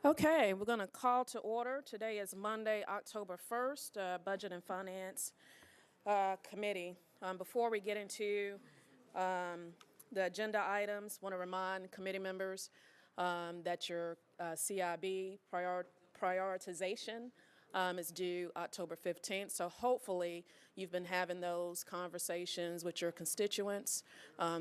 Okay, we're going to call to order. Today is Monday, October 1st, Budget and Finance Committee. Before we get into the agenda items, want to remind committee members that your CIB prioritization is due October 15th. So hopefully you've been having those conversations with your constituents.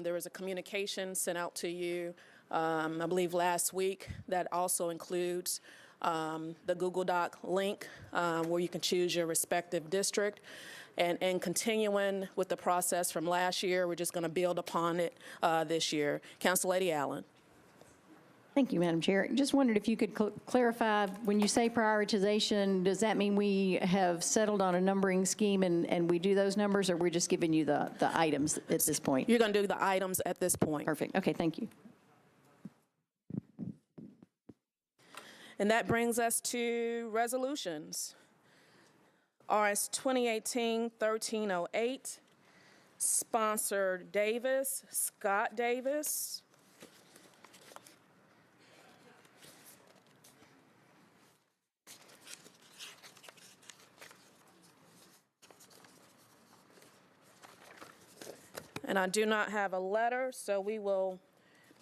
There was a communication sent out to you, I believe last week, that also includes the Google Doc link where you can choose your respective district. And continuing with the process from last year, we're just going to build upon it this year. Council Lady Allen. Thank you, Madam Chair. Just wondered if you could clarify, when you say prioritization, does that mean we have settled on a numbering scheme and we do those numbers, or we're just giving you the items at this point? You're going to do the items at this point. Perfect. Okay, thank you. And that brings us to resolutions. RS 2018-1308, sponsor Davis, Scott Davis. And I do not have a letter, so we will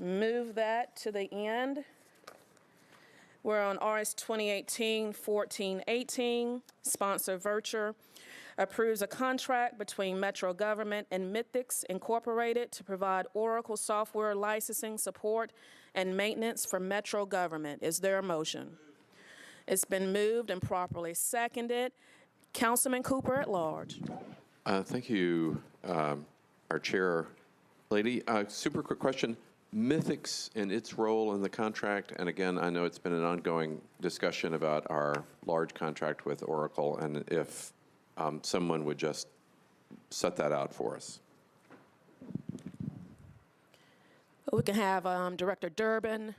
move that to the end. We're on RS 2018-1418, sponsor Virture, approves a contract between Metro Government and Mythics Incorporated to provide Oracle software licensing support and maintenance for Metro Government. Is there a motion? It's been moved and properly seconded. Councilman Cooper at large. Thank you, our chair lady. Super quick question. Mythics and its role in the contract, and again, I know it's been an ongoing discussion about our large contract with Oracle, and if someone would just set that out for us. We can have Director Durbin.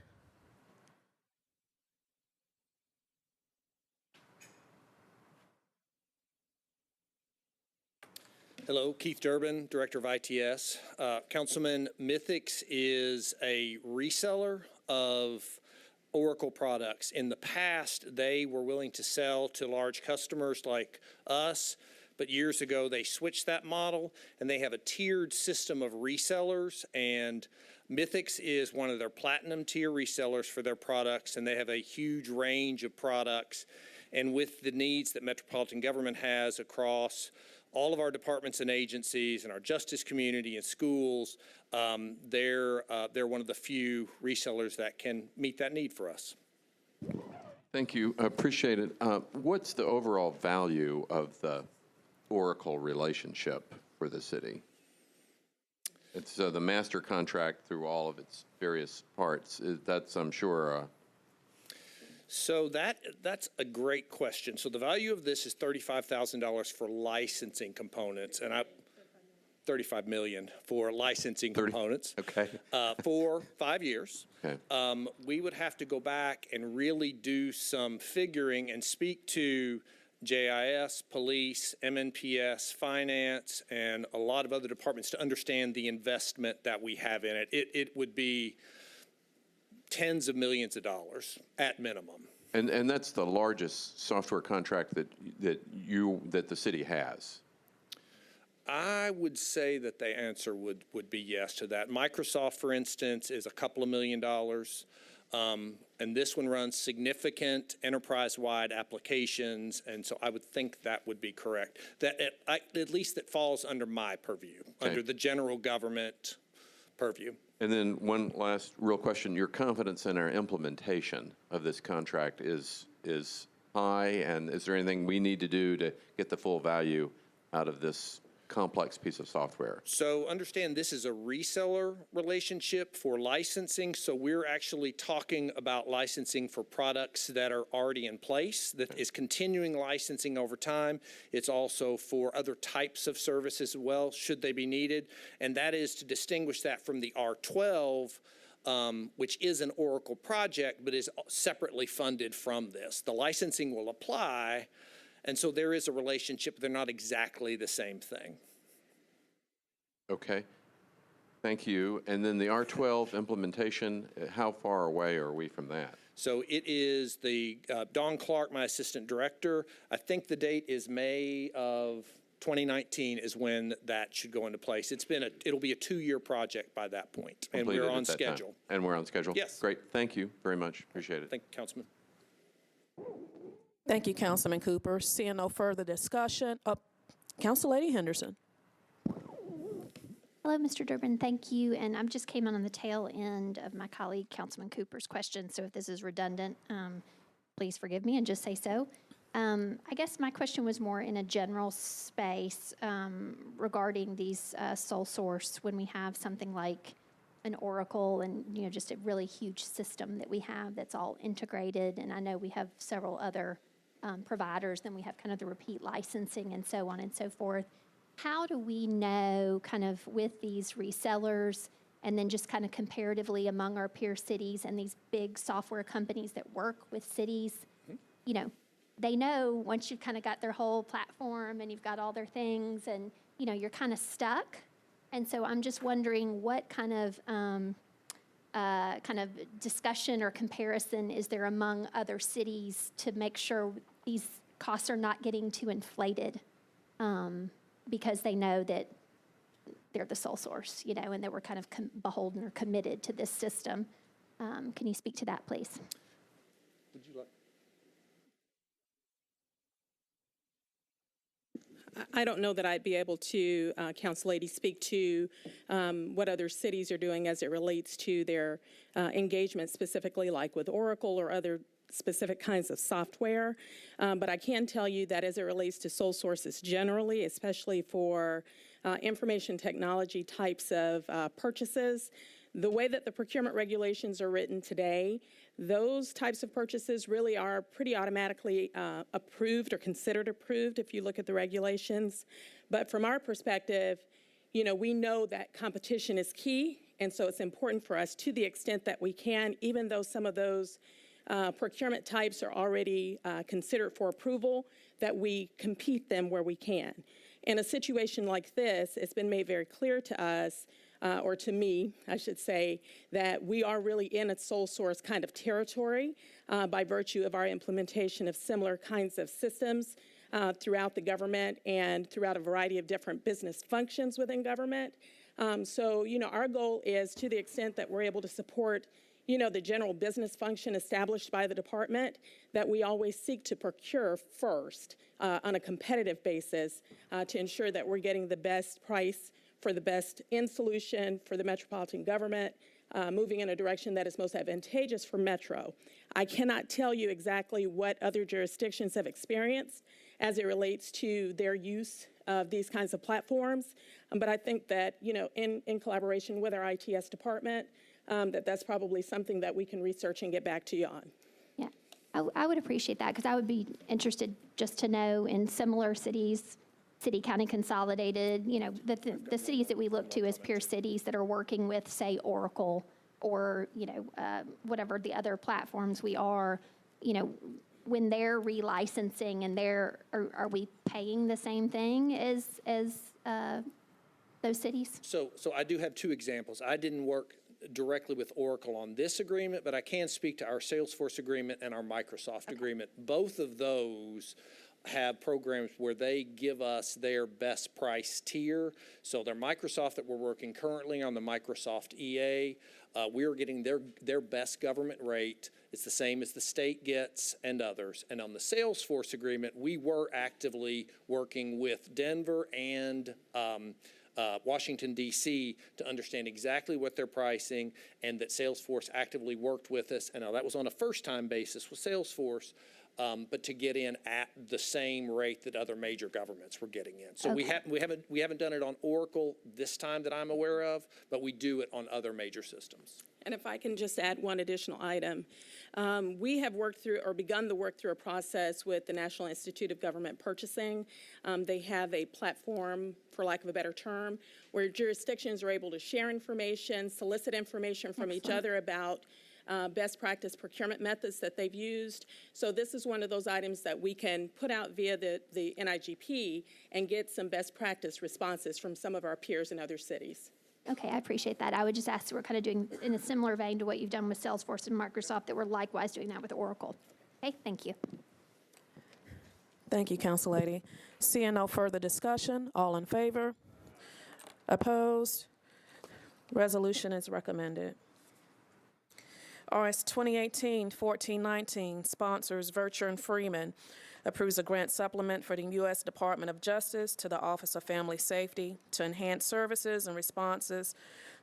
Hello, Keith Durbin, Director of ITS. Councilman, Mythics is a reseller of Oracle products. In the past, they were willing to sell to large customers like us, but years ago they switched that model, and they have a tiered system of resellers, and Mythics is one of their platinum tier resellers for their products, and they have a huge range of products. And with the needs that Metropolitan government has across all of our departments and agencies and our justice community and schools, they're one of the few resellers that can meet that need for us. Thank you. I appreciate it. What's the overall value of the Oracle relationship for the city? It's the master contract through all of its various parts. That's, I'm sure, So that's a great question. So the value of this is $35,000 for licensing components, and $35 million for licensing components. Okay. For 5 years. Okay. We would have to go back and really do some figuring and speak to JIS, police, MNPS, finance, and a lot of other departments to understand the investment that we have in it. It would be tens of millions of dollars at minimum. And that's the largest software contract that the city has. I would say that the answer would be yes to that. Microsoft, for instance, is a couple of $1 million. And this one runs significant enterprise-wide applications, and so I would think that would be correct. That at least that falls under my purview, okay, under the general government purview. And then one last real question. Your confidence in our implementation of this contract is high, and is there anything we need to do to get the full value out of this complex piece of software? So understand this is a reseller relationship for licensing, so we're actually talking about licensing for products that are already in place, that is continuing licensing over time. It's also for other types of services as well, should they be needed, and that is to distinguish that from the R12, which is an Oracle project, but is separately funded from this. The licensing will apply, and so there is a relationship. They're not exactly the same thing. Okay. Thank you. And then the R12 implementation, how far away are we from that? So it is Dawn Clark, my assistant director. I think the date is May of 2019 is when that should go into place. It'll be a 2-year project by that point, and Completed we're at on that time. schedule. And we're on schedule? Yes. Great. Thank you very much. Appreciate it. Thank you, Councilman. Thank you, Councilman Cooper. Seeing no further discussion, Council Lady Henderson. Hello, Mr. Durbin. Thank you. And I just came on the tail end of my colleague, Councilman Cooper's question. So if this is redundant, please forgive me and just say so. I guess my question was more in a general space regarding these sole source when we have something like an Oracle and, just a really huge system that we have that's all integrated. And I know we have several other providers, then we have kind of the repeat licensing and so on and so forth. How do we know kind of with these resellers and then just kind of comparatively among our peer cities and these big software companies that work with cities, they know once you've kind of got their whole platform and you've got all their things and, you're kind of stuck. And so I'm just wondering what kind of discussion or comparison is there among other cities to make sure these costs are not getting too inflated? Because they know that they're the sole source, and that we're kind of beholden or committed to this system. Can you speak to that, please? Would you like? I don't know that I'd be able to, Council Lady, speak to what other cities are doing as it relates to their engagement specifically, like with Oracle or other specific kinds of software. But I can tell you that as it relates to sole sources generally, especially for information technology types of purchases, the way that the procurement regulations are written today, those types of purchases really are pretty automatically approved or considered approved if you look at the regulations. But from our perspective, we know that competition is key, and so it's important for us to the extent that we can, even though some of those procurement types are already considered for approval, that we compete them where we can. In a situation like this, it's been made very clear to us, or to me, I should say, that we are really in a sole source kind of territory by virtue of our implementation of similar kinds of systems throughout the government and throughout a variety of different business functions within government. So, our goal is, to the extent that we're able to support the general business function established by the department, that we always seek to procure first on a competitive basis to ensure that we're getting the best price for the best end solution for the metropolitan government, moving in a direction that is most advantageous for Metro. I cannot tell you exactly what other jurisdictions have experienced as it relates to their use of these kinds of platforms, but I think that, in collaboration with our ITS department, that's probably something that we can research and get back to you on. Yeah, I would appreciate that because I would be interested just to know in similar cities, city, county consolidated, the cities that we look to as peer cities that are working with, say, Oracle or, whatever the other platforms we are, when they're relicensing and are we paying the same thing as those cities? So I do have 2 examples. I didn't work directly with Oracle on this agreement, but I can speak to our Salesforce agreement and our Microsoft agreement. Both of those have programs where they give us their best price tier. So their Microsoft that we're working currently on, the Microsoft EA, we're getting their best government rate. It's the same as the state gets and others. And on the Salesforce agreement, we were actively working with Denver and Washington, D.C. to understand exactly what they're pricing, and that Salesforce actively worked with us. And now that was on a first-time basis with Salesforce, but to get in at the same rate that other major governments were getting in. So Okay. we haven't done it on Oracle this time that I'm aware of, but we do it on other major systems. And if I can just add one additional item, we have worked through or begun to work through a process with the National Institute of Government Purchasing. They have a platform, for lack of a better term, where jurisdictions are able to share information, solicit information from each other about best practice procurement methods that they've used. So this is one of those items that we can put out via the NIGP and get some best practice responses from some of our peers in other cities. Okay, I appreciate that. I would just ask, we're kind of doing in a similar vein to what you've done with Salesforce and Microsoft, that we're likewise doing that with Oracle. Okay, thank you. Thank you, Council Lady. Seeing no further discussion, all in favor? Opposed? Resolution is recommended. RS 2018-1419, sponsors Vircher and Freeman, approves a grant supplement for the U.S. Department of Justice to the Office of Family Safety to enhance services and responses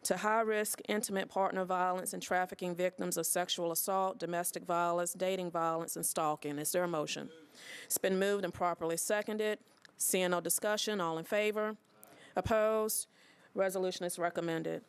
to high-risk intimate partner violence and trafficking victims of sexual assault, domestic violence, dating violence, and stalking. Is there a motion? It's been moved and properly seconded. Seeing no discussion, all in favor? Opposed? Resolution is recommended.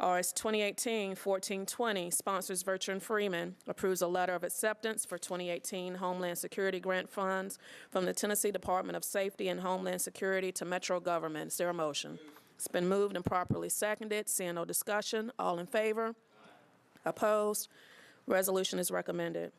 RS 2018-1420, sponsors Vircher and Freeman, approves a letter of acceptance for 2018 Homeland Security Grant funds from the Tennessee Department of Safety and Homeland Security to Metro Government. Is there a motion? It's been moved and properly seconded. Seeing no discussion, all in favor? Opposed? Resolution is recommended.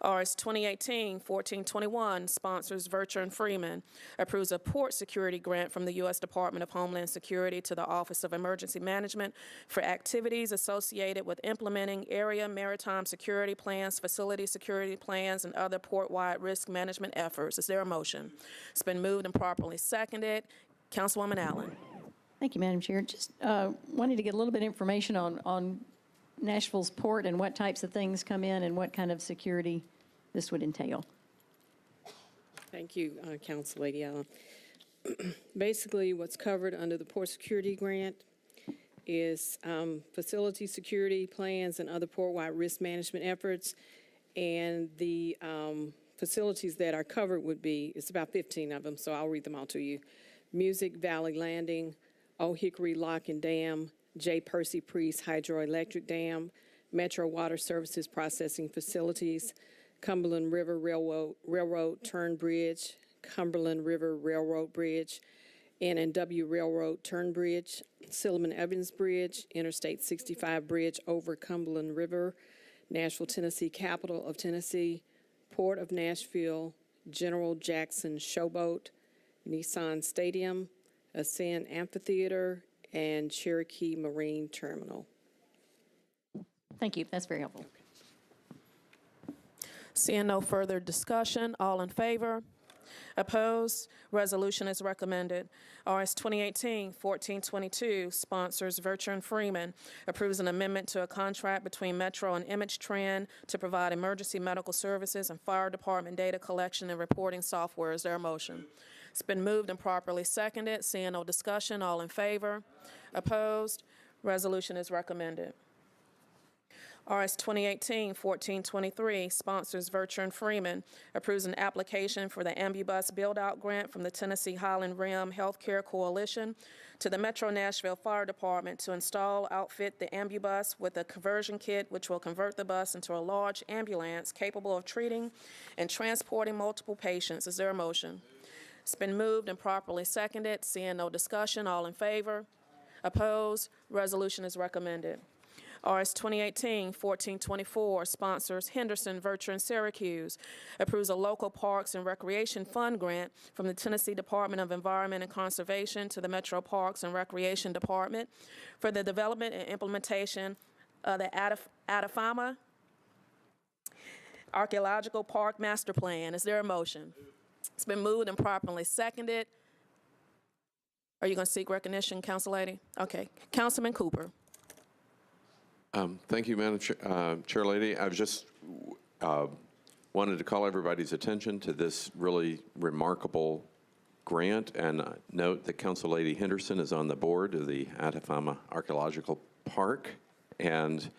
RS 2018-1421, sponsors Vircher and Freeman, approves a port security grant from the U.S. Department of Homeland Security to the Office of Emergency Management for activities associated with implementing area maritime security plans, facility security plans, and other port-wide risk management efforts. Is there a motion? It's been moved and properly seconded. Councilwoman Allen. Thank you, Madam Chair. Just wanted to get a little bit of information on Nashville's port and what types of things come in and what kind of security this would entail. Thank you, Council Lady Allen. Basically, what's covered under the Port Security Grant is facility security plans and other port-wide risk management efforts. And the facilities that are covered would be, it's about 15 of them, so I'll read them all to you. Music Valley Landing, Old Hickory Lock and Dam, J. Percy Priest Hydroelectric Dam, Metro Water Services Processing Facilities, Cumberland River Railroad Turn Bridge, Cumberland River Railroad Bridge, N&W Railroad Turn Bridge, Silliman Evans Bridge, Interstate 65 Bridge over Cumberland River, Nashville, Tennessee, capital of Tennessee, Port of Nashville, General Jackson Showboat, Nissan Stadium, Ascend Amphitheater, and Cherokee Marine Terminal. Thank you. That's very helpful. Seeing no further discussion, all in favor? Opposed? Resolution is recommended. RS 2018-1422, sponsors Vircher and Freeman, approves an amendment to a contract between Metro and ImageTrend to provide emergency medical services and fire department data collection and reporting software. Is there a motion? It's been moved and properly seconded. Seeing no discussion, all in favor? Opposed? Resolution is recommended. RS 2018-1423, sponsors Vircher and Freeman, approves an application for the Ambubus Build-Out Grant from the Tennessee Highland Rim Healthcare Coalition to the Metro Nashville Fire Department to outfit the Ambubus with a conversion kit which will convert the bus into a large ambulance capable of treating and transporting multiple patients. Is there a motion? It's been moved and properly seconded. Seeing no discussion, all in favor? Opposed? Resolution is recommended. RS 2018-1424, sponsors Henderson, Vircher, and Syracuse, approves a local parks and recreation fund grant from the Tennessee Department of Environment and Conservation to the Metro Parks and Recreation Department for the development and implementation of the Atafama Archaeological Park Master Plan. Is there a motion? It's been moved and properly seconded. Are you going to seek recognition, Council Lady? Okay. Councilman Cooper. Thank you, Madam Chair Lady. I just wanted to call everybody's attention to this really remarkable grant and note that Council Lady Henderson is on the board of the Atafama Archaeological Park. And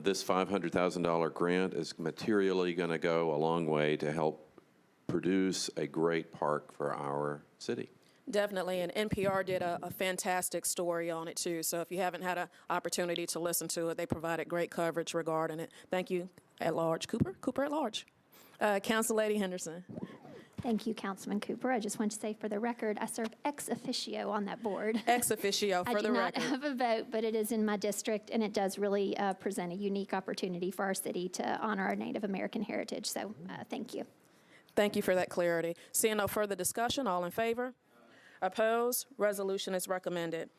this $500,000 grant is materially going to go a long way to help produce a great park for our city. Definitely, and NPR did a fantastic story on it, too. So if you haven't had an opportunity to listen to it, they provided great coverage regarding it. Thank you, at large. Cooper at large. Council Lady Henderson. Thank you, Councilman Cooper. I just want to say for the record, I serve ex officio on that board. Ex officio, for the record. I do not have a vote, but it is in my district, and it does really present a unique opportunity for our city to honor our Native American heritage. So thank you. Thank you for that clarity. Seeing no further discussion, all in favor? Opposed? Resolution is recommended.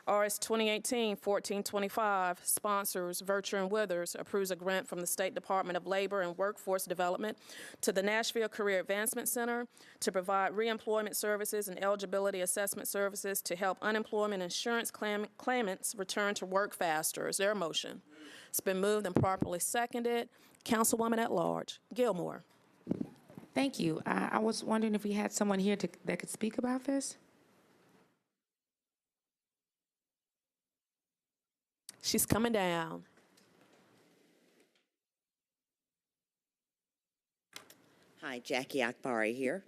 RS 2018-1425, sponsors Virtue and Withers, approves a grant from the State Department of Labor and Workforce Development to the Nashville Career Advancement Center to provide reemployment services and eligibility assessment services to help unemployment insurance claimants return to work faster. Is there a motion? It's been moved and properly seconded. Councilwoman at Large, Gilmore. Thank you. I was wondering if we had someone here that could speak about this? She's coming down. Hi, Jackie Akbari here.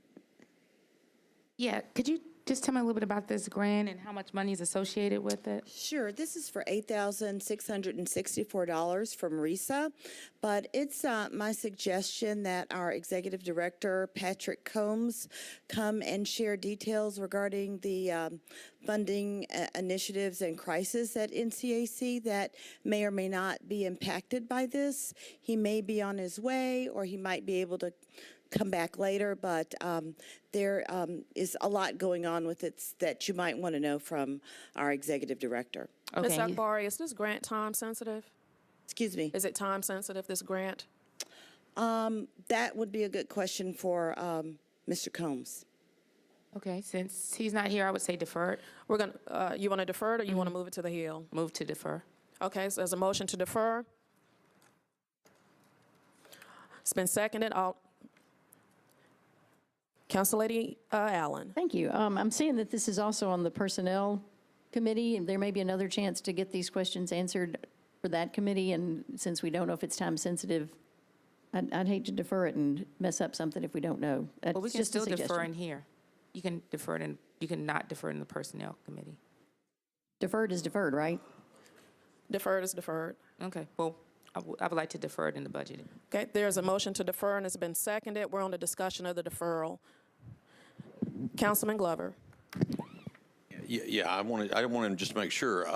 Yeah, could you just tell me a little bit about this grant and how much money is associated with it? Sure, this is for $8,664 from RISA, but it's my suggestion that our Executive Director, Patrick Combs, come and share details regarding the funding initiatives and crisis at NCAC that may or may not be impacted by this. He may be on his way, or he might be able to come back later, but there is a lot going on with it that you might want to know from our executive director. Ms. Okay. Akbari, is this grant time sensitive? Excuse me. Is it time sensitive, this grant? That would be a good question for Mr. Combs. Okay, since he's not here, I would say deferred. We're going to, you want to defer it or you want to move it to the Hill? Move to defer. Okay, so there's a motion to defer. It's been seconded. Council Lady Allen. Thank you. I'm seeing that this is also on the Personnel Committee, and there may be another chance to get these questions answered for that committee, and since we don't know if it's time sensitive, I'd hate to defer it and mess up something if we don't know. But we That's can just a still defer suggestion. in here. You can defer it in, you can not defer in the Personnel Committee. Deferred is deferred, right? Deferred is deferred. Okay, well, I would like to defer it in the budget. Okay, there's a motion to defer and it's been seconded. We're on the discussion of the deferral. Councilman Glover. Yeah, I want to just make sure,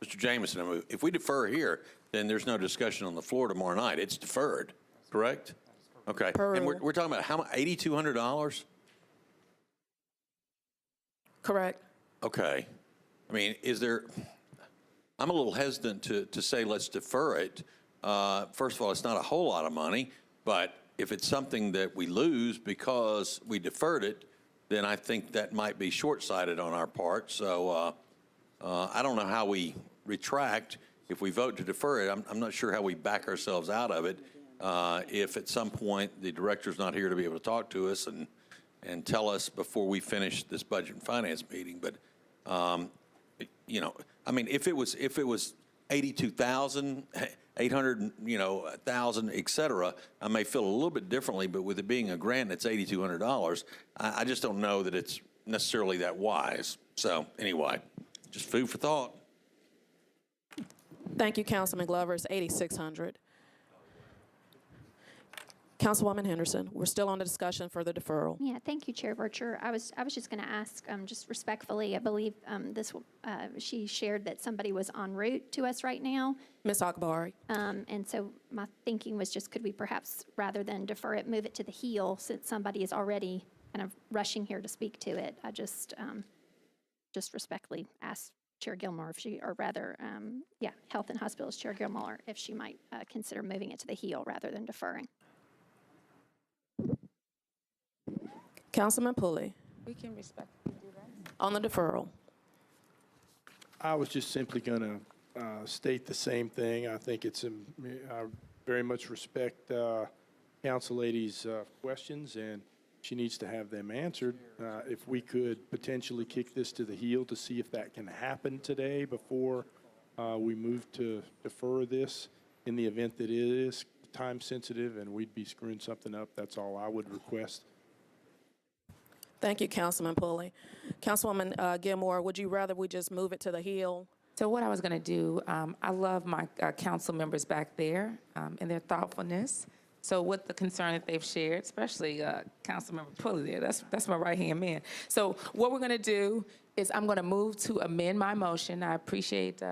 Mr. Jameson, if we defer here, then there's no discussion on the floor tomorrow night. It's deferred, correct? Okay. Per And rule. we're talking about how much, $8,200? Correct. Okay. I mean, I'm a little hesitant to say let's defer it. First of all, it's not a whole lot of money, but if it's something that we lose because we deferred it, then I think that might be short-sighted on our part. So I don't know how we retract. If we vote to defer it, I'm not sure how we back ourselves out of it. If at some point the director's not here to be able to talk to us and tell us before we finish this budget and finance meeting. But, you know, I mean, if it was 82,000, 800, $1,000, et cetera, I may feel a little bit differently, but with it being a grant that's $8,200, I just don't know that it's necessarily that wise. So anyway, just food for thought. Thank you, Councilman Glover. It's 8,600. Councilwoman Henderson, we're still on the discussion for the deferral. Yeah, thank you, Chair Vercher. I was just going to ask, just respectfully, I believe she shared that somebody was en route to us right now. Ms. Akbari. And so my thinking was just, could we perhaps, rather than defer it, move it to the heel, since somebody is already kind of rushing here to speak to it? I just respectfully asked Chair Gilmore if she, or rather, Health and Hospitals Chair Gilmore, if she might consider moving it to the heel rather than deferring. Councilman Pulley, We can respectfully do that. on the deferral. I was just simply going to state the same thing. I think I very much respect Council Lady's questions, and she needs to have them answered. If we could potentially kick this to the heel to see if that can happen today before we move to defer this, in the event that it is time sensitive and we'd be screwing something up, that's all I would request. Thank you, Councilman Pulley. Councilwoman Gilmore, would you rather we just move it to the Hill? So what I was going to do, I love my council members back there and their thoughtfulness. So with the concern that they've shared, especially Councilmember Pulley there, that's my right-hand man. So what we're going to do is I'm going to move to amend my motion. I appreciate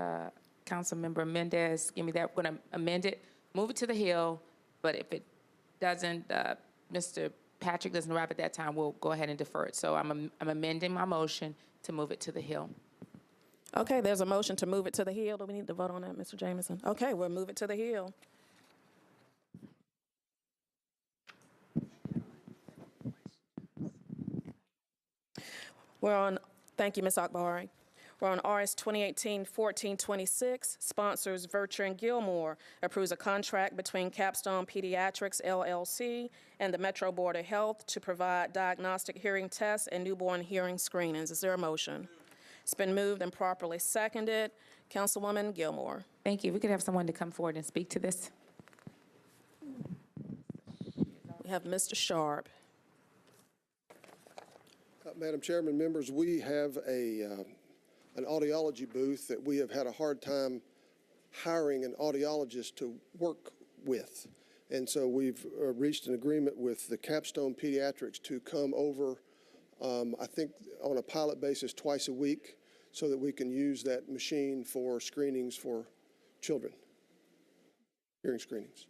Councilmember Mendez give me that. We're going to amend it, move it to the Hill, but if it doesn't, Mr. Patrick doesn't arrive at that time, we'll go ahead and defer it. So I'm amending my motion to move it to the Hill. Okay, there's a motion to move it to the Hill. Do we need to vote on that, Mr. Jameson? Okay, we'll move it to the Hill. We're on, thank you, Ms. Akbari. We're on RS 2018-1426, sponsors Vercher and Gilmore, approves a contract between Capstone Pediatrics LLC and the Metro Board of Health to provide diagnostic hearing tests and newborn hearing screenings. Is there a motion? It's been moved and properly seconded. Councilwoman Gilmore. Thank you. If we could have someone to come forward and speak to this. We have Mr. Sharp. Madam Chairman, members, we have an audiology booth that we have had a hard time hiring an audiologist to work with. And so we've reached an agreement with the Capstone Pediatrics to come over, I think, on a pilot basis twice a week so that we can use that machine for screenings for children, hearing screenings.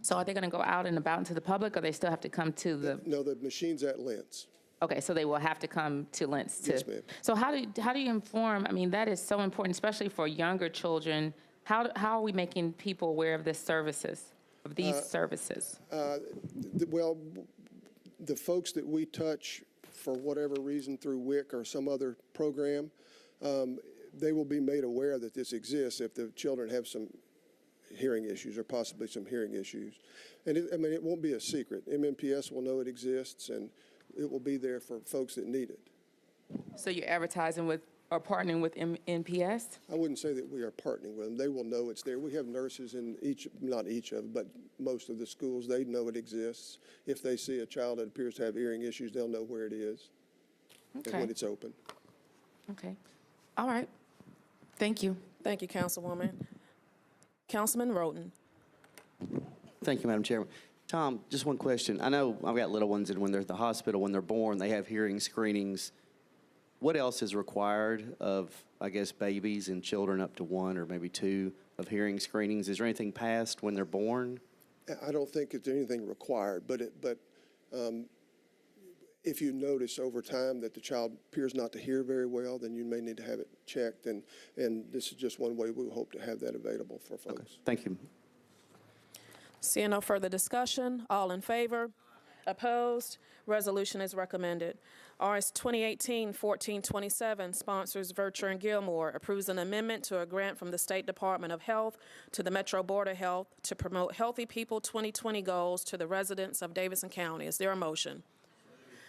So are they going to go out and about into the public, or they still have to come to the? No, the machine's at Lentz. Okay, so they will have to come to Lentz to. Yes, ma'am. So how do you inform? I mean, that is so important, especially for younger children. How are we making people aware of these services? Well, the folks that we touch, for whatever reason, through WIC or some other program, they will be made aware that this exists if the children have some hearing issues or possibly some hearing issues. And it won't be a secret. MMPS will know it exists, and it will be there for folks that need it. So you're advertising with or partnering with NPS? I wouldn't say that we are partnering with them. They will know it's there. We have nurses in not each of, but most of the schools. They know it exists. If they see a child that appears to have hearing issues, they'll know where it is and when it's open. Okay. All right. Thank you. Thank you, Councilwoman. Councilman Roden. Thank you, Madam Chairman. Tom, just one question. I know I've got little ones, and when they're at the hospital, when they're born, they have hearing screenings. What else is required of, I guess, babies and children up to 1 or maybe 2 of hearing screenings? Is there anything passed when they're born? I don't think it's anything required, but if you notice over time that the child appears not to hear very well, then you may need to have it checked, and this is just one way we hope to have that available for folks. Okay. Thank you. Seeing no further discussion, all in favor? Opposed? Resolution is recommended. RS 2018-1427, sponsors Vercher and Gilmore, approves an amendment to a grant from the State Department of Health to the Metro Board of Health to promote Healthy People 2020 goals to the residents of Davidson County. Is there a motion?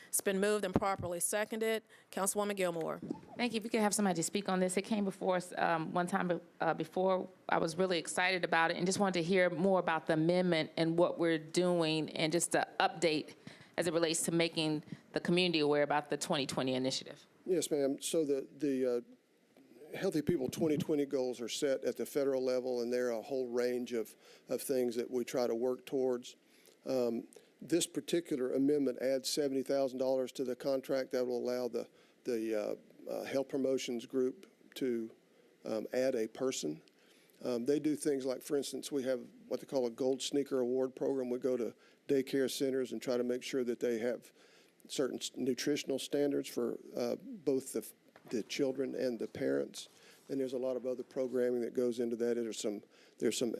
It's been moved and properly seconded. Councilwoman Gilmore. Thank you. If you could have somebody to speak on this. It came before us one time before. I was really excited about it and just wanted to hear more about the amendment and what we're doing and just an update as it relates to making the community aware about the 2020 initiative. Yes, ma'am. So the Healthy People 2020 goals are set at the federal level, and there are a whole range of things that we try to work towards. This particular amendment adds $70,000 to the contract that will allow the health promotions group to add a person. They do things like, for instance, we have what they call a Gold Sneaker Award program. We go to daycare centers and try to make sure that they have certain nutritional standards for both the children and the parents. And there's a lot of other programming that goes into that. There's some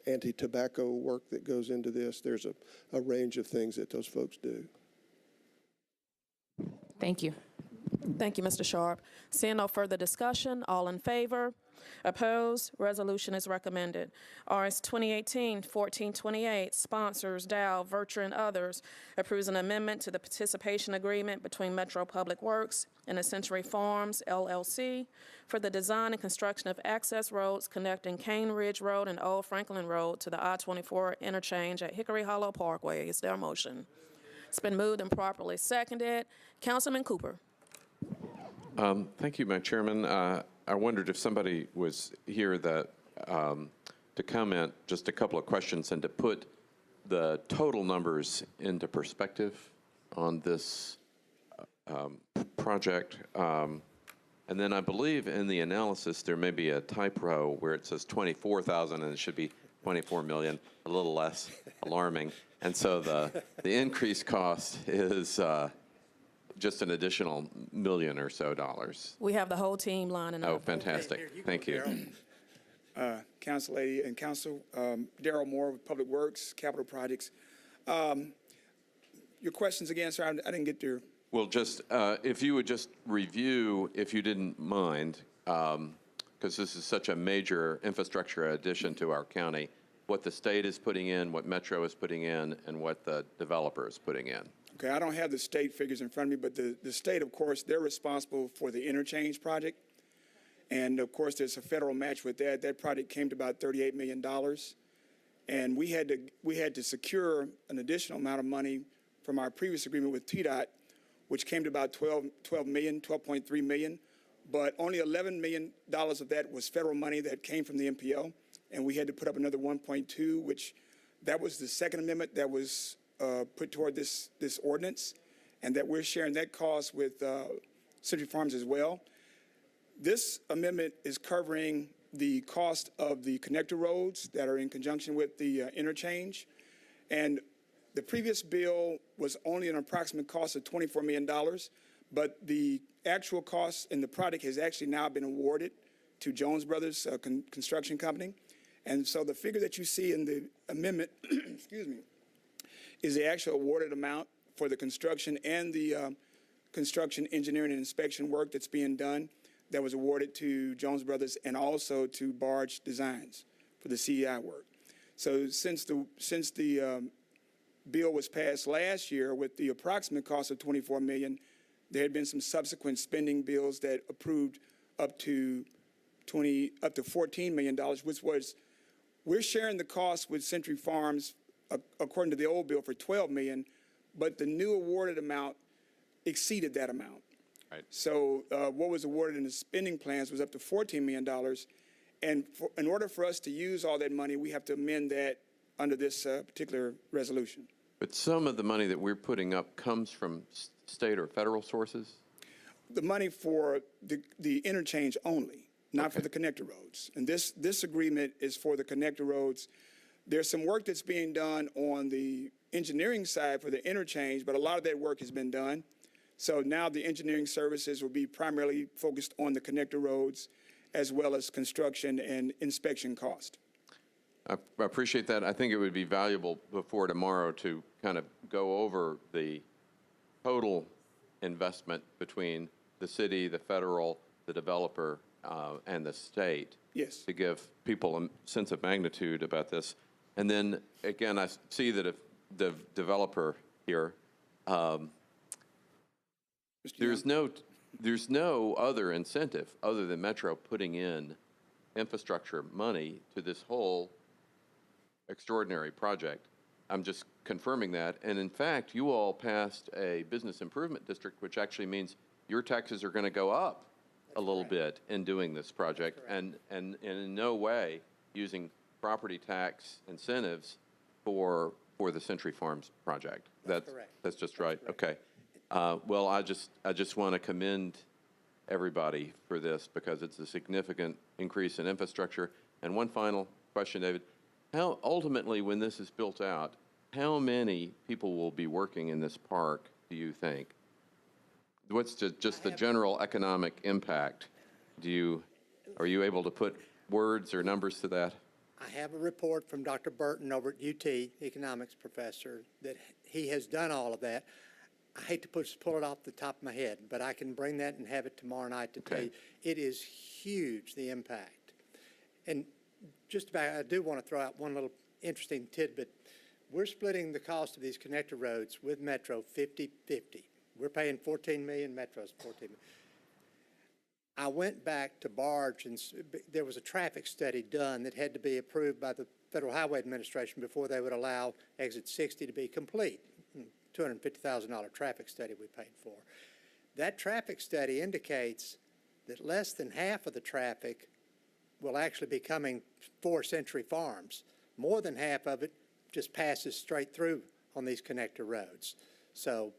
anti-tobacco work that goes into this. There's a range of things that those folks do. Thank you. Thank you, Mr. Sharp. Seeing no further discussion, all in favor? Opposed? Resolution is recommended. RS 2018-1428, sponsors Dow, Vercher, and others, approves an amendment to the participation agreement between Metro Public Works and Century Farms, LLC, for the design and construction of access roads connecting Cane Ridge Road and Old Franklin Road to the I-24 interchange at Hickory Hollow Parkway. Is there a motion? It's been moved and properly seconded. Councilman Cooper. Thank you, Madam Chairman. I wondered if somebody was here that to comment just a couple of questions and to put the total numbers into perspective on this project. And then I believe in the analysis there may be a typo where it says 24,000 and it should be 24 million, a little less alarming. And so the increased cost is just an additional million or so dollars. We have the whole team lining Oh, up. fantastic. Thank you. Council Lady and Council, Darrell Moore with Public Works, Capital Projects. Your questions again, sir, I didn't get your. Well, just if you would just review, if you didn't mind, because this is such a major infrastructure addition to our county, what the state is putting in, what Metro is putting in, and what the developer is putting in. Okay, I don't have the state figures in front of me, but the state, of course, they're responsible for the interchange project. And of course, there's a federal match with that. That project came to about $38 million. And we had to secure an additional amount of money from our previous agreement with TDOT, which came to about $12.3 million. But only $11 million of that was federal money that came from the MPO. And we had to put up another 1.2, which that was the second amendment that was put toward this ordinance, and that we're sharing that cost with Century Farms as well. This amendment is covering the cost of the connector roads that are in conjunction with the interchange. And the previous bill was only an approximate cost of $24 million, but the actual cost in the project has actually now been awarded to Jones Brothers Construction Company. And so the figure that you see in the amendment, excuse me, is the actual awarded amount for the construction and the construction, engineering, and inspection work that's being done that was awarded to Jones Brothers and also to Barge Designs for the CEI work. So since the bill was passed last year with the approximate cost of $24 million, there had been some subsequent spending bills that approved up to $14 million, which was, we're sharing the cost with Century Farms according to the old bill for $12 million, but the new awarded amount exceeded that amount. Right. So what was awarded in the spending plans was up to $14 million. And in order for us to use all that money, we have to amend that under this particular resolution. But some of the money that we're putting up comes from state or federal sources? The money for the interchange only, not for the connector roads. And this agreement is for the connector roads. There's some work that's being done on the engineering side for the interchange, but a lot of that work has been done. So now the engineering services will be primarily focused on the connector roads as well as construction and inspection cost. I appreciate that. I think it would be valuable before tomorrow to kind of go over the total investment between the city, the federal, the developer, and the state. Yes. To give people a sense of magnitude about this. And then, again, I see that if the developer here, there's no other incentive other than Metro putting in infrastructure money to this whole extraordinary project. I'm just confirming that. And in fact, you all passed a business improvement district, which actually means your taxes are going to go up a little bit in doing this project, and in no way using property tax incentives for the Century Farms project. That's correct. That's just right. Okay. Well, I just want to commend everybody for this because it's a significant increase in infrastructure. And one final question, David. How ultimately, when this is built out, how many people will be working in this park, do you think? What's just the general economic impact? Are you able to put words or numbers to that? I have a report from Dr. Burton over at UT, economics professor, that he has done all of that. I hate to pull it off the top of my head, but I can bring that and have it tomorrow night to tell you. It is huge, the impact. And I do want to throw out one little interesting tidbit. We're splitting the cost of these connector roads with Metro 50-50. We're paying $14 million, Metro's $14 million. I went back to Barge, and there was a traffic study done that had to be approved by the Federal Highway Administration before they would allow Exit 60 to be complete. $250,000 traffic study we paid for. That traffic study indicates that less than half of the traffic will actually be coming for Century Farms. More than half of it just passes straight through on these connector roads. So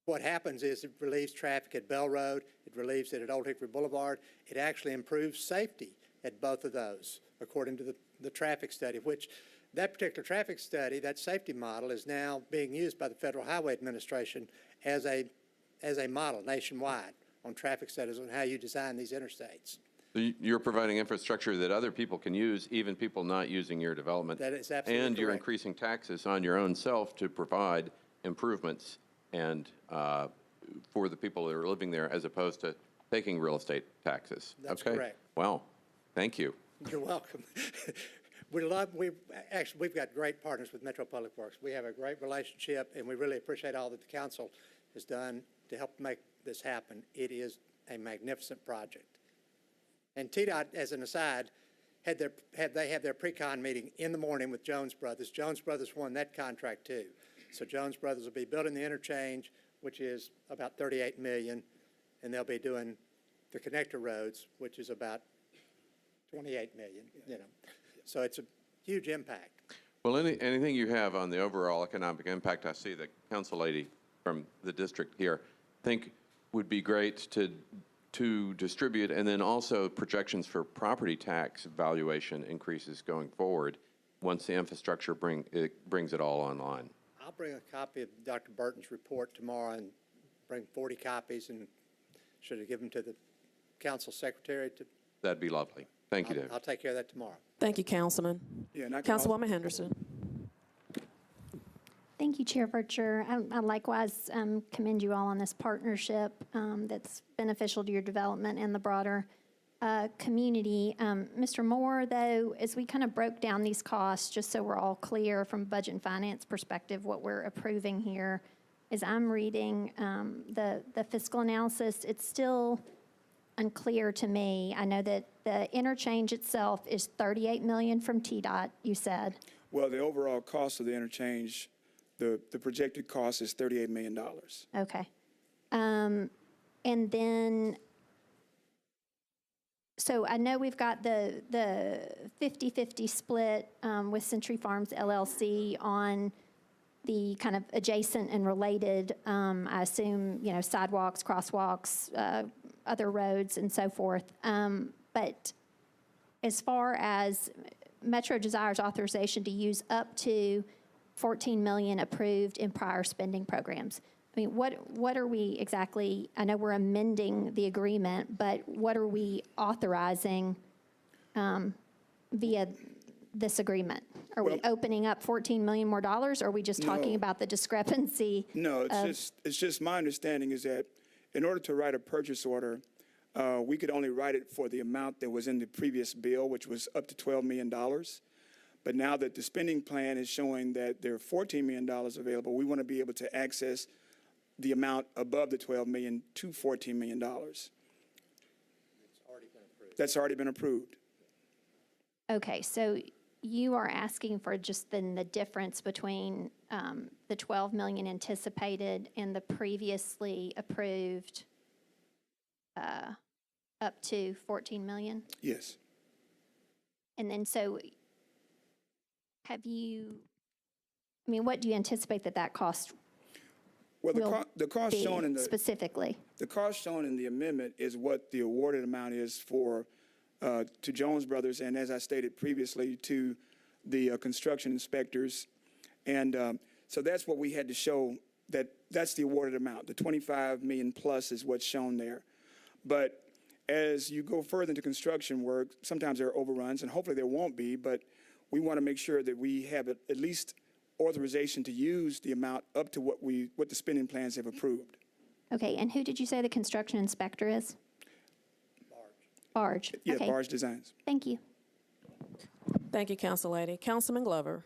what happens is it relieves traffic at Bell Road, it relieves it at Old Hickory Boulevard. It actually improves safety at both of those according to the traffic study, which that particular traffic study, that safety model, is now being used by the Federal Highway Administration as a model nationwide on traffic studies on how you design these interstates. So you're providing infrastructure that other people can use, even people not using your development. That is absolutely And you're correct. increasing taxes on your own self to provide improvements and for the people that are living there, as opposed to taking real estate taxes. That's Okay? correct. Wow. Thank you. You're welcome. We've got great partners with Metro Public Works. We have a great relationship, and we really appreciate all that the council has done to help make this happen. It is a magnificent project. And TDOT, as an aside, they have their pre-con meeting in the morning with Jones Brothers. Jones Brothers won that contract too. So Jones Brothers will be building the interchange, which is about $38 million, and they'll be doing the connector roads, which is about $28 million, you know. So it's a huge impact. Well, anything you have on the overall economic impact, I see the council lady from the district here, think would be great to distribute, and then also projections for property tax valuation increases going forward once the infrastructure brings it all online. I'll bring a copy of Dr. Burton's report tomorrow and bring 40 copies, and should I give them to the council secretary to? That'd be lovely. Thank you, David. I'll take care of that tomorrow. Thank you, Councilman. Yeah, and I can also- Councilwoman Henderson. Thank you, Chair Vercher. I likewise commend you all on this partnership that's beneficial to your development and the broader community. Mr. Moore, though, as we kind of broke down these costs, just so we're all clear from budget and finance perspective, what we're approving here, as I'm reading the fiscal analysis, it's still unclear to me. I know that the interchange itself is $38 million from TDOT, you said. Well, the overall cost of the interchange, the projected cost is $38 million. Okay. And then, so I know we've got the 50-50 split with Century Farms LLC on the kind of adjacent and related, I assume, you know, sidewalks, crosswalks, other roads and so forth. But as far as Metro desires authorization to use up to $14 million approved in prior spending programs. I mean, what are we exactly, I know we're amending the agreement, but what are we authorizing via this agreement? Are we opening up $14 million more dollars, or are we just talking about the discrepancy? No, it's just my understanding is that in order to write a purchase order, we could only write it for the amount that was in the previous bill, which was up to $12 million. But now that the spending plan is showing that there are $14 million available, we want to be able to access the amount above the $12 million to $14 million. That's already been approved. Okay, so you are asking for just then the difference between the $12 million anticipated and the previously approved up to $14 million? Yes. And then so have you, I mean, what do you anticipate that cost Well, the cost be shown in the specifically? The cost shown in the amendment is what the awarded amount is for to Jones Brothers, and as I stated previously, to the construction inspectors. And so that's what we had to show, that's the awarded amount. The 25 million plus is what's shown there. But as you go further into construction work, sometimes there are overruns, and hopefully there won't be, but we want to make sure that we have at least authorization to use the amount up to what the spending plans have approved. Okay, and who did you say the construction inspector is? Barge. Yeah, Okay. Barge Designs. Thank you. Thank you, Council Lady. Councilman Glover.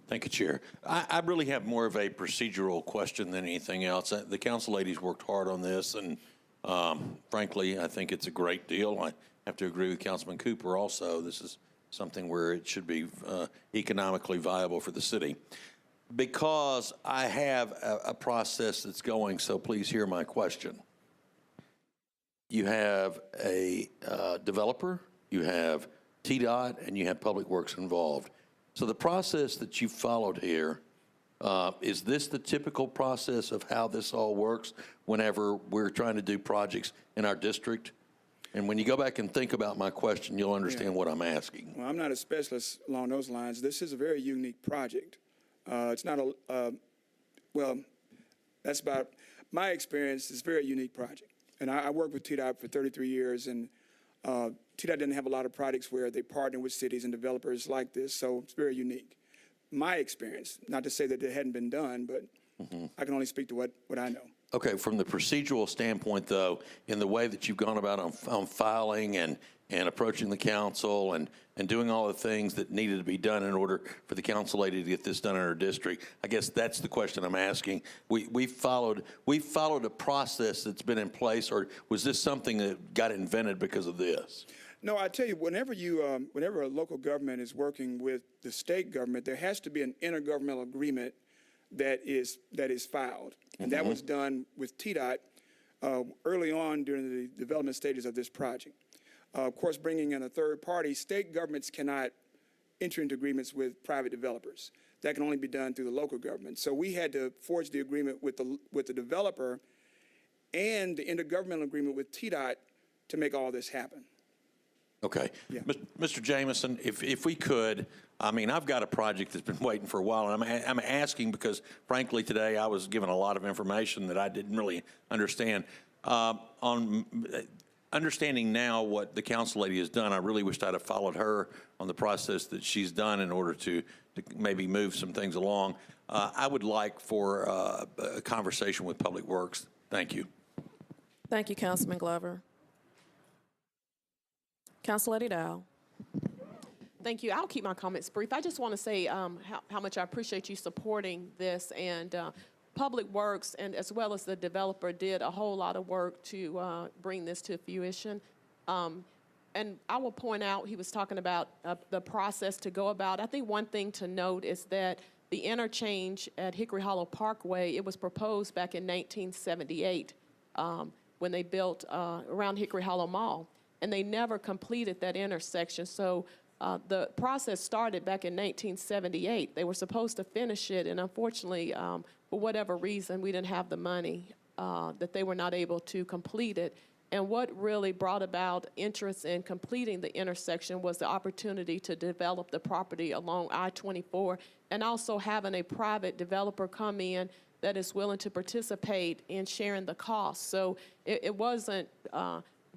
Thank you, Chair. I really have more of a procedural question than anything else. The council ladies worked hard on this, and frankly, I think it's a great deal. I have to agree with Councilman Cooper also. This is something where it should be economically viable for the city. Because I have a process that's going, so please hear my question. You have a developer, you have TDOT, and you have Public Works involved. So the process that you followed here, is this the typical process of how this all works whenever we're trying to do projects in our district? And when you go back and think about my question, you'll understand what I'm asking. Well, I'm not a specialist along those lines. This is a very unique project. It's not well, that's about my experience. It's a very unique project. And I worked with TDOT for 33 years, and TDOT didn't have a lot of projects where they partner with cities and developers like this, so it's very unique. My experience, not to say that it hadn't been done, but I can only speak to what I know. Okay, from the procedural standpoint, though, in the way that you've gone about on filing and approaching the council and doing all the things that needed to be done in order for the council lady to get this done in her district, I guess that's the question I'm asking. We followed a process that's been in place, or was this something that got invented because of this? No, I tell you, whenever a local government is working with the state government, there has to be an intergovernmental agreement that is filed. And that was done with TDOT early on during the development stages of this project. Of course, bringing in a third party, state governments cannot enter into agreements with private developers. That can only be done through the local government. So we had to forge the agreement with the developer and the intergovernmental agreement with TDOT to make all this happen. Okay. Yeah. Mr. Jameson, if we could, I mean, I've got a project that's been waiting for a while, and I'm asking because, frankly, today I was given a lot of information that I didn't really understand. On understanding now what the council lady has done, I really wished I'd have followed her on the process that she's done in order to maybe move some things along. I would like for a conversation with Public Works. Thank you. Thank you, Councilman Glover. Council Lady Dow. Thank you. I'll keep my comments brief. I just want to say how much I appreciate you supporting this, and Public Works and as well as the developer did a whole lot of work to bring this to fruition. And I will point out, he was talking about the process to go about. I think one thing to note is that the interchange at Hickory Hollow Parkway, it was proposed back in 1978 when they built around Hickory Hollow Mall, and they never completed that intersection. So the process started back in 1978. They were supposed to finish it, and unfortunately, for whatever reason, we didn't have the money, that they were not able to complete it. And what really brought about interest in completing the intersection was the opportunity to develop the property along I-24, and also having a private developer come in that is willing to participate in sharing the costs. So it wasn't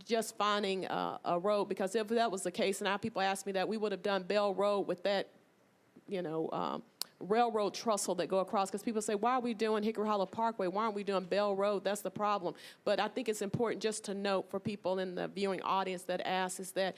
just finding a road, because if that was the case, and now people ask me that, we would have done Bell Road with that, railroad trestle that go across, because people say, why are we doing Hickory Hollow Parkway? Why aren't we doing Bell Road? That's the problem. But I think it's important just to note for people in the viewing audience that ask is that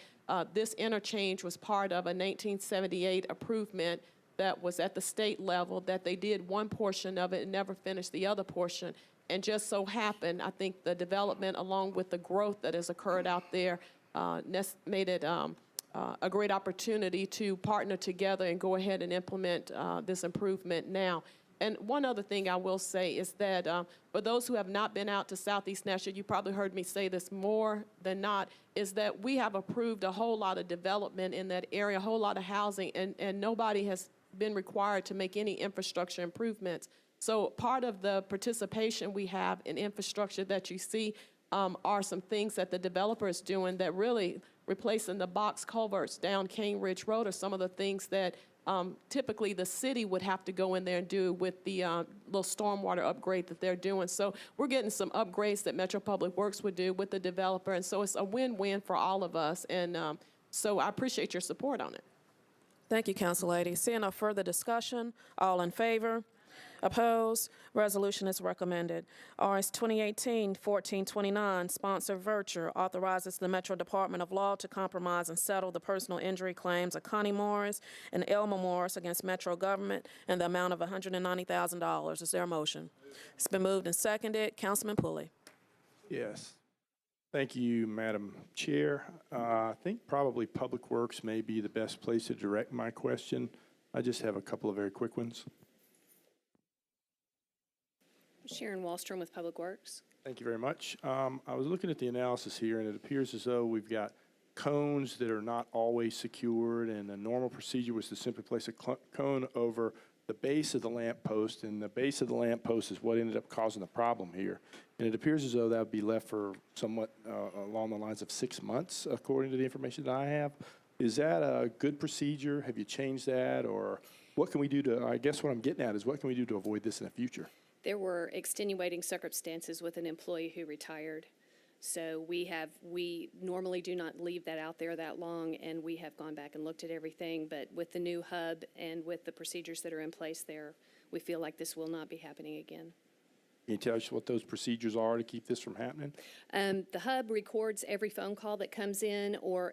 this interchange was part of a 1978 improvement that was at the state level, that they did one portion of it and never finished the other portion. And just so happened, I think the development along with the growth that has occurred out there made it a great opportunity to partner together and go ahead and implement this improvement now. And one other thing I will say is that for those who have not been out to Southeast Nashville, you probably heard me say this more than not, is that we have approved a whole lot of development in that area, a whole lot of housing, and nobody has been required to make any infrastructure improvements. So part of the participation we have in infrastructure that you see are some things that the developer is doing that really replacing the box culverts down Cane Ridge Road are some of the things that typically the city would have to go in there and do with the little stormwater upgrade that they're doing. So we're getting some upgrades that Metro Public Works would do with the developer, and so it's a win-win for all of us, and so I appreciate your support on it. Thank you, Council Lady. Seeing no further discussion, all in favor? Opposed? Resolution is recommended. RS 2018-1429, sponsor Virtue, authorizes the Metro Department of Law to compromise and settle the personal injury claims of Connie Morris and Elma Morris against Metro government in the amount of $190,000. Is there a motion? It's been moved and seconded. Councilman Pulley. Yes. Thank you, Madam Chair. I think probably Public Works may be the best place to direct my question. I just have a couple of very quick ones. Sharon Wallstrom with Public Works. Thank you very much. I was looking at the analysis here, and it appears as though we've got cones that are not always secured, and the normal procedure was to simply place a cone over the base of the lamp post, and the base of the lamp post is what ended up causing the problem here. And it appears as though that would be left for somewhat along the lines of 6 months, according to the information that I have. Is that a good procedure? Have you changed that? Or what can we do to, I guess what I'm getting at is what can we do to avoid this in the future? There were extenuating circumstances with an employee who retired. So we normally do not leave that out there that long, and we have gone back and looked at everything. But with the new hub and with the procedures that are in place there, we feel like this will not be happening again. Can you tell us what those procedures are to keep this from happening? The hub records every phone call that comes in or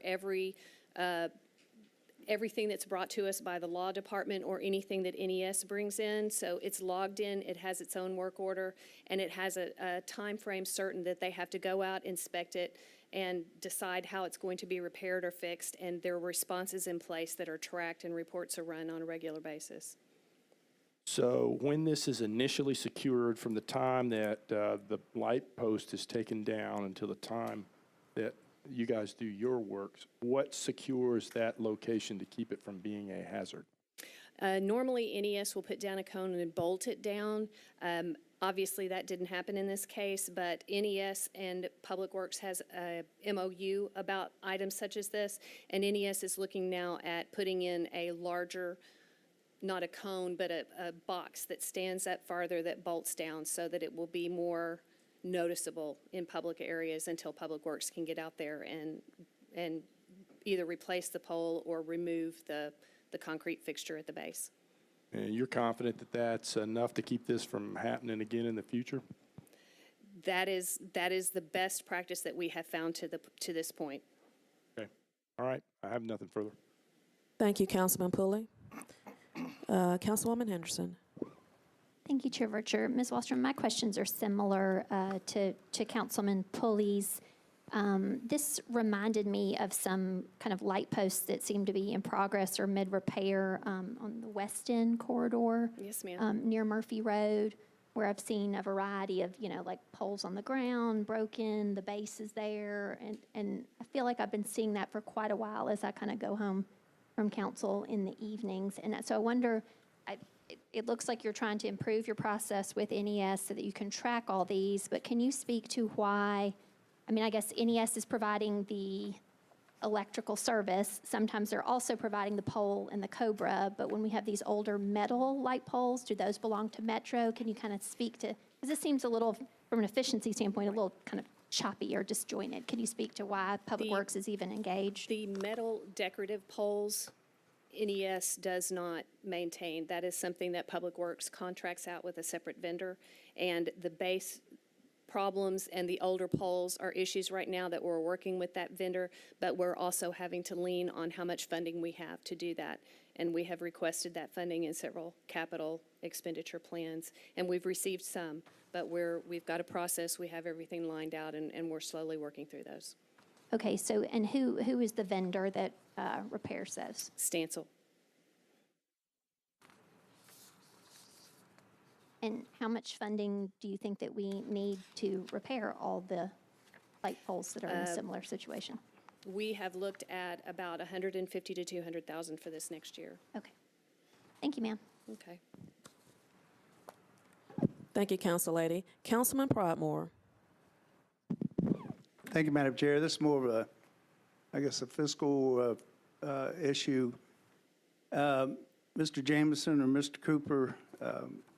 everything that's brought to us by the law department or anything that NES brings in. So it's logged in, it has its own work order, and it has a time frame certain that they have to go out, inspect it, and decide how it's going to be repaired or fixed. And there are responses in place that are tracked and reports are run on a regular basis. So when this is initially secured, from the time that the light post is taken down until the time that you guys do your work, what secures that location to keep it from being a hazard? Normally, NES will put down a cone and bolt it down. Obviously, that didn't happen in this case, but NES and Public Works has a MOU about items such as this, and NES is looking now at putting in a larger, not a cone, but a box that stands up farther that bolts down so that it will be more noticeable in public areas until Public Works can get out there and either replace the pole or remove the concrete fixture at the base. And you're confident that that's enough to keep this from happening again in the future? That is the best practice that we have found to this point. Okay. All right. I have nothing further. Thank you, Councilman Pulley. Councilwoman Henderson. Thank you, Chair Vercher. Ms. Wallstrom, my questions are similar to Councilman Pulley's. This reminded me of some kind of light posts that seem to be in progress or mid-repair on the West End corridor. Yes, ma'am. Near Murphy Road, where I've seen a variety of, like poles on the ground, broken, the base is there, and I feel like I've been seeing that for quite a while as I kind of go home from council in the evenings. And so I wonder, it looks like you're trying to improve your process with NES so that you can track all these, but can you speak to why? I mean, I guess NES is providing the electrical service. Sometimes they're also providing the pole and the Cobra, but when we have these older metal light poles, do those belong to Metro? Can you kind of speak to, because this seems a little, from an efficiency standpoint, a little kind of choppy or disjointed. Can you speak to why Public Works is even engaged? The metal decorative poles, NES does not maintain. That is something that Public Works contracts out with a separate vendor. And the base problems and the older poles are issues right now that we're working with that vendor, but we're also having to lean on how much funding we have to do that. And we have requested that funding in several capital expenditure plans, and we've received some, but we've got a process, we have everything lined out, and we're slowly working through those. Okay, so, and who is the vendor that repairs those? Stancil. And how much funding do you think that we need to repair all the light poles that are in a similar situation? We have looked at about $150,000 to $200,000 for this next year. Okay. Thank you, ma'am. Okay. Thank you, Council Lady. Councilman Prodmore. Thank you, Madam Chair. This is more of a fiscal issue. Mr. Jameson or Mr. Cooper,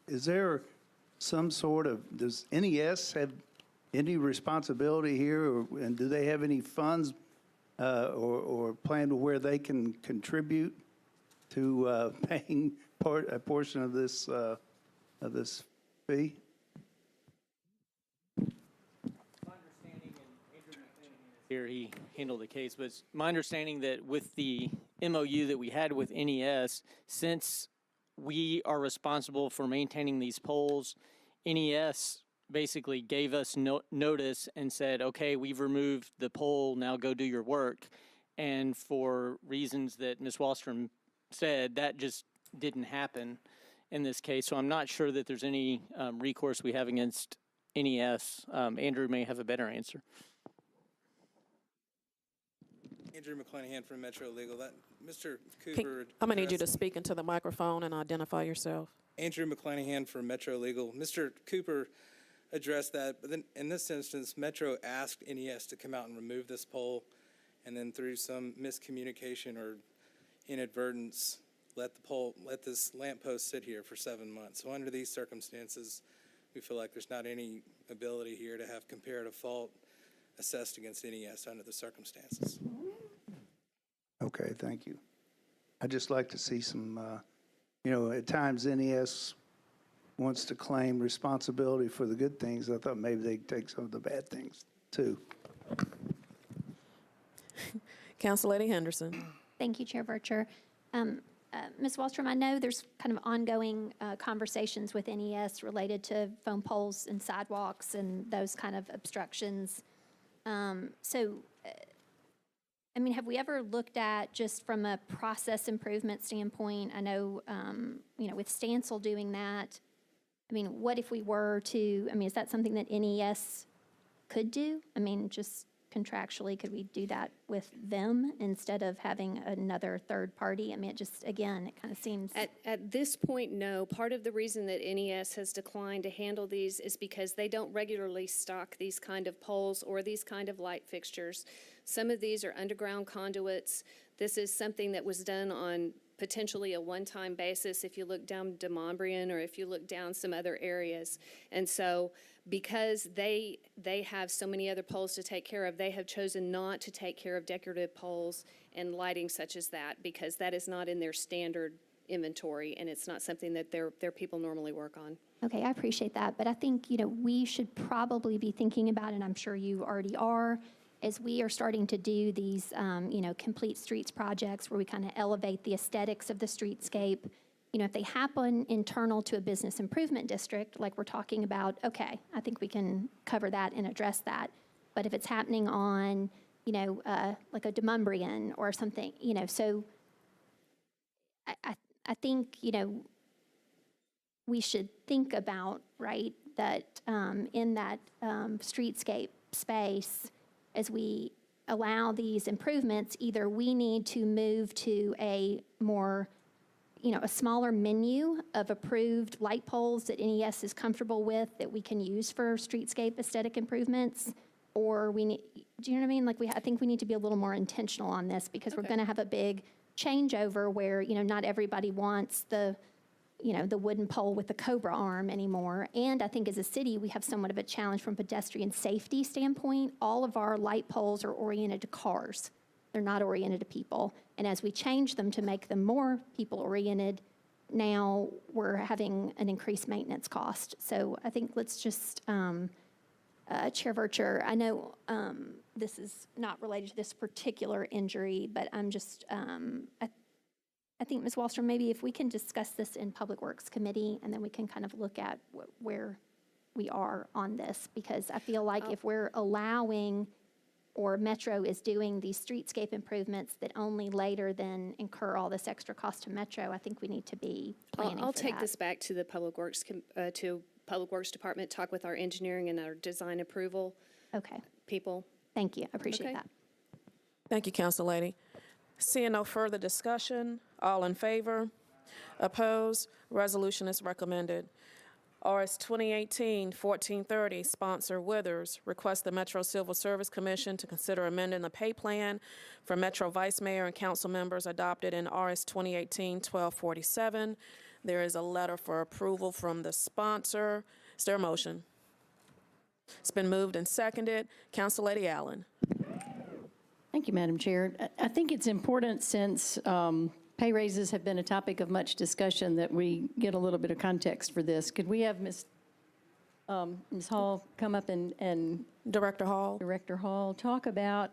is there some sort of, does NES have any responsibility here, and do they have any funds or plan to where they can contribute to paying a portion of this fee? Here he handled the case, but it's my understanding that with the MOU that we had with NES, since we are responsible for maintaining these poles, NES basically gave us notice and said, okay, we've removed the pole, now go do your work. And for reasons that Ms. Wallstrom said, that just didn't happen in this case. So I'm not sure that there's any recourse we have against NES. Andrew may have a better answer. Andrew McClanahan from Metro Legal. Mr. Cooper. I'm going to need you to speak into the microphone and identify yourself. Andrew McClanahan from Metro Legal. Mr. Cooper addressed that, but then in this instance, Metro asked NES to come out and remove this pole, and then through some miscommunication or inadvertence, let this lamppost sit here for 7 months. So under these circumstances, we feel like there's not any ability here to have comparative fault assessed against NES under the circumstances. Okay, thank you. I'd just like to see some, at times NES wants to claim responsibility for the good things. I thought maybe they'd take some of the bad things, too. Councilor Henderson. Thank you, Chair Vercher. Ms. Wallstrom, I know there's kind of ongoing conversations with NES related to phone poles and sidewalks and those kind of obstructions. Have we ever looked at, just from a process improvement standpoint, I know, with Stansel doing that, what if we were to, is that something that NES could do? Just contractually, could we do that with them instead of having another third party? It just, again, it kind of seems. At this point, no. Part of the reason that NES has declined to handle these is because they don't regularly stock these kind of poles or these kind of light fixtures. Some of these are underground conduits. This is something that was done on potentially a one-time basis if you look down Demonbreun or if you look down some other areas. And so because they have so many other poles to take care of, they have chosen not to take care of decorative poles and lighting such as that, because that is not in their standard inventory, and it's not something that their people normally work on. Okay, I appreciate that, but I think, we should probably be thinking about, and I'm sure you already are, as we are starting to do these, complete streets projects where we kind of elevate the aesthetics of the streetscape. If they happen internal to a business improvement district, like we're talking about, okay, I think we can cover that and address that. But if it's happening on, like a Demonbreun or something, so I think, we should think about, right, that in that streetscape space, as we allow these improvements, either we need to move to a more, a smaller menu of approved light poles that NES is comfortable with that we can use for streetscape aesthetic improvements, or we need, do you know what I mean? Like I think we need to be a little more intentional on this, because we're going to have a big changeover where, not everybody wants the wooden pole with the cobra arm anymore. And I think as a city, we have somewhat of a challenge from a pedestrian safety standpoint. All of our light poles are oriented to cars. They're not oriented to people. And as we change them to make them more people-oriented, now we're having an increased maintenance cost. So I think let's just, Chair Vercher, I know this is not related to this particular injury, but I'm just, I think, Ms. Wallstrom, maybe if we can discuss this in Public Works Committee, and then we can kind of look at where we are on this, because I feel like if we're allowing, or Metro is doing these streetscape improvements that only later then incur all this extra cost to Metro, I think we need to be planning for that. I'll take this back to the Public Works Department, talk with our engineering and our design approval people. Thank you. I appreciate that. Thank you, Council Lady. Seeing no further discussion, all in favor? Opposed? Resolution is recommended. RS 2018-1430, sponsor Withers, requests the Metro Civil Service Commission to consider amending the pay plan for Metro Vice Mayor and council members adopted in RS 2018-1247. There is a letter for approval from the sponsor. Is there a motion? It's been moved and seconded. Council Lady Allen. Thank you, Madam Chair. I think it's important, since pay raises have been a topic of much discussion, that we get a little bit of context for this. Could we have Ms. Hall come up and Director Hall talk about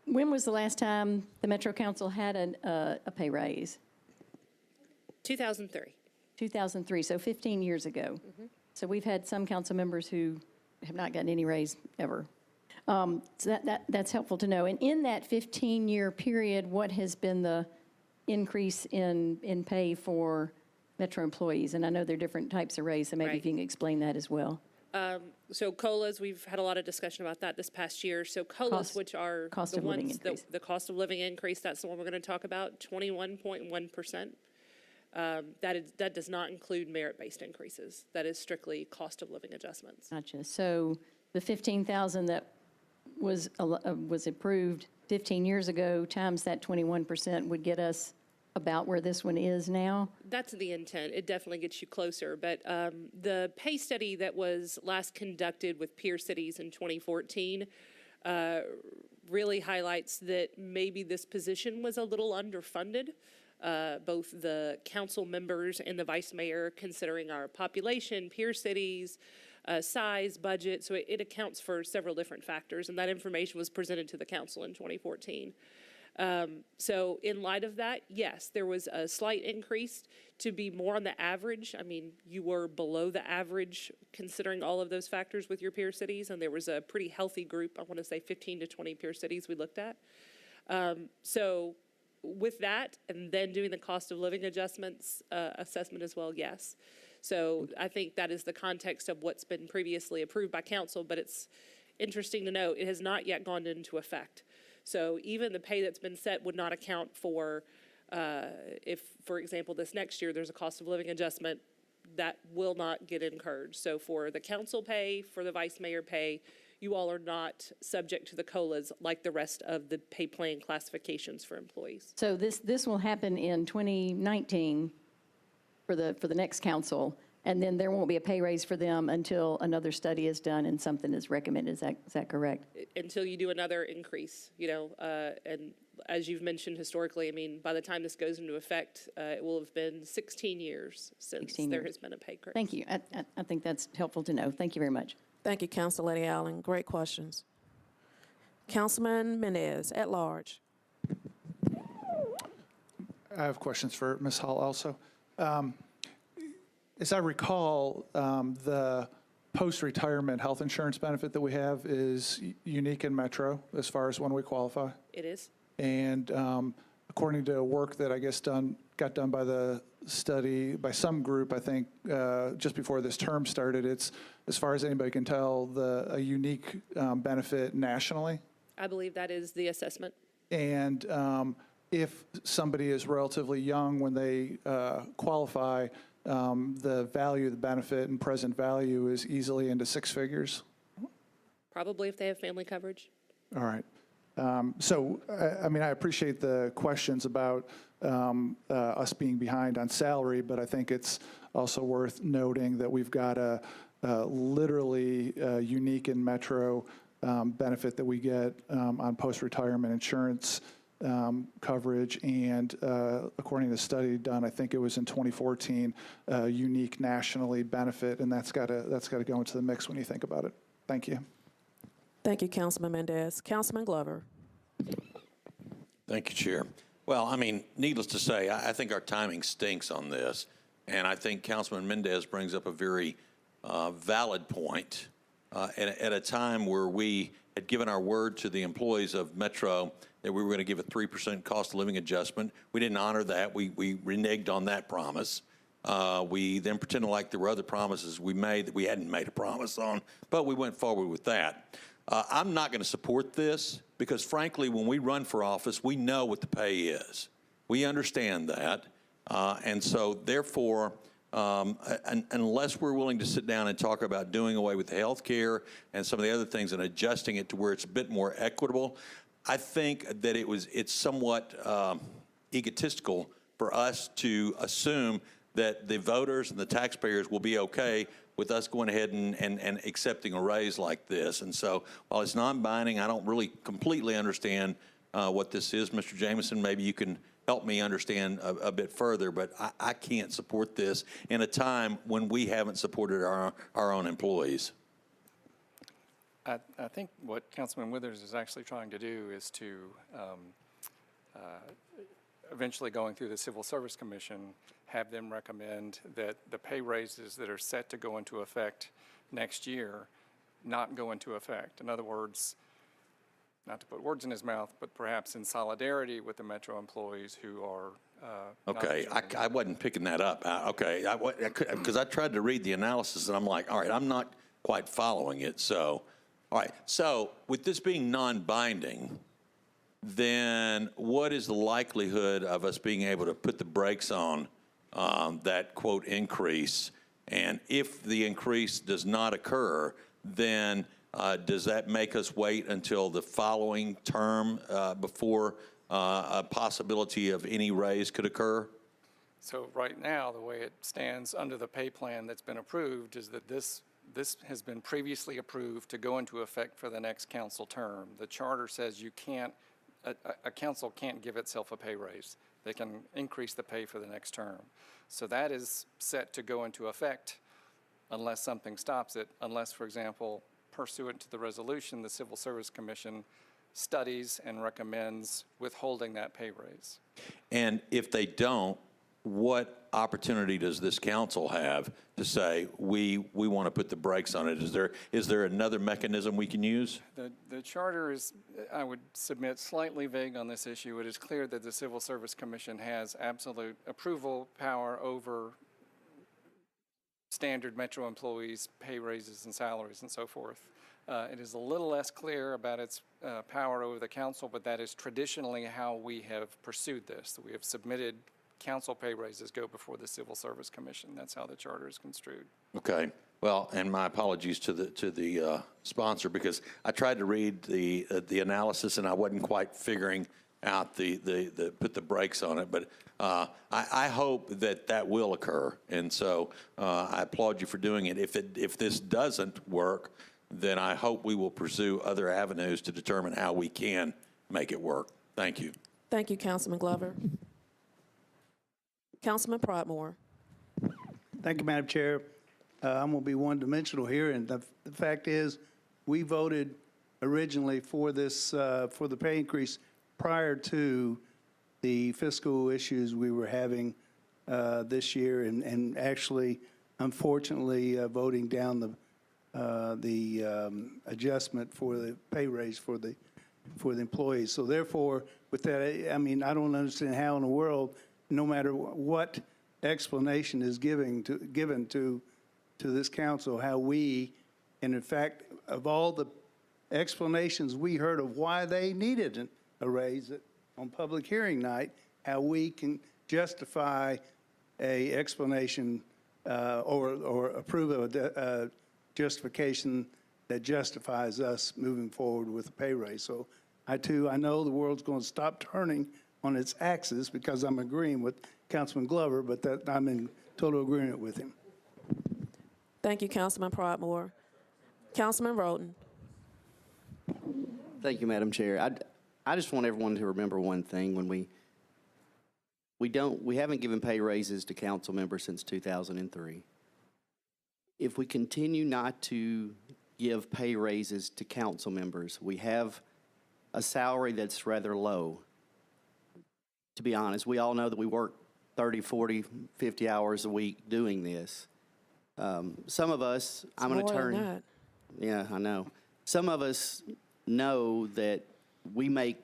when was the last time the Metro Council had a pay raise? 2003. 2003, so 15 years ago. Mm-hmm. So we've had some council members who have not gotten any raise ever. So that's helpful to know. And in that 15-year period, what has been the increase in pay for Metro employees? And I know there are different types of raise, so maybe if you can explain that as well. So COLAs, we've had a lot of discussion about that this past year. So COLAs, which are cost the of living ones, increase. the cost of living increase, that's the one we're going to talk about, 21.1%. That does not include merit-based increases. That is strictly cost of living adjustments. Gotcha. So the 15,000 that was approved 15 years ago times that 21% would get us about where this one is now? That's the intent. It definitely gets you closer. But the pay study that was last conducted with peer cities in 2014 really highlights that maybe this position was a little underfunded. Both the council members and the vice mayor, considering our population, peer cities, size, budget. So it accounts for several different factors. And that information was presented to the council in 2014. So in light of that, yes, there was a slight increase to be more on the average. I mean, you were below the average considering all of those factors with your peer cities, and there was a pretty healthy group, I want to say 15 to 20 peer cities we looked at. So with that, and then doing the cost of living adjustments assessment as well, yes. So I think that is the context of what's been previously approved by council, but it's interesting to note it has not yet gone into effect. So even the pay that's been set would not account for if, for example, this next year there's a cost of living adjustment that will not get incurred. So for the council pay, for the vice mayor pay, you all are not subject to the COLAs like the rest of the pay plan classifications for employees. So this will happen in 2019 for the next council, and then there won't be a pay raise for them until another study is done and something is recommended. Is that correct? Until you do another increase, and as you've mentioned historically, I mean, by the time this goes into effect, it will have been 16 years since there has been a pay increase. Thank you. I think that's helpful to know. Thank you very much. Thank you, Council Lady Allen. Great questions. Councilman Mendez, at large. I have questions for Ms. Hall also. As I recall, the post-retirement health insurance benefit that we have is unique in Metro as far as when we qualify. It is. And according to work that I guess got done by the study, by some group, I think, just before this term started, it's, as far as anybody can tell, a unique benefit nationally. I believe that is the assessment. And if somebody is relatively young when they qualify, the value of the benefit and present value is easily into six figures. Probably if they have family coverage. All right. So, I mean, I appreciate the questions about us being behind on salary, but I think it's also worth noting that we've got a literally unique in Metro benefit that we get on post-retirement insurance coverage, and according to the study done, I think it was in 2014, unique nationally benefit, and that's got to go into the mix when you think about it. Thank you. Thank you, Councilman Mendez. Councilman Glover. Thank you, Chair. Well, I mean, needless to say, I think our timing stinks on this, and I think Councilman Mendez brings up a very valid point at a time where we had given our word to the employees of Metro that we were going to give a 3% cost of living adjustment. We didn't honor that. We reneged on that promise. We then pretended like there were other promises we made that we hadn't made a promise on, but we went forward with that. I'm not going to support this because, frankly, when we run for office, we know what the pay is. We understand that. And so, therefore, unless we're willing to sit down and talk about doing away with the health care and some of the other things and adjusting it to where it's a bit more equitable, I think that it's somewhat egotistical for us to assume that the voters and the taxpayers will be okay with us going ahead and accepting a raise like this. And so while it's non-binding, I don't really completely understand what this is. Mr. Jameson, maybe you can help me understand a bit further, but I can't support this in a time when we haven't supported our own employees. I think what Councilman Withers is actually trying to do is to eventually going through the Civil Service Commission, have them recommend that the pay raises that are set to go into effect next year not go into effect. In other words, not to put words in his mouth, but perhaps in solidarity with the Metro employees who are okay, I wasn't picking that up. Okay, because I tried to read the analysis, and I'm like, all right, I'm not quite following it. So, all right. So with this being non-binding, then what is the likelihood of us being able to put the brakes on that quote increase? And if the increase does not occur, then does that make us wait until the following term before a possibility of any raise could occur? So right now, the way it stands under the pay plan that's been approved is that this has been previously approved to go into effect for the next council term. The charter says you can't, a council can't give itself a pay raise. They can increase the pay for the next term. So that is set to go into effect unless something stops it, unless, for example, pursuant to the resolution, the Civil Service Commission studies and recommends withholding that pay raise. And if they don't, what opportunity does this council have to say, we want to put the brakes on it? Is there another mechanism we can use? The charter is, I would submit, slightly vague on this issue. It is clear that the Civil Service Commission has absolute approval power over standard Metro employees' pay raises and salaries and so forth. It is a little less clear about its power over the council, but that is traditionally how we have pursued this. We have submitted council pay raises go before the Civil Service Commission. That's how the charter is construed. Okay. Well, and my apologies to the sponsor, because I tried to read the analysis and I wasn't quite figuring out the put the brakes on it. But I hope that will occur, and so I applaud you for doing it. If this doesn't work, then I hope we will pursue other avenues to determine how we can make it work. Thank you. Thank you, Councilman Glover. Councilman Prodmore. Thank you, Madam Chair. I'm going to be one-dimensional here, and the fact is, we voted originally for this, for the pay increase prior to the fiscal issues we were having this year, and actually, unfortunately, voting down the adjustment for the pay raise for the employees. So therefore, with that, I mean, I don't understand how in the world, no matter what explanation is given to this council, how we, and in fact, of all the explanations we heard of why they needed a raise on public hearing night, how we can justify a explanation or approve a justification that justifies us moving forward with a pay raise. So I know the world's going to stop turning on its axis because I'm agreeing with Councilman Glover, but that I'm in total agreement with him. Thank you, Councilman Prodmore. Councilman Roden. Thank you, Madam Chair. I just want everyone to remember one thing: when we haven't given pay raises to council members since 2003. If we continue not to give pay raises to council members, we have a salary that's rather low. To be honest, we all know that we work 30, 40, 50 hours a week doing this. Some of us, I'm an attorney. Yeah, I know. Some of us know that we make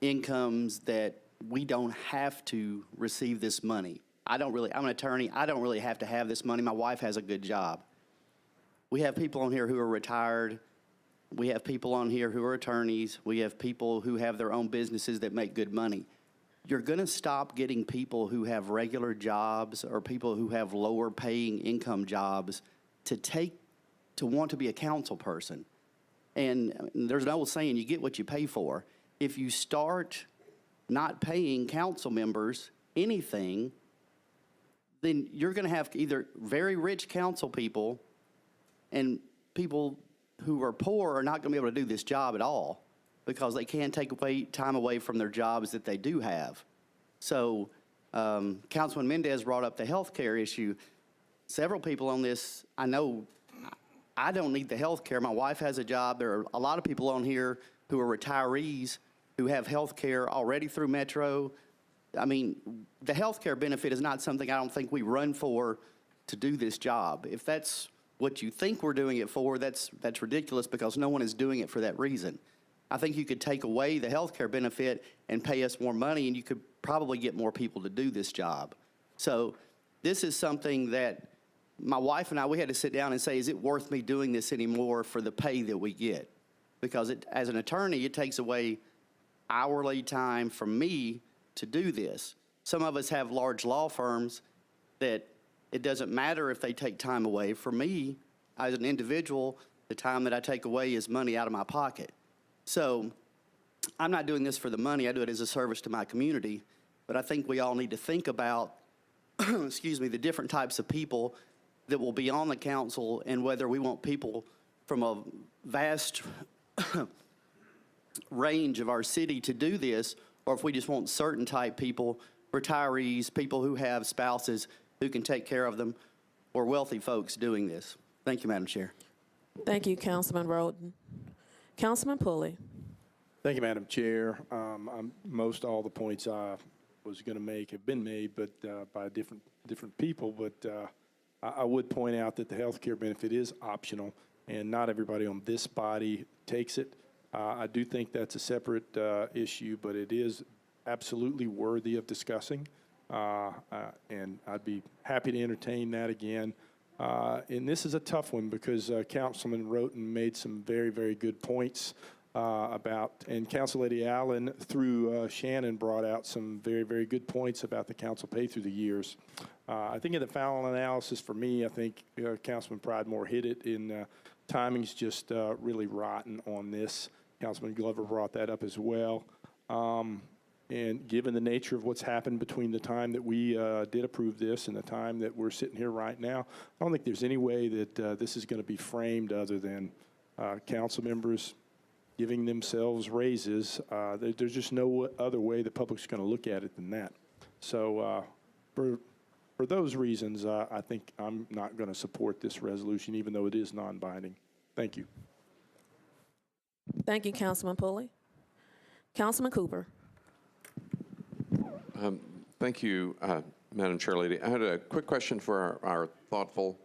incomes that we don't have to receive this money. I'm an attorney. I don't really have to have this money. My wife has a good job. We have people on here who are retired. We have people on here who are attorneys. We have people who have their own businesses that make good money. You're going to stop getting people who have regular jobs or people who have lower paying income jobs to want to be a council person. And there's an old saying, you get what you pay for. If you start not paying council members anything, then you're going to have either very rich council people and people who are poor are not going to be able to do this job at all because they can't take time away from their jobs that they do have. So Councilman Mendez brought up the health care issue. Several people on this, I know I don't need the health care. My wife has a job. There are a lot of people on here who are retirees who have health care already through Metro. I mean, the health care benefit is not something I don't think we run for to do this job. If that's what you think we're doing it for, that's ridiculous because no one is doing it for that reason. I think you could take away the health care benefit and pay us more money, and you could probably get more people to do this job. So this is something that my wife and I, we had to sit down and say, is it worth me doing this anymore for the pay that we get? Because as an attorney, it takes away hourly time from me to do this. Some of us have large law firms that it doesn't matter if they take time away. For me, as an individual, the time that I take away is money out of my pocket. So I'm not doing this for the money. I do it as a service to my community. But I think we all need to think about, excuse me, the different types of people that will be on the council and whether we want people from a vast range of our city to do this, or if we just want certain type people, retirees, people who have spouses who can take care of them, or wealthy folks doing this. Thank you, Madam Chair. Thank you, Councilman Roden. Councilman Pulley. Thank you, Madam Chair. Most all the points I was going to make have been made, but by different people. But I would point out that the health care benefit is optional, and not everybody on this body takes it. I do think that's a separate issue, but it is absolutely worthy of discussing, and I'd be happy to entertain that again. And this is a tough one because Councilman Roten made some very, very good points about, and Council Lady Allen through Shannon brought out some very, very good points about the council pay through the years. I think in the final analysis for me, I think Councilman Pridemore hit it in timing's just really rotten on this. Councilman Glover brought that up as well. And given the nature of what's happened between the time that we did approve this and the time that we're sitting here right now, I don't think there's any way that this is going to be framed other than council members giving themselves raises. There's just no other way the public's going to look at it than that. So for those reasons, I think I'm not going to support this resolution, even though it is non-binding. Thank you. Thank you, Councilman Pulley. Councilman Cooper. Thank you, Madam Chair Lady. I had a quick question for our thoughtful,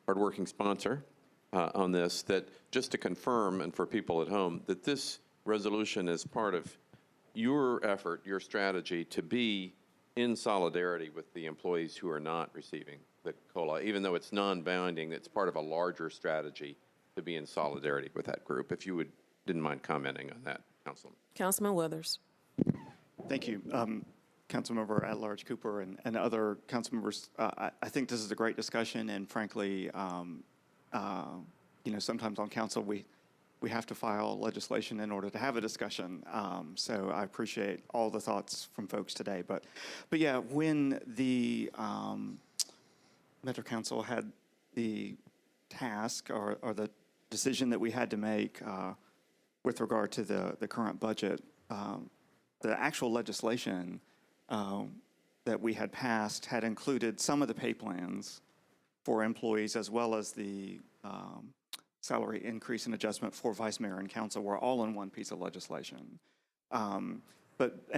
hardworking sponsor on this, that just to confirm, and for people at home, that this resolution is part of your effort, your strategy to be in solidarity with the employees who are not receiving the COLA, even though it's non-binding, it's part of a larger strategy to be in solidarity with that group. If you didn't mind commenting on that, Councilman. Councilman Withers. Thank you. Councilmember at-large Cooper and other council members, I think this is a great discussion, and frankly, sometimes on council we have to file legislation in order to have a discussion. So I appreciate all the thoughts from folks today. But yeah, when the Metro Council had the task or the decision that we had to make with regard to the current budget, the actual legislation that we had passed had included some of the pay plans for employees as well as the salary increase and adjustment for vice mayor and council were all in one piece of legislation. And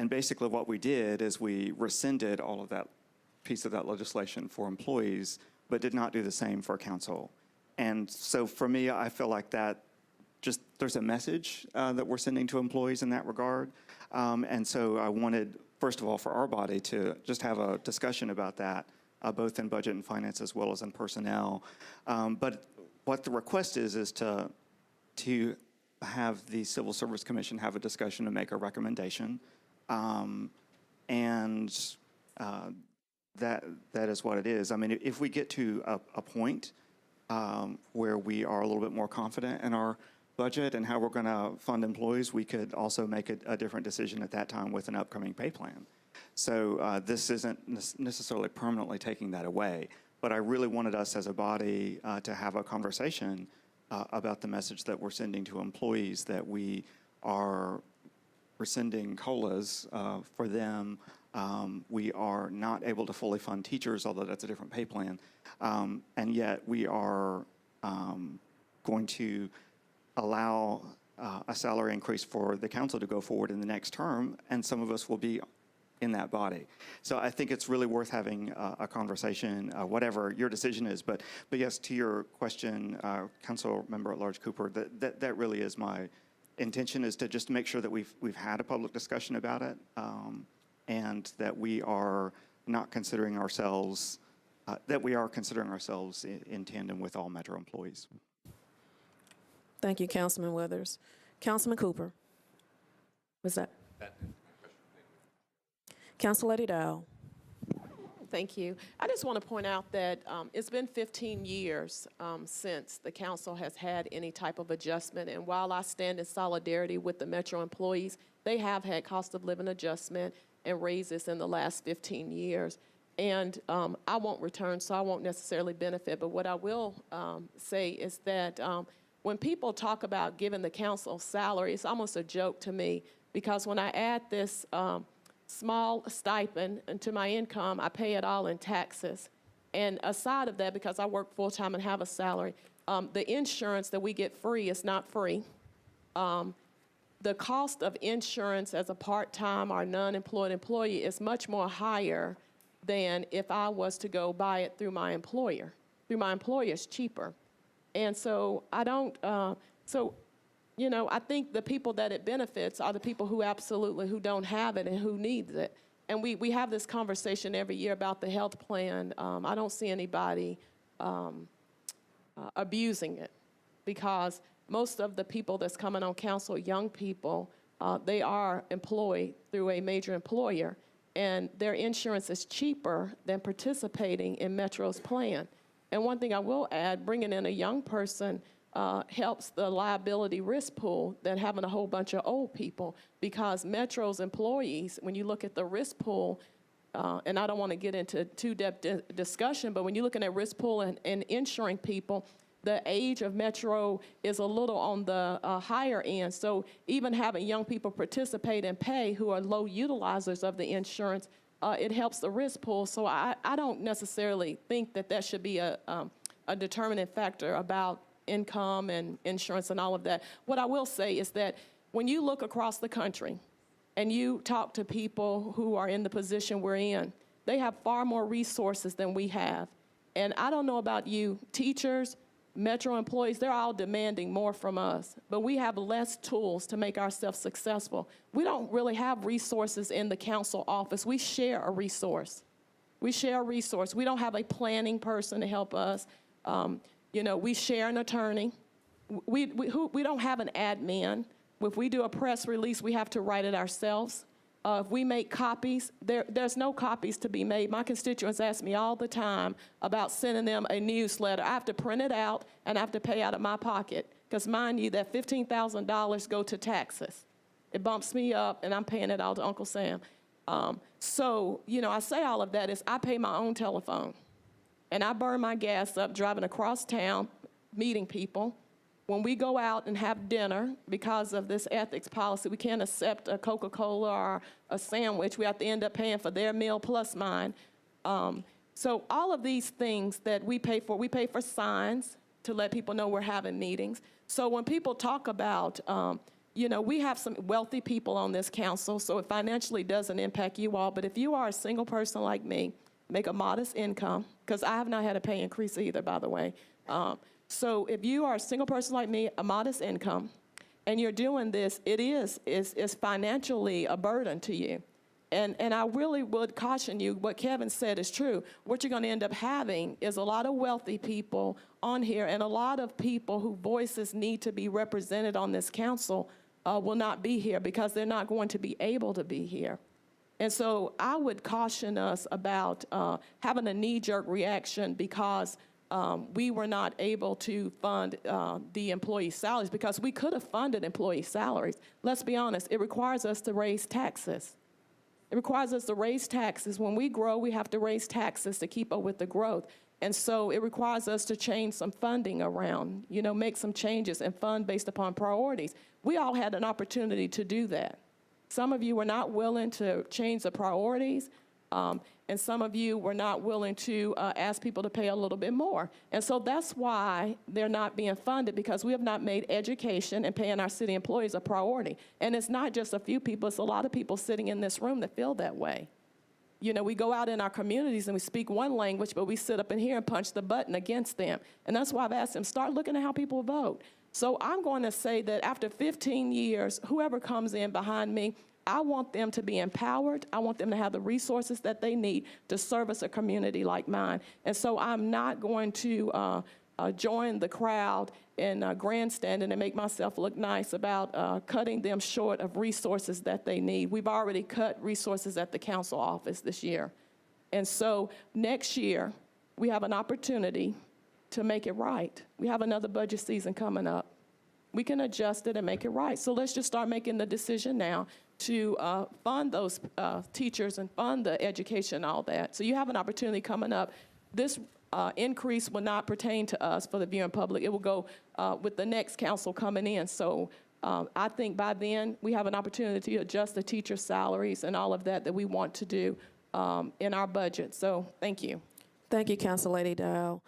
basically what we did is we rescinded all of that piece of that legislation for employees, but did not do the same for council. And so for me, I feel like that there's a message that we're sending to employees in that regard. And so I wanted, first of all, for our body to just have a discussion about that, both in budget and finance as well as in personnel. But what the request is to have the Civil Service Commission have a discussion and make a recommendation. That is what it is. I mean, if we get to a point where we are a little bit more confident in our budget and how we're going to fund employees, we could also make a different decision at that time with an upcoming pay plan. So this isn't necessarily permanently taking that away, but I really wanted us as a body to have a conversation about the message that we're sending to employees, that we are rescinding COLAs for them. We are not able to fully fund teachers, although that's a different pay plan, and yet we are going to allow a salary increase for the council to go forward in the next term, and some of us will be in that body. So I think it's really worth having a conversation, whatever your decision is. But yes, to your question, Council Member at Large Cooper, that really is my intention, is to just make sure that we've had a public discussion about it, and that we are not considering ourselves that we are considering ourselves in tandem with all Metro employees. Thank you, Councilman Withers. Councilman Cooper. What's that? Council Lady Dow. Thank you. I just want to point out that it's been 15 years since the council has had any type of adjustment. And while I stand in solidarity with the Metro employees, they have had cost of living adjustment and raises in the last 15 years. And I won't return, so I won't necessarily benefit. But what I will say is that when people talk about giving the council salary, it's almost a joke to me, because when I add this small stipend into my income, I pay it all in taxes. And aside of that, because I work full-time and have a salary, the insurance that we get free is not free. The cost of insurance as a part-time or non-employed employee is much more higher than if I was to go buy it through my employer. Through my employer, it's cheaper. And so I don't, you know, I think the people that it benefits are the people who who don't have it and who needs it. And we have this conversation every year about the health plan. I don't see anybody abusing it, because most of the people that's coming on council, young people, they are employed through a major employer, and their insurance is cheaper than participating in Metro's plan. And one thing I will add, bringing in a young person helps the liability risk pool than having a whole bunch of old people, because Metro's employees, when you look at the risk pool, and I don't want to get into too-depth discussion, but when you're looking at risk pool and insuring people, the age of Metro is a little on the higher end. So even having young people participate and pay who are low utilizers of the insurance, it helps the risk pool. So I don't necessarily think that that should be a determining factor about income and insurance and all of that. What I will say is that when you look across the country and you talk to people who are in the position we're in, they have far more resources than we have. And I don't know about you, teachers, Metro employees, they're all demanding more from us, but we have less tools to make ourselves successful. We don't really have resources in the council office. We share a resource. We share a resource. We don't have a planning person to help us. You know, we share an attorney. We don't have an admin. If we do a press release, we have to write it ourselves. If we make copies, there's no copies to be made. My constituents ask me all the time about sending them a newsletter. I have to print it out, and I have to pay out of my pocket, because mind you, that $15,000 go to taxes. It bumps me up, and I'm paying it all to Uncle Sam. So, you know, I say all of that is I pay my own telephone, and I burn my gas up driving across town, meeting people. When we go out and have dinner, because of this ethics policy, we can't accept a Coca-Cola or a sandwich. We have to end up paying for their meal plus mine. So all of these things that we pay for signs to let people know we're having meetings. So when people talk about, you know, we have some wealthy people on this council, so it financially doesn't impact you all. But if you are a single person like me, make a modest income, because I have not had a pay increase either, by the way. So if you are a single person like me, a modest income, and you're doing this, it is financially a burden to you. And I really would caution you, what Kevin said is true. What you're going to end up having is a lot of wealthy people on here, and a lot of people whose voices need to be represented on this council will not be here because they're not going to be able to be here. And so I would caution us about having a knee-jerk reaction because we were not able to fund the employee salaries, because we could have funded employee salaries. Let's be honest, it requires us to raise taxes. It requires us to raise taxes. When we grow, we have to raise taxes to keep up with the growth. And so it requires us to change some funding around, you know, make some changes and fund based upon priorities. We all had an opportunity to do that. Some of you were not willing to change the priorities. And some of you were not willing to ask people to pay a little bit more. And so that's why they're not being funded, because we have not made education and paying our city employees a priority. And it's not just a few people, it's a lot of people sitting in this room that feel that way. You know, we go out in our communities and we speak one language, but we sit up in here and punch the button against them. And that's why I've asked them, start looking at how people vote. So I'm going to say that after 15 years, whoever comes in behind me, I want them to be empowered. I want them to have the resources that they need to service a community like mine. And so I'm not going to join the crowd in grandstanding and make myself look nice about cutting them short of resources that they need. We've already cut resources at the council office this year. And so next year, we have an opportunity to make it right. We have another budget season coming up. We can adjust it and make it right. So let's just start making the decision now to fund those teachers and fund the education and all that. So you have an opportunity coming up. This increase will not pertain to us for the viewing public. It will go with the next council coming in. So I think by then we have an opportunity to adjust the teacher salaries and all of that we want to do in our budget. So thank you. Thank you, Council Lady Dow.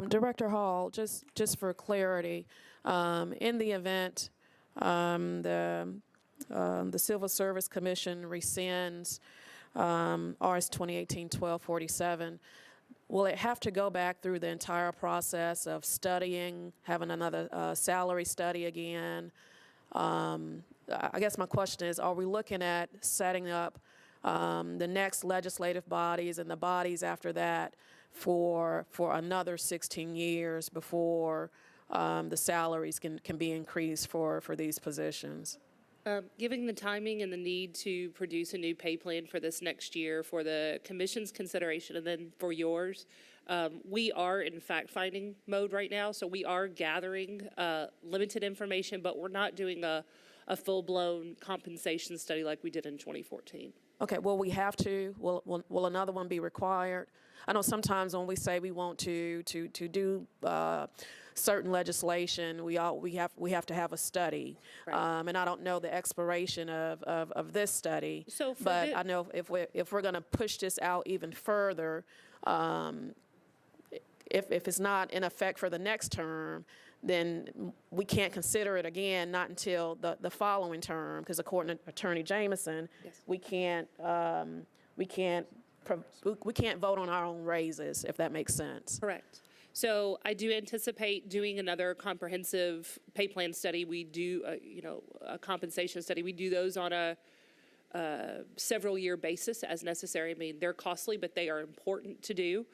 Director Hall, just for clarity, in the event the Civil Service Commission rescinds RS 2018-1247, will it have to go back through the entire process of studying, having another salary study again? I guess my question is, are we looking at setting up the next legislative bodies and the bodies after that for another 16 years before the salaries can be increased for these positions? Given the timing and the need to produce a new pay plan for this next year for the commission's consideration and then for yours, we are in fact-finding mode right now. So we are gathering limited information, but we're not doing a full-blown compensation study like we did in 2014. Okay, will we have to? Will another one be required? I know sometimes when we say we want to do certain legislation, we have to have a study, right. And I don't know the expiration of this study. So but I know if we're going to push this out even further, if it's not in effect for the next term, then we can't consider it again, not until the following term, because according to Attorney Jameson, yes. we can't vote on our own raises, if that makes sense. Correct. So I do anticipate doing another comprehensive pay plan study. We do, a compensation study. We do those on a several year basis as necessary. I mean, they're costly, but they are important to do.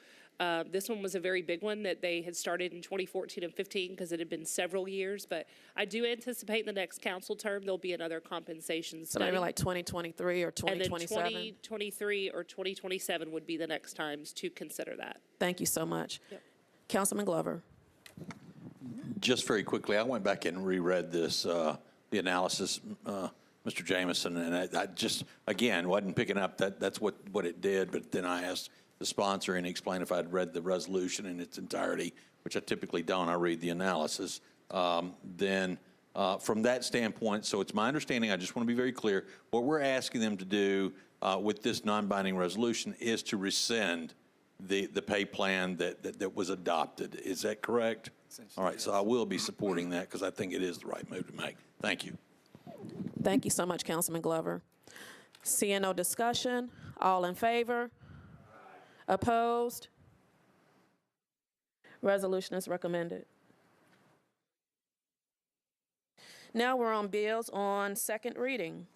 This one was a very big one that they had started in 2014 and 15 because it had been several years. But I do anticipate in the next council term there'll be another compensation study. So maybe like 2023 or 2027? And then 2023 or 2027 would be the next times to consider that. Thank you so much. Yep. Councilman Glover. Just very quickly, I went back and reread this, the analysis, Mr. Jameson, and I just, again, wasn't picking up that's what it did, but then I asked the sponsor and he explained if I'd read the resolution in its entirety, which I typically don't. I read the analysis. Then from that standpoint, so it's my understanding, I just want to be very clear, what we're asking them to do with this non-binding resolution is to rescind the pay plan that was adopted. Is that correct? All right, so I will be supporting that because I think it is the right move to make. Thank you. Thank you so much, Councilman Glover. Seeing no discussion, all in favor? Opposed? Resolution is recommended. Now we're on bills on second reading.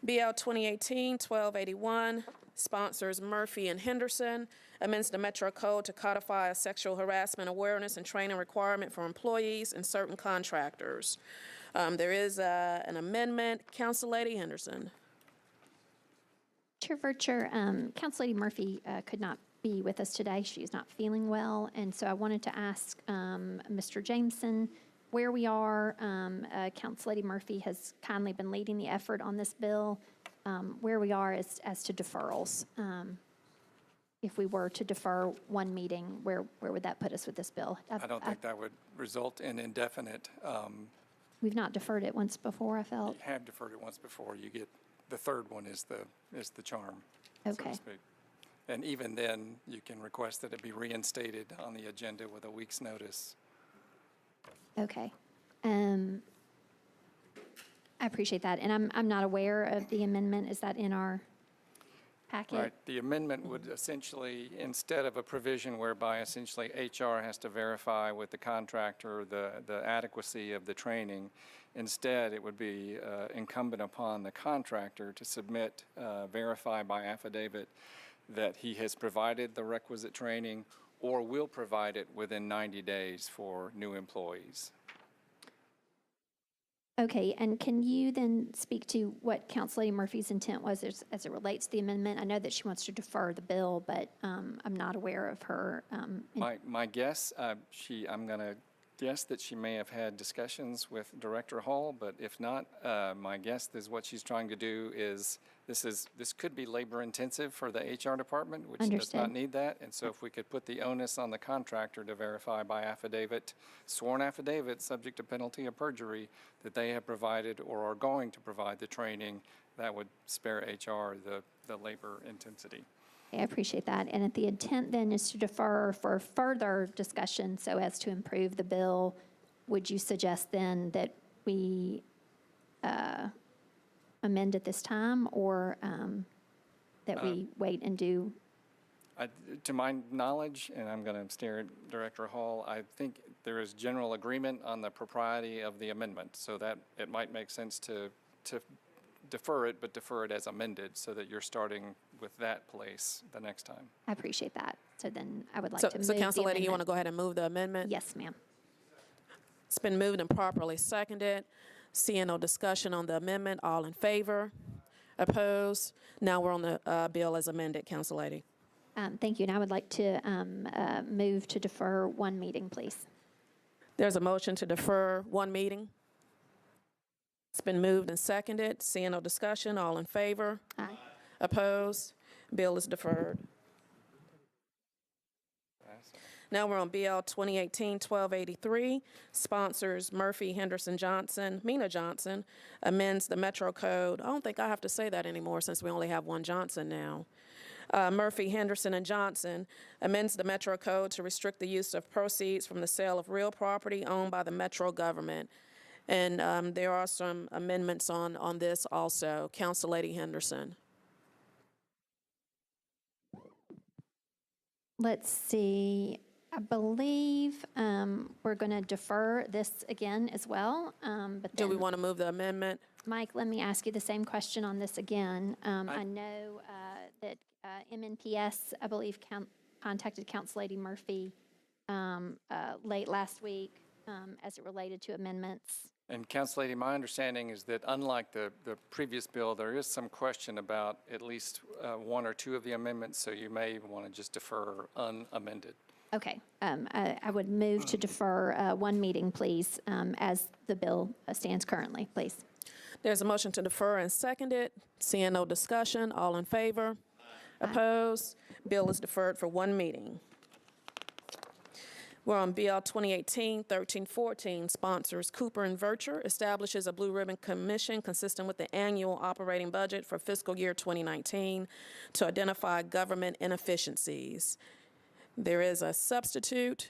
BL 2018-1281, sponsors Murphy and Henderson, amends the Metro Code to codify a sexual harassment awareness and training requirement for employees and certain contractors. There is an amendment. Council Lady Henderson. Chair Vercher, Council Lady Murphy could not be with us today. She's not feeling well, and so I wanted to ask Mr. Jameson where we are. Council Lady Murphy has kindly been leading the effort on this bill. Where we are as to deferrals. If we were to defer one meeting, where would that put us with this bill? I don't think that would result in indefinite. We've not deferred it once before, I felt. You have deferred it once before. You get the third one is the charm, okay. so to speak. And even then, you can request that it be reinstated on the agenda with a week's notice. Okay. I appreciate that. And I'm not aware of the amendment. Is that in our? packet? Right. The amendment would essentially, instead of a provision whereby essentially HR has to verify with the contractor the adequacy of the training, instead it would be incumbent upon the contractor to submit, verify by affidavit that he has provided the requisite training or will provide it within 90 days for new employees. Okay, and can you then speak to what Councilor Murphy's intent was as it relates to the amendment? I know that she wants to defer the bill, but I'm not aware of her. My guess, I'm going to guess that she may have had discussions with Director Hall, but if not, my guess is what she's trying to do is this could be labor intensive for the HR department, which does not need that. And so if we could put the onus on the contractor to verify by affidavit, sworn affidavit, subject to penalty of perjury, that they have provided or are going to provide the training, that would spare HR the labor intensity. I appreciate that. And if the intent then is to defer for further discussion so as to improve the bill, would you suggest then that we amend at this time, or that we wait and do? To my knowledge, and I'm going to stare at Director Hall, I think there is general agreement on the propriety of the amendment, so that it might make sense to defer it, but defer it as amended so that you're starting with that place the next time. I appreciate that. So then I would like to move the So Council Lady, you want to amendment. go ahead and move the amendment? Yes, ma'am. It's been moved and properly seconded. Seeing no discussion on the amendment, all in favor? Opposed? Now we're on the bill as amended, Council Lady. Thank you. And I would like to move to defer one meeting, please. There's a motion to defer one meeting. It's been moved and seconded. Seeing no discussion, all in favor? Aye. Opposed? Bill is deferred. Now we're on BL 2018-1283. Sponsors Murphy, Henderson, Johnson. Mina Johnson amends the Metro Code. I don't think I have to say that anymore since we only have one Johnson now. Murphy, Henderson, and Johnson amends the Metro Code to restrict the use of proceeds from the sale of real property owned by the Metro government. And there are some amendments on this also. Council Lady Henderson. Let's see. I believe we're going to defer this again as well. But Do we then, want to move the amendment? Mike, let me ask you the same question on this again. I know that MNPS, I believe, contacted Council Lady Murphy late last week as it related to amendments. And Council Lady, my understanding is that unlike the previous bill, there is some question about at least one or two of the amendments, so you may want to just defer unamended. Okay. I would move to defer one meeting, please, as the bill stands currently, please. There's a motion to defer and seconded. Seeing no discussion, all in favor? Opposed? Bill is deferred for one meeting. We're on BL 2018-1314. Sponsors Cooper and Vercher establishes a Blue Ribbon Commission consistent with the annual operating budget for fiscal year 2019 to identify government inefficiencies. There is a substitute.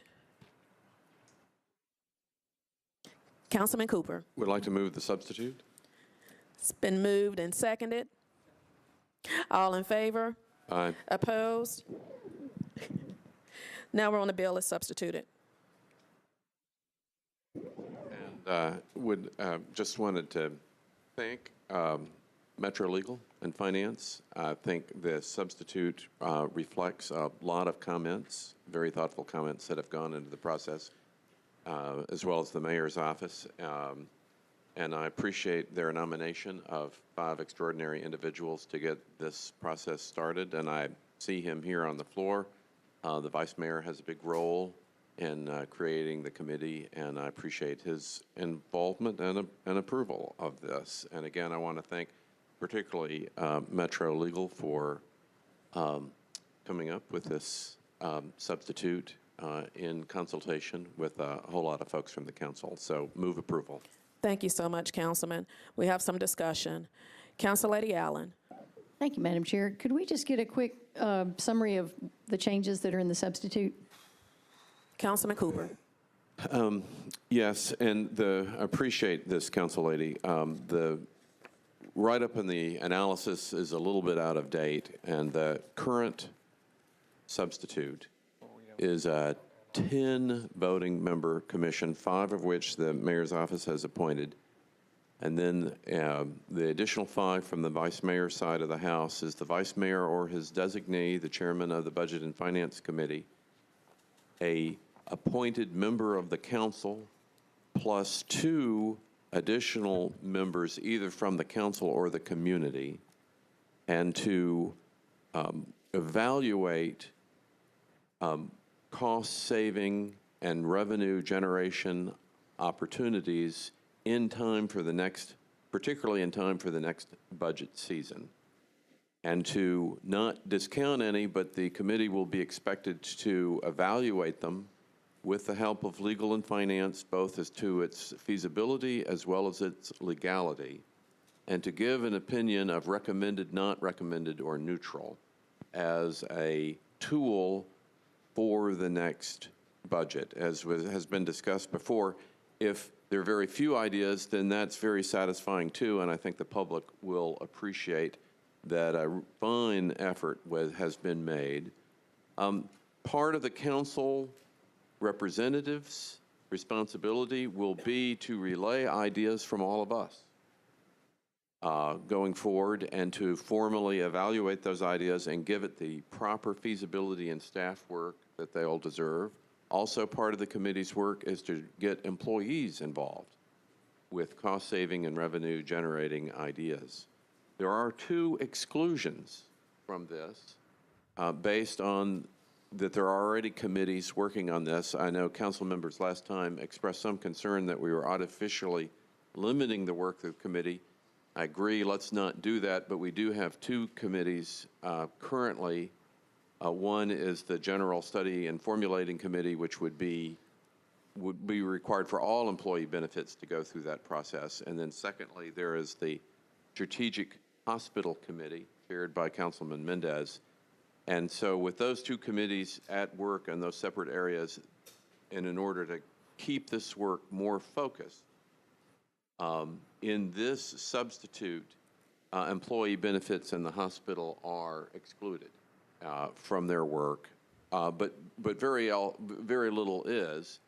Councilman Cooper. Would like to move the substitute? It's been moved and seconded. All in favor? Aye. Opposed? Now we're on the bill as substituted. And just wanted to thank Metro Legal and Finance. I think the substitute reflects a lot of comments, very thoughtful comments that have gone into the process, as well as the mayor's office. And I appreciate their nomination of 5 extraordinary individuals to get this process started. And I see him here on the floor. The vice mayor has a big role in creating the committee, and I appreciate his involvement and approval of this. And again, I want to thank particularly Metro Legal for coming up with this substitute in consultation with a whole lot of folks from the council. So move approval. Thank you so much, Councilman. We have some discussion. Council Lady Allen. Thank you, Madam Chair. Could we just get a quick summary of the changes that are in the substitute? Councilman Cooper. Yes, and I appreciate this, Council Lady. write-up in the analysis is a little bit out of date, and the current substitute is a 10 voting member commission, 5 of which the mayor's office has appointed. And then the additional 5 from the vice mayor side of the House is the vice mayor or his designee, the chairman of the Budget and Finance Committee, a appointed member of the council, plus 2 additional members either from the council or the community, and to evaluate cost-saving and revenue generation opportunities in time for the next, particularly in time for the next budget season. And to not discount any, but the committee will be expected to evaluate them with the help of legal and finance, both as to its feasibility as well as its legality, and to give an opinion of recommended, not recommended, or neutral as a tool for the next budget. As has been discussed before, if there are very few ideas, then that's very satisfying too, and I think the public will appreciate that a fine effort has been made. Part of the council representatives' responsibility will be to relay ideas from all of us going forward, and to formally evaluate those ideas and give it the proper feasibility and staff work that they all deserve. Also, part of the committee's work is to get employees involved with cost-saving and revenue-generating ideas. There are 2 exclusions from this based on that there are already committees working on this. I know council members last time expressed some concern that we were artificially limiting the work of the committee. I agree, let's not do that, but we do have 2 committees currently. One is the General Study and Formulating Committee, which would be required for all employee benefits to go through that process. And then secondly, there is the Strategic Hospital Committee, chaired by Councilman Mendez. And so with those 2 committees at work in those separate areas, and in order to keep this work more focused, in this substitute, employee benefits in the hospital are excluded from their work, but very little is.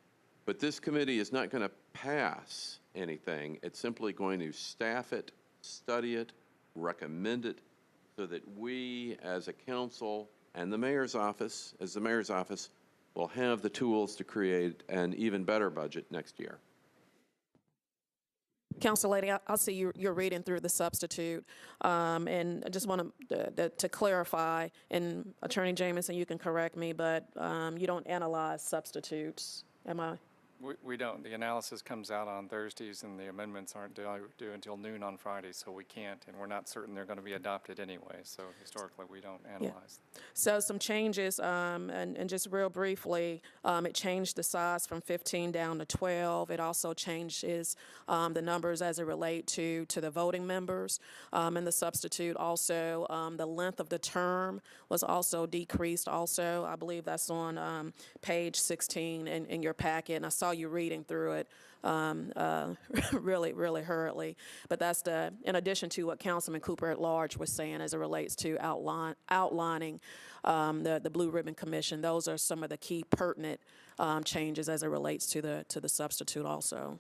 But this committee is not going to pass anything. It's simply going to staff it, study it, recommend it, so that we as a council and the mayor's office, will have the tools to create an even better budget next year. Council Lady, I see you're reading through the substitute, and I just want to clarify, and Attorney Jamison, you can correct me, but you don't analyze substitutes, am I? We don't. The analysis comes out on Thursdays, and the amendments aren't due until noon on Friday, so we can't, and we're not certain they're going to be adopted anyway, so historically we don't analyze. Yeah. So some changes, and just real briefly, it changed the size from 15 down to 12. It also changes the numbers as it relate to the voting members, and the substitute also, the length of the term was also decreased also. I believe that's on page 16 in your packet, and I saw you reading through it really hurriedly. But that's in addition to what Councilman Cooper at large was saying as it relates to outlining the Blue Ribbon Commission. Those are some of the key pertinent changes as it relates to the substitute also.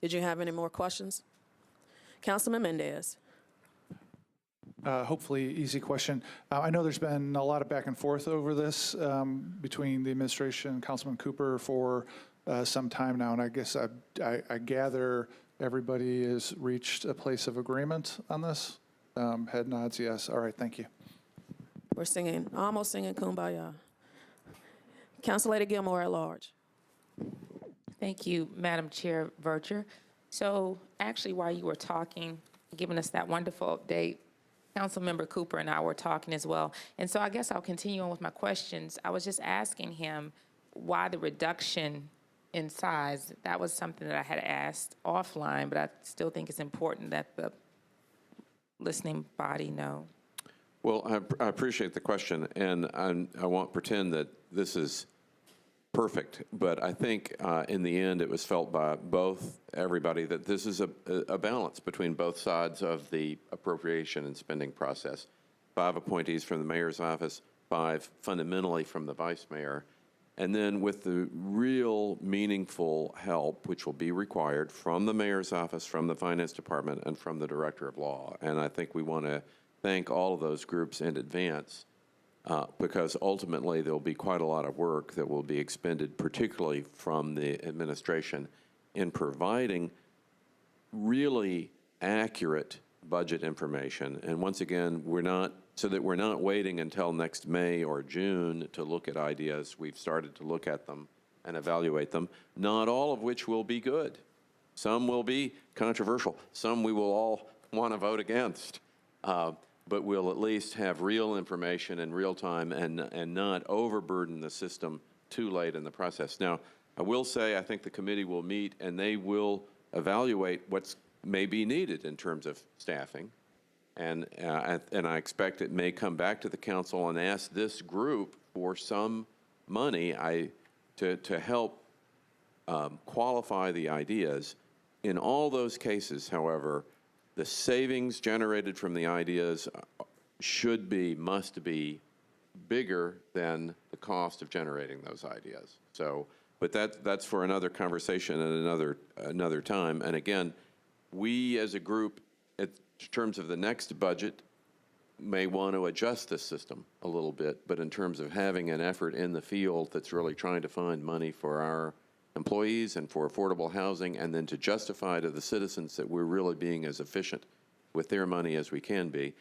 Did you have any more questions? Councilman Mendez. Hopefully, easy question. I know there's been a lot of back and forth over this between the administration and Councilman Cooper for some time now, and I guess I gather everybody has reached a place of agreement on this. Head nods, yes. All right, thank you. We're almost singing Kumbaya. Council Lady Gilmore at large. Thank you, Madam Chair Vercher. So actually, while you were talking, giving us that wonderful update, Councilmember Cooper and I were talking as well. And so I guess I'll continue on with my questions. I was just asking him why the reduction in size. That was something that I had asked offline, but I still think it's important that the listening body know. Well, I appreciate the question, and I won't pretend that this is perfect, but I think in the end it was felt by everybody that this is a balance between both sides of the appropriation and spending process. 5 appointees from the mayor's office, 5 fundamentally from the vice mayor, and then with the real meaningful help, which will be required from the mayor's office, from the finance department, and from the director of law. And I think we want to thank all of those groups in advance because ultimately there will be quite a lot of work that will be expended, particularly from the administration, in providing really accurate budget information. And once again, we're not waiting until next May or June to look at ideas. We've started to look at them and evaluate them, not all of which will be good. Some will be controversial. Some we will all want to vote against. But we'll at least have real information in real time and not overburden the system too late in the process. Now, I will say I think the committee will meet and they will evaluate what's may be needed in terms of staffing. And I expect it may come back to the council and ask this group for some money to help qualify the ideas. In all those cases, however, the savings generated from the ideas must be bigger than the cost of generating those ideas. So, but that's for another conversation at another time. And again, we as a group, in terms of the next budget, may want to adjust this system a little bit, but in terms of having an effort in the field that's really trying to find money for our employees and for affordable housing, and then to justify to the citizens that we're really being as efficient with their money as we can be.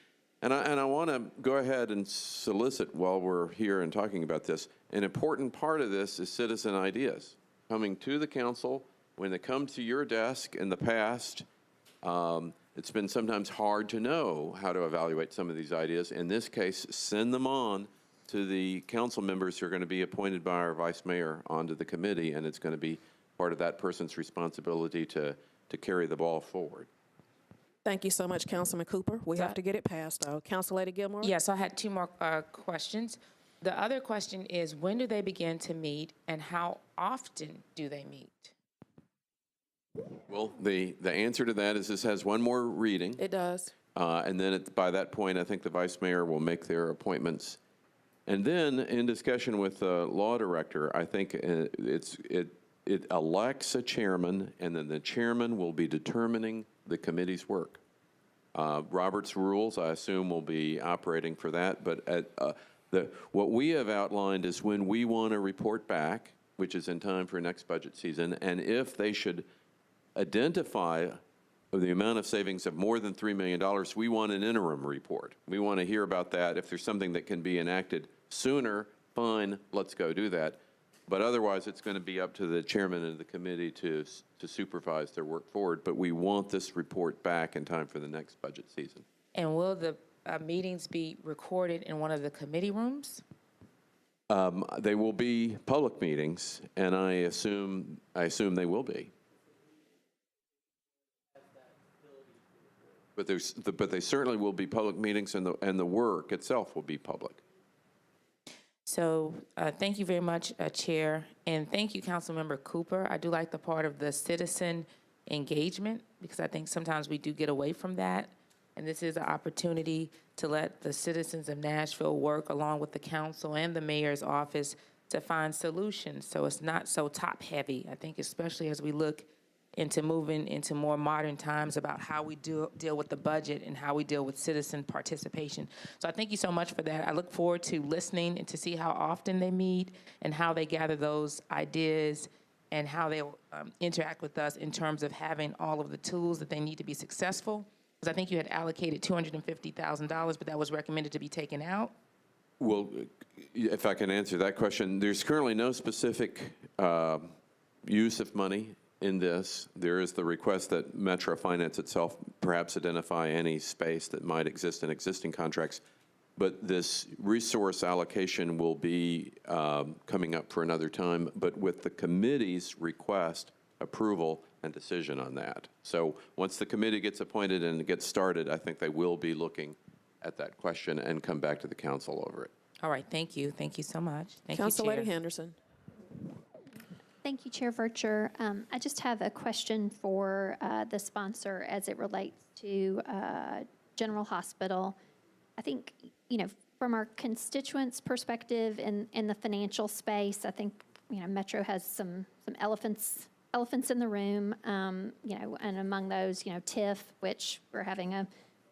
And I want to go ahead and solicit, while we're here and talking about this, an important part of this is citizen ideas. Coming to the council, when they come to your desk in the past, it's been sometimes hard to know how to evaluate some of these ideas. In this case, send them on to the council members who are going to be appointed by our vice mayor onto the committee, and it's going to be part of that person's responsibility to carry the ball forward. Thank you so much, Councilman Cooper. We have to get it passed, though. Council Lady Gilmore? Yes, I had 2 more questions. The other question is, when do they begin to meet, and how often do they meet? Well, the answer to that is this has one more reading. It does. And then by that point, I think the vice mayor will make their appointments. And then in discussion with the law director, I think it elects a chairman, and then the chairman will be determining the committee's work. Robert's rules, I assume, will be operating for that. But what we have outlined is when we want to report back, which is in time for next budget season, and if they should identify the amount of savings of more than $3 million, we want an interim report. We want to hear about that. If there's something that can be enacted sooner, fine, let's go do that. But otherwise, it's going to be up to the chairman of the committee to supervise their work forward. But we want this report back in time for the next budget season. And will the meetings be recorded in one of the committee rooms? They will be public meetings, and I assume they will be. But they certainly will be public meetings, and the work itself will be public. So thank you very much, Chair, and thank you, Councilmember Cooper. I do like the part of the citizen engagement, because I think sometimes we do get away from that, and this is an opportunity to let the citizens of Nashville work along with the council and the mayor's office to find solutions, so it's not so top-heavy. I think especially as we look into moving into more modern times about how we deal with the budget and how we deal with citizen participation. So I thank you so much for that. I look forward to listening and to see how often they meet and how they gather those ideas and how they'll interact with us in terms of having all of the tools that they need to be successful. Because I think you had allocated $250,000, but that was recommended to be taken out. Well, if I can answer that question, there's currently no specific use of money in this. There is the request that Metro Finance itself perhaps identify any space that might exist in existing contracts. But this resource allocation will be coming up for another time, but with the committee's request, approval, and decision on that. So once the committee gets appointed and gets started, I think they will be looking at that question and come back to the council over it. All right, thank you. Thank you so much. Thank you, Council Chair. Lady Henderson. Thank you, Chair Vercher. I just have a question for the sponsor as it relates to General Hospital. I think, from our constituents' perspective in the financial space, I think, Metro has some elephants in the room, and among those, TIF, which we're having a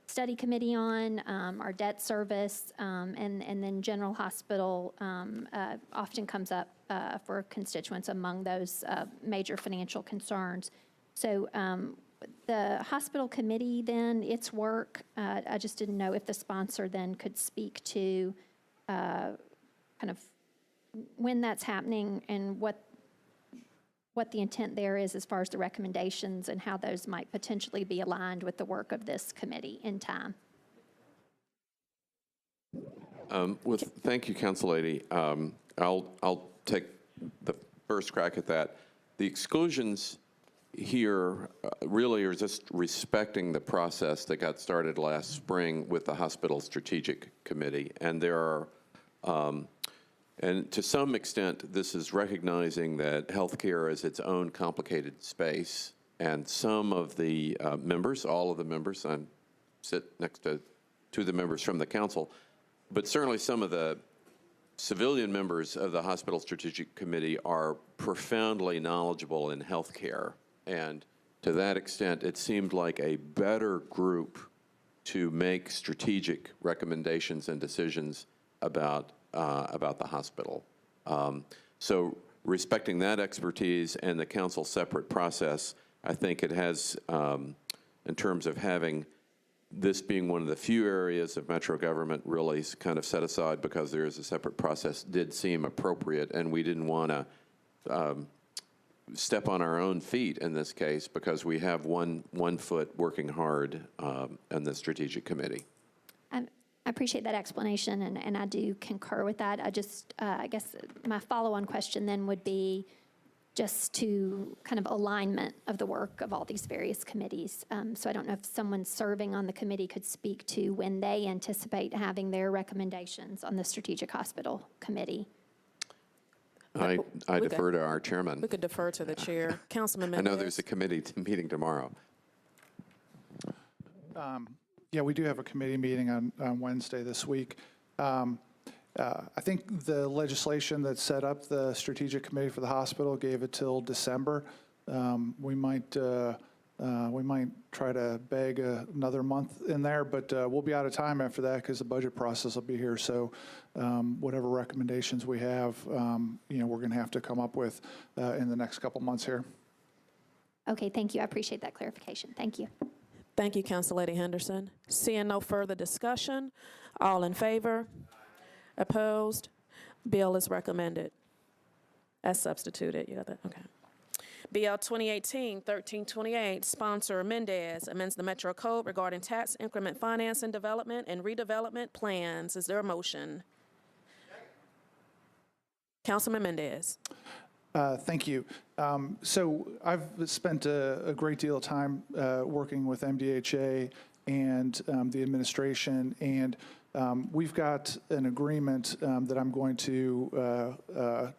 study committee on, our debt service, and then General Hospital often comes up for constituents among those major financial concerns. So the hospital committee then, its work, I just didn't know if the sponsor then could speak to kind of when that's happening and what the intent there is as far as the recommendations and how those might potentially be aligned with the work of this committee in time. Thank you, Council Lady. I'll take the first crack at that. The exclusions here really are just respecting the process that got started last spring with the Hospital Strategic Committee, and there are and to some extent, this is recognizing that healthcare is its own complicated space, and some of the members, all of the members, I sit next to two of the members from the council, but certainly some of the civilian members of the Hospital Strategic Committee are profoundly knowledgeable in healthcare, and to that extent, it seemed like a better group to make strategic recommendations and decisions about the hospital. So respecting that expertise and the council's separate process, I think it has, in terms of having this being one of the few areas of Metro government really kind of set aside because there is a separate process, did seem appropriate, and we didn't want to step on our own feet in this case because we have one foot working hard in the strategic committee. I appreciate that explanation, and I do concur with that. I just, I guess my follow-on question then would be just to kind of alignment of the work of all these various committees. So I don't know if someone serving on the committee could speak to when they anticipate having their recommendations on the Strategic Hospital Committee. I defer to our chairman. We could defer to the chair. Councilman I Mendez. know there's a committee meeting tomorrow. Yeah, we do have a committee meeting on Wednesday this week. I think the legislation that set up the strategic committee for the hospital gave it till December. We might try to beg another month in there, but we'll be out of time after that because the budget process will be here. So whatever recommendations we have, we're going to have to come up with in the next couple months here. Okay, thank you. I appreciate that clarification. Thank you. Thank you, Council Lady Henderson. Seeing no further discussion, all in favor? Opposed? Bill is recommended. As substituted, you got that? Okay. BL 2018-1328, sponsor Mendez, amends the Metro Code regarding tax increment finance and development and redevelopment plans. Is there a motion? Councilman Mendez. Thank you. So I've spent a great deal of time working with MDHA and the administration, and we've got an agreement that I'm going to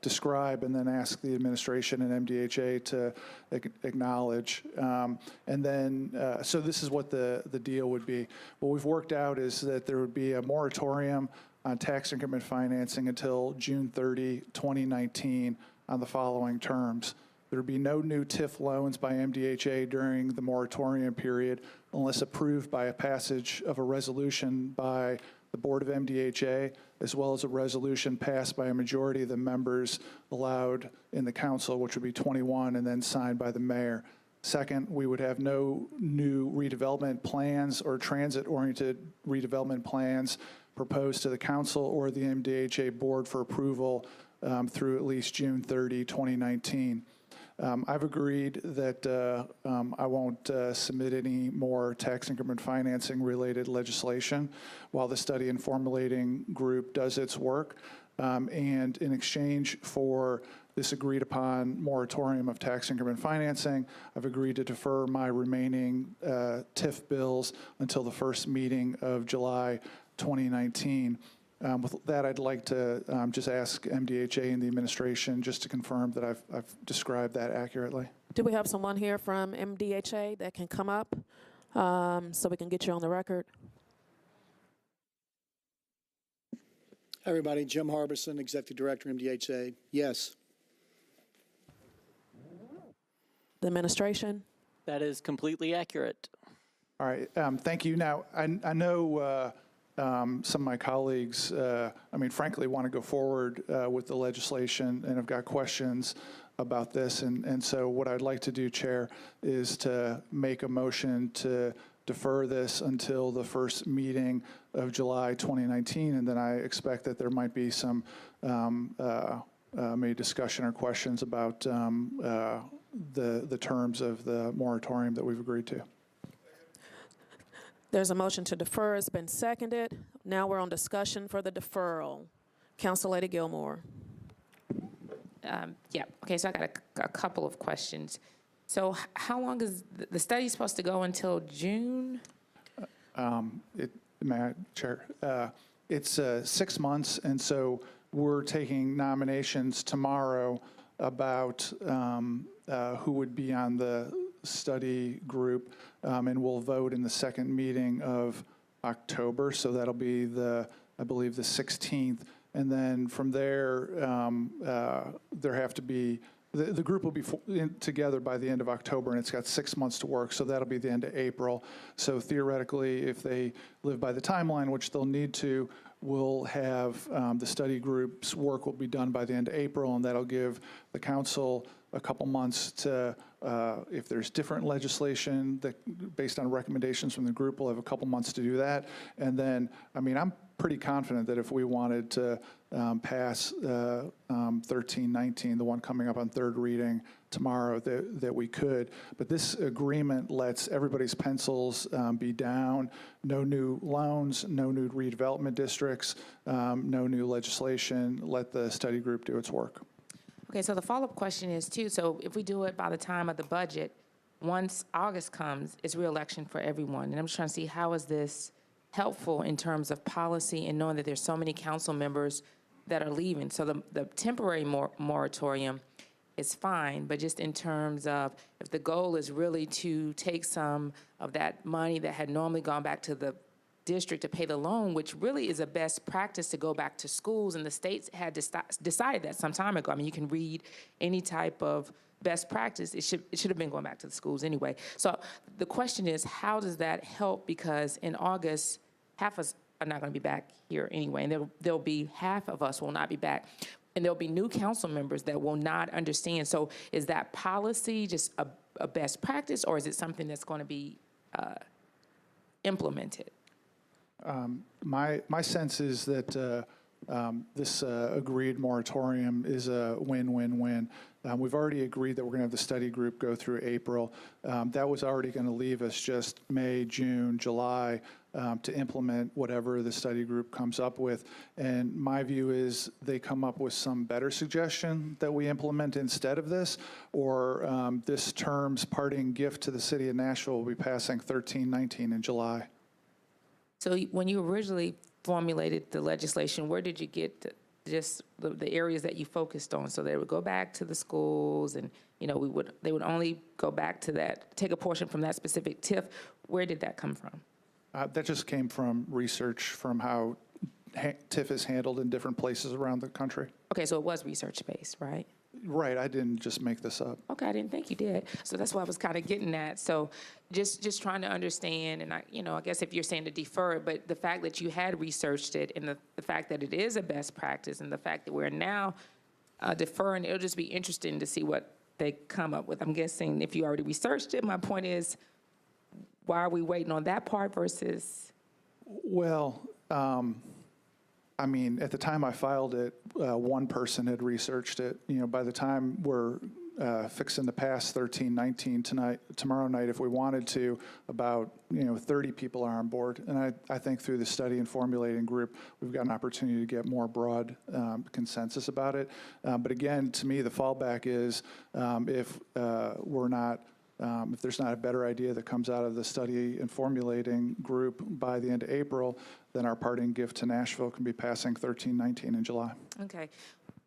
describe and then ask the administration and MDHA to acknowledge. And then, so this is what the deal would be. What we've worked out is that there would be a moratorium on tax increment financing until June 30, 2019 on the following terms. There would be no new TIF loans by MDHA during the moratorium period unless approved by a passage of a resolution by the Board of MDHA, as well as a resolution passed by a majority of the members allowed in the council, which would be 21, and then signed by the mayor. Second, we would have no new redevelopment plans or transit-oriented redevelopment plans proposed to the council or the MDHA board for approval through at least June 30, 2019. I've agreed that I won't submit any more tax increment financing related legislation while the study and formulating group does its work. And in exchange for this agreed upon moratorium of tax increment financing, I've agreed to defer my remaining TIF bills until the first meeting of July 2019. With that, I'd like to just ask MDHA and the administration just to confirm that I've described that accurately. Do we have someone here from MDHA that can come up so we can get you on the record? Hi, everybody. Jim Harbison, Executive Director, MDHA. Yes. The administration? That is completely accurate. All right, thank you. Now, I know some of my colleagues, frankly, want to go forward with the legislation and have got questions about this. And so what I'd like to do, Chair, is to make a motion to defer this until the first meeting of July 2019, and then I expect that there might be some maybe discussion or questions about the terms of the moratorium that we've agreed to. There's a motion to defer. It's been seconded. Now we're on discussion for the deferral. Council Lady Gilmore. Yeah, okay, so I got a couple of questions. So how long is the study supposed to go until June? May I, Chair? It's 6 months, and so we're taking nominations tomorrow about who would be on the study group, and we'll vote in the second meeting of October. So that'll be I believe the 16th. And then from there, there have to be, the group will be together by the end of October, and it's got 6 months to work, so that'll be the end of April. So theoretically, if they live by the timeline, which they'll need to, we'll have the study group's work will be done by the end of April, and that'll give the council a couple months to, if there's different legislation that, based on recommendations from the group, we'll have a couple months to do that. And then, I'm pretty confident that if we wanted to pass 1319, the one coming up on third reading tomorrow, that we could. But this agreement lets everybody's pencils be down. No new loans, no new redevelopment districts, no new legislation. Let the study group do its work. Okay, so the follow-up question is too, so if we do it by the time of the budget, once August comes, it's re-election for everyone. And I'm just trying to see, how is this helpful in terms of policy and knowing that there's so many council members that are leaving? So the temporary moratorium is fine, but just in terms of if the goal is really to take some of that money that had normally gone back to the district to pay the loan, which really is a best practice to go back to schools, and the states had decided that some time ago. You can read any type of best practice. It should have been going back to the schools anyway. So the question is, how does that help? Because in August, half of us are not going to be back here anyway, and there'll be half of us will not be back. And there'll be new council members that will not understand. So is that policy just a best practice, or is it something that's going to be implemented? My sense is that this agreed moratorium is a win-win-win. We've already agreed that we're going to have the study group go through April. That was already going to leave us just May, June, July to implement whatever the study group comes up with. And my view is they come up with some better suggestion that we implement instead of this, or this term's parting gift to the city of Nashville will be passing 1319 in July. So when you originally formulated the legislation, where did you get just the areas that you focused on? So they would go back to the schools, and they would only go back to that, take a portion from that specific TIF. Where did that come from? That just came from research from how TIF is handled in different places around the country. Okay, so it was research-based, right? Right, I didn't just make this up. Okay, I didn't think you did. So that's what I was kind of getting at. So just trying to understand, and I guess if you're saying to defer it, but the fact that you had researched it, and the fact that it is a best practice, and the fact that we're now deferring, it'll just be interesting to see what they come up with. I'm guessing if you already researched it, my point is, why are we waiting on that part versus? Well, at the time I filed it, one person had researched it. By the time we're fixing to pass 1319 tomorrow night, if we wanted to, about 30 people are on board. And I think through the study and formulating group, we've got an opportunity to get more broad consensus about it. But again, to me, the fallback is if there's not a better idea that comes out of the study and formulating group by the end of April, then our parting gift to Nashville can be passing 1319 in July. Okay.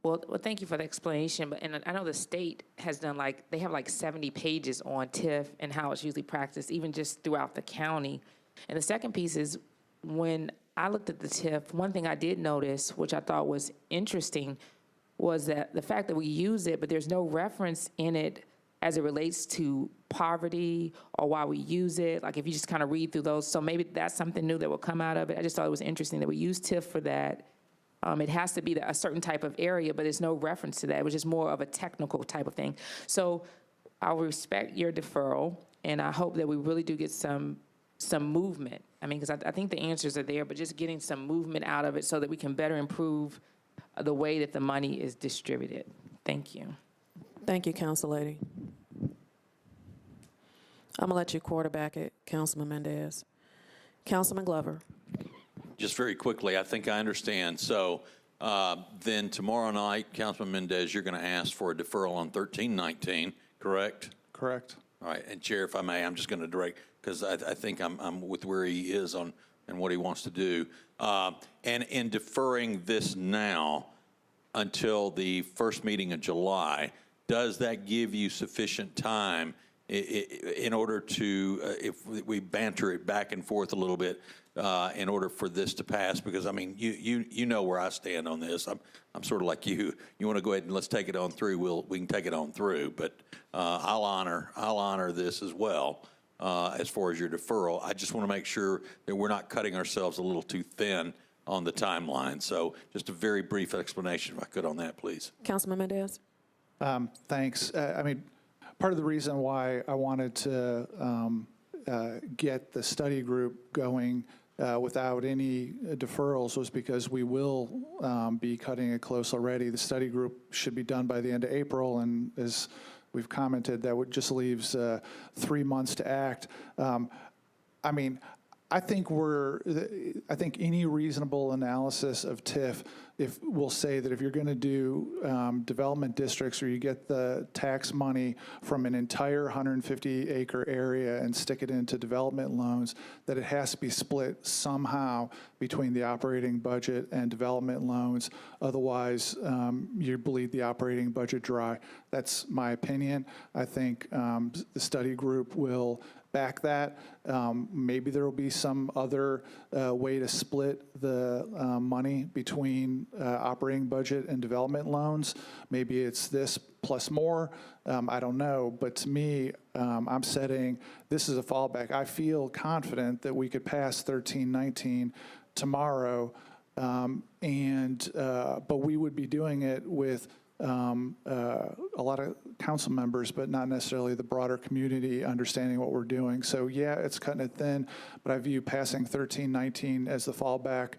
Well, thank you for the explanation. But and I know the state has done they have 70 pages on TIF and how it's usually practiced, even just throughout the county. And the second piece is when I looked at the TIF, one thing I did notice, which I thought was interesting, was that the fact that we use it, but there's no reference in it as it relates to poverty or why we use it. Like if you just kind of read through those, so maybe that's something new that will come out of it. I just thought it was interesting that we use TIF for that. It has to be a certain type of area, but there's no reference to that. It was just more of a technical type of thing. So I'll respect your deferral, and I hope that we really do get some movement. I mean, because I think the answers are there, but just getting some movement out of it so that we can better improve the way that the money is distributed. Thank you. Thank you, Council Lady. I'm going to let you quarterback it, Councilman Mendez. Councilman Glover. Just very quickly, I think I understand. So then tomorrow night, Councilman Mendez, you're going to ask for a deferral on 1319, correct? Correct. All right. And Chair, if I may, I'm just going to direct, because I think I'm with where he is on and what he wants to do. And in deferring this now until the first meeting of July, does that give you sufficient time in order to, if we banter it back and forth a little bit, in order for this to pass? Because I mean, you know where I stand on this. I'm sort of like you. You want to go ahead and let's take it on through. We can take it on through. But I'll honor this as well as far as your deferral. I just want to make sure that we're not cutting ourselves a little too thin on the timeline. So just a very brief explanation, if I could, on that, please. Councilman Mendez. Thanks. I mean, part of the reason why I wanted to get the study group going without any deferrals was because we will be cutting it close already. The study group should be done by the end of April, and as we've commented, that just leaves 3 months to act. I mean, I think any reasonable analysis of TIF will say that if you're going to do development districts or you get the tax money from an entire 150-acre area and stick it into development loans, that it has to be split somehow between the operating budget and development loans. Otherwise, you bleed the operating budget dry. That's my opinion. I think the study group will back that. Maybe there will be some other way to split the money between operating budget and development loans. Maybe it's this plus more. I don't know. But to me, I'm setting this as a fallback. I feel confident that we could pass 1319 tomorrow, but we would be doing it with a lot of council members, but not necessarily the broader community understanding what we're doing. So yeah, it's cutting it thin, but I view passing 1319 as the fallback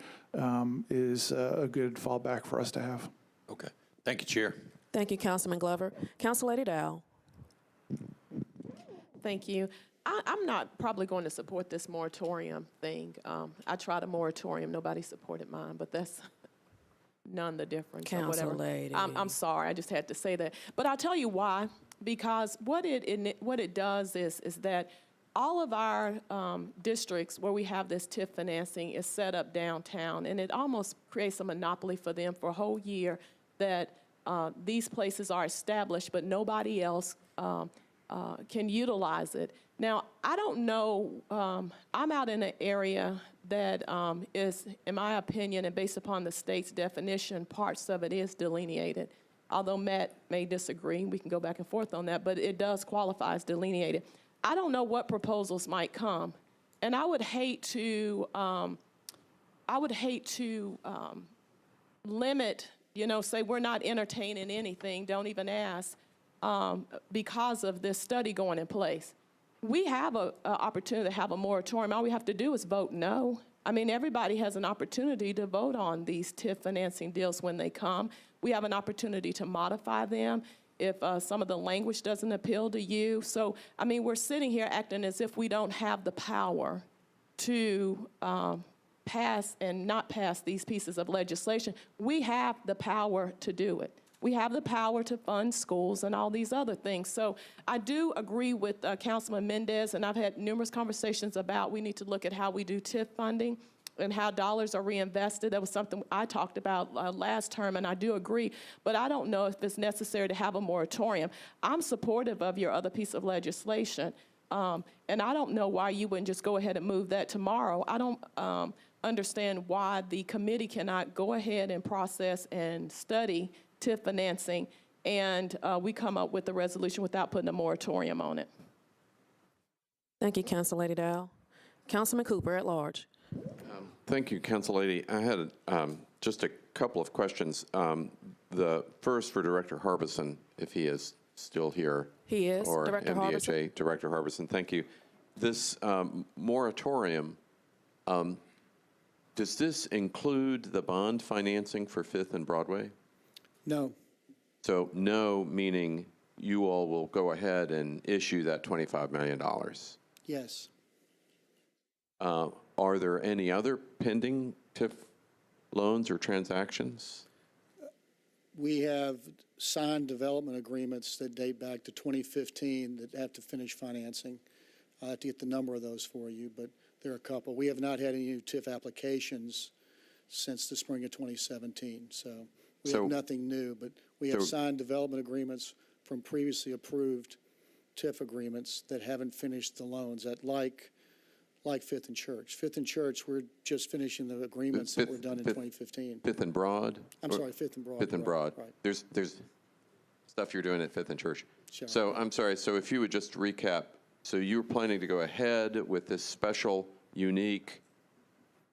is a good fallback for us to have. Okay. Thank you, Chair. Thank you, Councilman Glover. Council Lady Dow. Thank you. I'm not probably going to support this moratorium thing. I tried a moratorium. Nobody supported mine, but that's none the difference. Council Lady. I'm sorry. I just had to say that. But I'll tell you why. Because what it does is that all of our districts where we have this TIF financing is set up downtown, and it almost creates a monopoly for them for a whole year that these places are established, but nobody else can utilize it. Now, I don't know, I'm out in an area that is, in my opinion, and based upon the state's definition, parts of it is delineated. Although Matt may disagree, we can go back and forth on that, but it does qualify as delineated. I don't know what proposals might come, and I would hate to limit, say we're not entertaining anything, don't even ask, because of this study going in place. We have an opportunity to have a moratorium. All we have to do is vote no. I mean, everybody has an opportunity to vote on these TIF financing deals when they come. We have an opportunity to modify them if some of the language doesn't appeal to you. So, I mean, we're sitting here acting as if we don't have the power to pass and not pass these pieces of legislation. We have the power to do it. We have the power to fund schools and all these other things. So I do agree with Councilman Mendez, and I've had numerous conversations about we need to look at how we do TIF funding. and how dollars are reinvested. That was something I talked about last term, and I do agree. But I don't know if it's necessary to have a moratorium. I'm supportive of your other piece of legislation, and I don't know why you wouldn't just go ahead and move that tomorrow. I don't understand why the committee cannot go ahead and process and study TIF financing, and we come up with a resolution without putting a moratorium on it. Thank you, Council Lady Dow. Councilman Cooper at large. Thank you, Council Lady. I had just a couple of questions. The first for Director Harbison, if he is still here. He is, or Director MDHA, Harbison. Director Harbison, thank you. This moratorium, does this include the bond financing for 5th and Broadway? No. So no, meaning you all will go ahead and issue that $25 million. Yes. Are there any other pending TIF loans or transactions? We have signed development agreements that date back to 2015 that have to finish financing. I'll have to get the number of those for you, but there are a couple. We have not had any new TIF applications since the spring of 2017, so we have nothing new, but we have signed development agreements from previously approved TIF agreements that haven't finished the loans at like 5th and Church. 5th and Church, we're just finishing the agreements that were done in 2015. 5th and Broad? I'm sorry, 5th and Broad. 5th and Broad. Right. There's stuff you're doing at 5th and Church. Sure. So I'm sorry, so if you would just recap, so you're planning to go ahead with this special, unique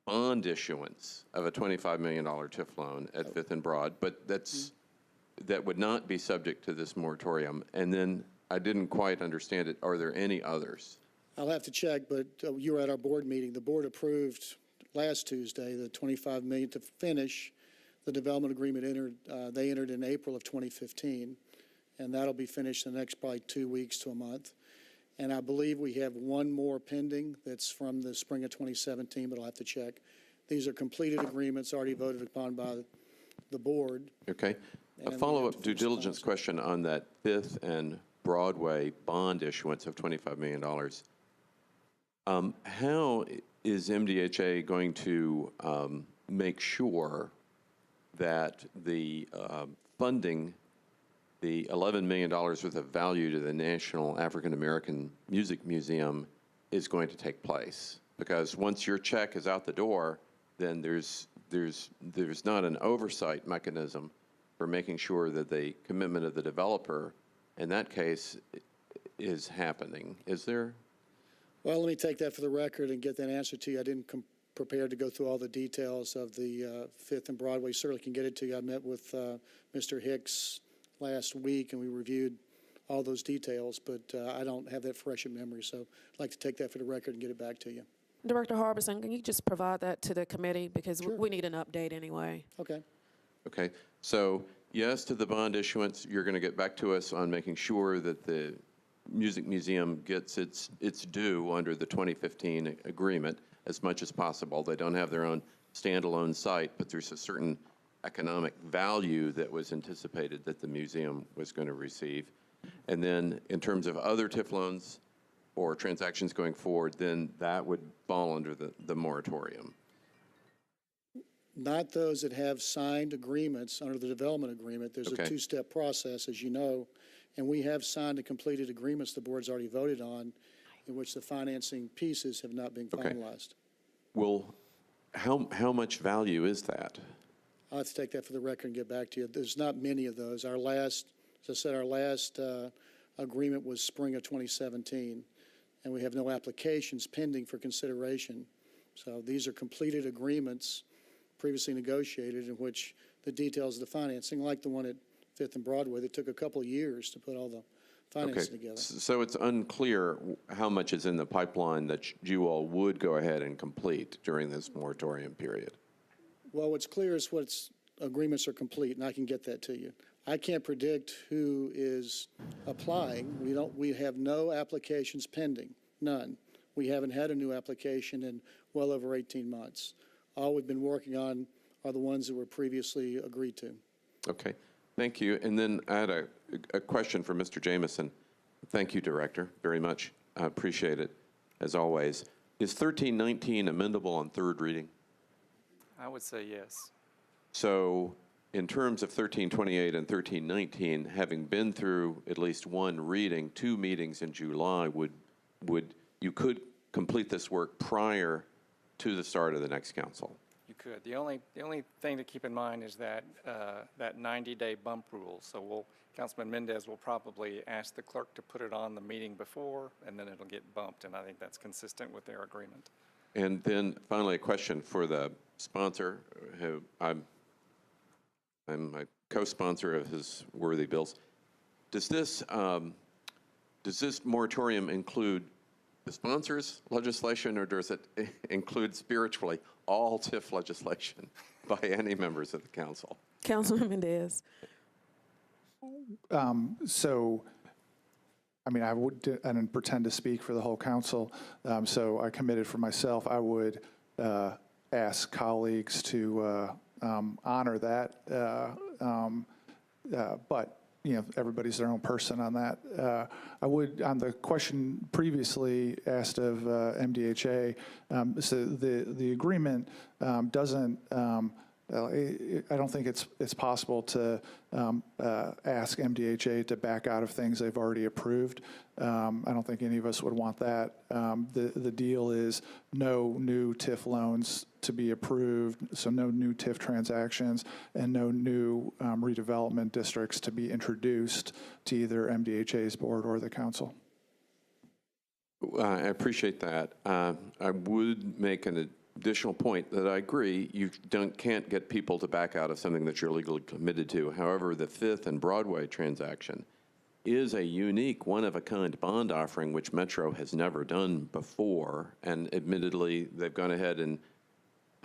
bond issuance of a $25 million TIF loan at 5th and Broad, but that would not be subject to this moratorium. And then I didn't quite understand it. Are there any others? I'll have to check, but you were at our board meeting. The board approved last Tuesday the $25 million to finish. The development agreement they entered in April of 2015, and that'll be finished in the next probably 2 weeks to a month. And I believe we have one more pending that's from the spring of 2017, but I'll have to check. These are completed agreements already voted upon by the board. Okay. A follow-up due diligence question on that 5th and Broadway bond issuance of $25 million. How is MDHA going to make sure that the funding, the $11 million worth of value to the National African American Music Museum, is going to take place? Because once your check is out the door, then there's not an oversight mechanism for making sure that the commitment of the developer, in that case, is happening. Is there? Well, let me take that for the record and get that answer to you. I didn't come prepared to go through all the details of the 5th and Broadway. Certainly can get it to you. I met with Mr. Hicks last week, and we reviewed all those details, but I don't have that fresh in memory, so I'd like to take that for the record and get it back to you. Director Harbison, can you just provide that to the committee, because we need an update anyway. Okay. Okay. So yes to the bond issuance. You're going to get back to us on making sure that the Music Museum gets its due under the 2015 agreement as much as possible. They don't have their own standalone site, but there's a certain economic value that was anticipated that the museum was going to receive. And then in terms of other TIF loans or transactions going forward, then that would fall under the moratorium. Not those that have signed agreements under the development agreement. There's a two-step process, as you know, and we have signed and completed agreements the board's already voted on in which the financing pieces have not been finalized. Well, how much value is that? I'll have to take that for the record and get back to you. There's not many of those. Our last, as I said, our last agreement was spring of 2017, and we have no applications pending for consideration. So these are completed agreements previously negotiated in which the details of the financing, like the one at 5th and Broadway, that took a couple of years to put all the financing together. So it's unclear how much is in the pipeline that you all would go ahead and complete during this moratorium period. Well, what's clear is what agreements are complete, and I can get that to you. I can't predict who is applying. We have no applications pending, none. We haven't had a new application in well over 18 months. All we've been working on are the ones that were previously agreed to. Okay, thank you. And then I had a question for Mr. Jameson. Thank you, Director, very much. I appreciate it, as always. Is 1319 amendable on third reading? I would say yes. So in terms of 1328 and 1319, having been through at least one reading, 2 meetings in July, you could complete this work prior to the start of the next council? You could. The only thing to keep in mind is that that 90-day bump rule. So Councilman Mendez will probably ask the clerk to put it on the meeting before, and then it'll get bumped, and I think that's consistent with their agreement. And then finally, a question for the sponsor, who I'm a co-sponsor of his worthy bills. Does this moratorium include the sponsor's legislation, or does it include spiritually all TIF legislation by any members of the council? Councilman Mendez. So, I mean, I didn't pretend to speak for the whole council, so I committed for myself. I would ask colleagues to honor that, but you know, everybody's their own person on that. I would, on the question previously asked of MDHA, so the agreement doesn't, I don't think it's possible to ask MDHA to back out of things they've already approved. I don't think any of us would want that. The deal is no new TIF loans to be approved, so no new TIF transactions, and no new redevelopment districts to be introduced to either MDHA's board or the council. I appreciate that. I would make an additional point that I agree, you can't get people to back out of something that you're legally committed to. However, the Fifth and Broadway transaction is a unique, one-of-a-kind bond offering, which Metro has never done before. And admittedly, they've gone ahead and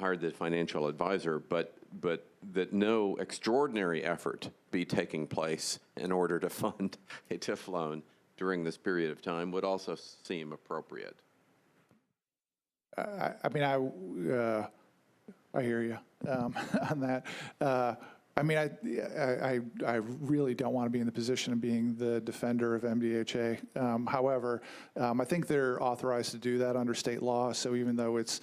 hired the financial advisor, but that no extraordinary effort be taking place in order to fund a TIF loan during this period of time would also seem appropriate. I mean, I hear you on that. I mean, I really don't want to be in the position of being the defender of MDHA. However, I think they're authorized to do that under state law. So even though it's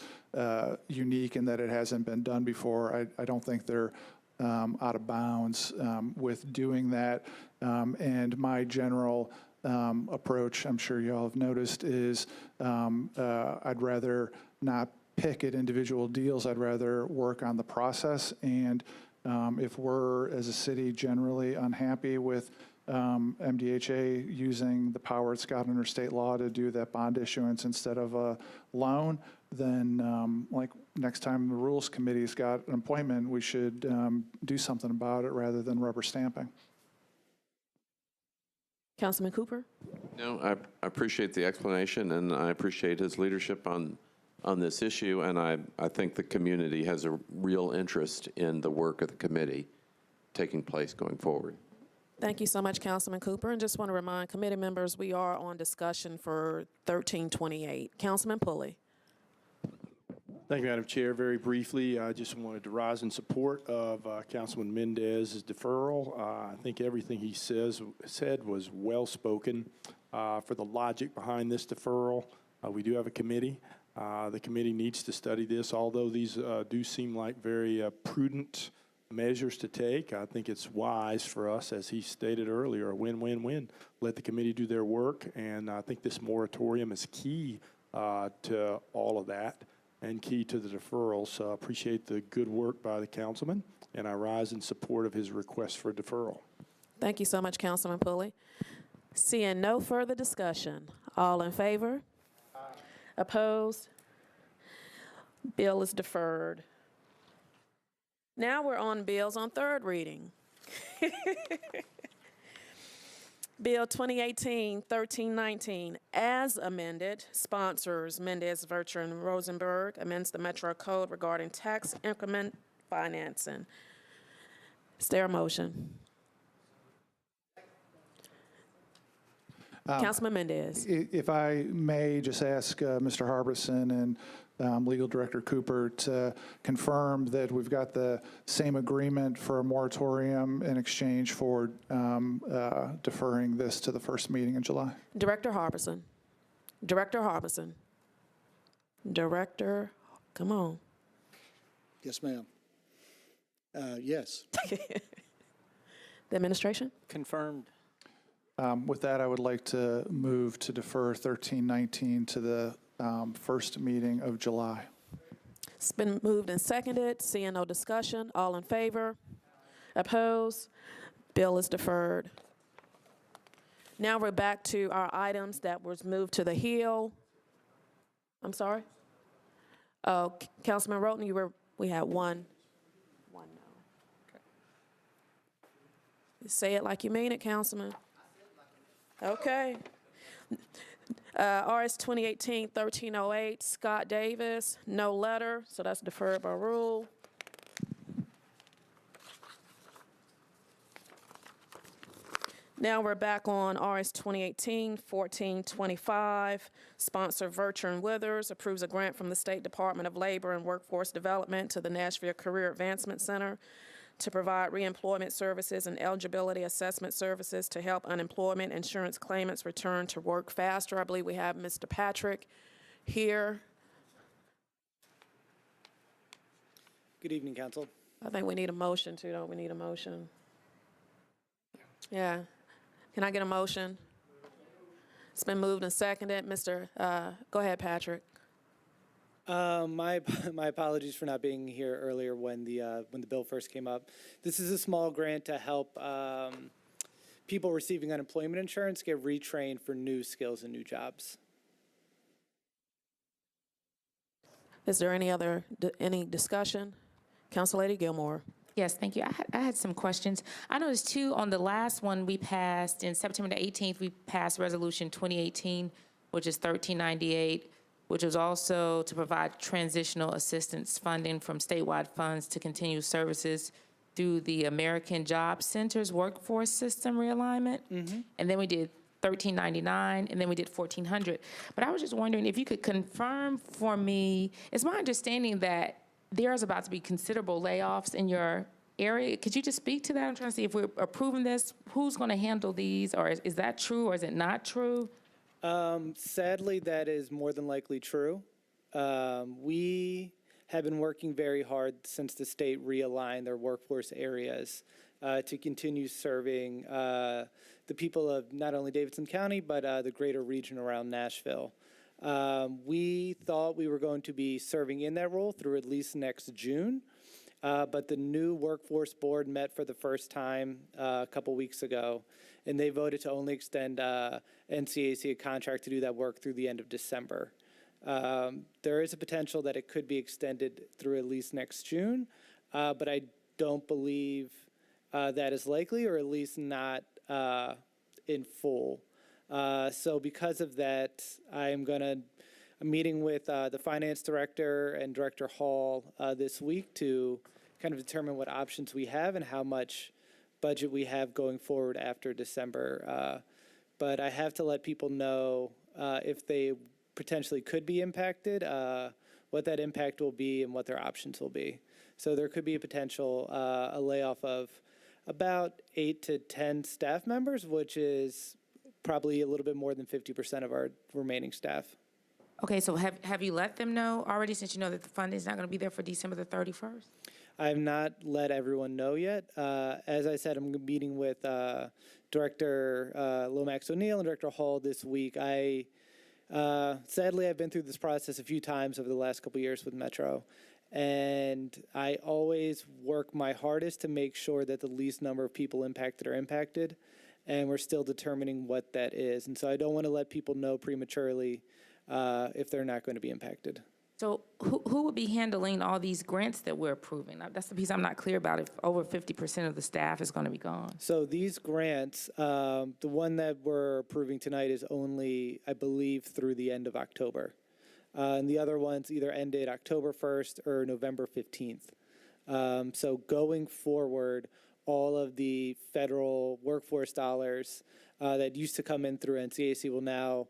unique in that it hasn't been done before, I don't think they're out of bounds with doing that. And my general approach, I'm sure you all have noticed, is I'd rather not pick at individual deals. I'd rather work on the process. And if we're, as a city, generally unhappy with MDHA using the power it's got under state law to do that bond issuance instead of a loan, then like next time the Rules Committee's got an appointment, we should do something about it rather than rubber stamping. Councilman Cooper? No, I appreciate the explanation, and I appreciate his leadership on this issue, and I think the community has a real interest in the work of the committee taking place going forward. Thank you so much, Councilman Cooper. And just want to remind committee members, we are on discussion for 1328. Councilman Pulley. Thank you, Madam Chair. Very briefly, I just wanted to rise in support of Councilman Mendez's deferral. I think everything he said was well spoken. For the logic behind this deferral, we do have a committee. The committee needs to study this. Although these do seem like very prudent measures to take, I think it's wise for us, as he stated earlier, a win-win-win. Let the committee do their work, and I think this moratorium is key to all of that and key to the deferral. So I appreciate the good work by the councilman, and I rise in support of his request for deferral. Thank you so much, Councilman Pulley. Seeing no further discussion, all in favor? Aye. Opposed? Bill is deferred. Now we're on bills on third reading. Bill 2018-1319, as amended, sponsors Mendez, Vercher, and Rosenberg, amends the Metro Code regarding tax increment financing. Is there a motion? Councilman Mendez. If I may just ask Mr. Harbison and Legal Director Cooper to confirm that we've got the same agreement for a moratorium in exchange for deferring this to the first meeting in July. Director Harbison. Director Harbison. Director, come on. Yes, ma'am. Yes. The administration? Confirmed. With that, I would like to move to defer 1319 to the first meeting of July. It's been moved and seconded. Seeing no discussion. All in favor? Opposed? Bill is deferred. Now we're back to our items that was moved to the Hill. I'm sorry? Oh, Councilman Roten, we had one. One no. Say it like you mean it, Councilman. Okay. RS 2018-1308, Scott Davis, no letter, so that's deferred by rule. Now we're back on RS 2018-1425, sponsor Vertran Withers, approves a grant from the State Department of Labor and Workforce Development to the Nashville Career Advancement Center to provide reemployment services and eligibility assessment services to help unemployment insurance claimants return to work faster. I believe we have Mr. Patrick here. Good evening, Council. I think we need a motion too, don't we need a motion? Yeah. Can I get a motion? It's been moved and seconded. Go ahead, Patrick. My apologies for not being here earlier when the bill first came up. This is a small grant to help people receiving unemployment insurance get retrained for new skills and new jobs. Is there any discussion? Council Lady Gilmore. Yes, thank you. I had some questions. I noticed too, on the last one we passed, in September the 18th, we passed Resolution 2018, which is 1398, which was also to provide transitional assistance funding from statewide funds to continue services through the American Job Center's workforce system realignment. Mm-hmm. And then we did 1399, and then we did 1400. But I was just wondering if you could confirm for me, it's my understanding that there's about to be considerable layoffs in your area. Could you just speak to that? I'm trying to see if we're approving this, who's going to handle these, or is that true, or is it not true? Sadly, that is more than likely true. We have been working very hard since the state realigned their workforce areas to continue serving the people of not only Davidson County, but the greater region around Nashville. We thought we were going to be serving in that role through at least next June, but the new workforce board met for the first time a couple weeks ago, and they voted to only extend NCAC a contract to do that work through the end of December. There is a potential that it could be extended through at least next June, but I don't believe that is likely, or at least not in full. So because of that, I'm meeting with the finance director and Director Hall this week to kind of determine what options we have and how much budget we have going forward after December. But I have to let people know if they potentially could be impacted, what that impact will be and what their options will be. So there could be a potential a layoff of about 8 to 10 staff members, which is probably a little bit more than 50% of our remaining staff. Okay, so have you let them know already, since you know that the funding is not going to be there for December the 31st? I have not let everyone know yet. As I said, I'm meeting with Director Lomax O'Neill and Director Hall this week. Sadly, I've been through this process a few times over the last couple of years with Metro, and I always work my hardest to make sure that the least number of people impacted are impacted, and we're still determining what that is. And so I don't want to let people know prematurely if they're not going to be impacted. So who would be handling all these grants that we're approving? That's the piece I'm not clear about, if over 50% of the staff is going to be gone. So these grants, the one that we're approving tonight is only, I believe, through the end of October. And the other ones either ended October 1st or November 15th. So going forward, all of the federal workforce dollars that used to come in through NCAC will now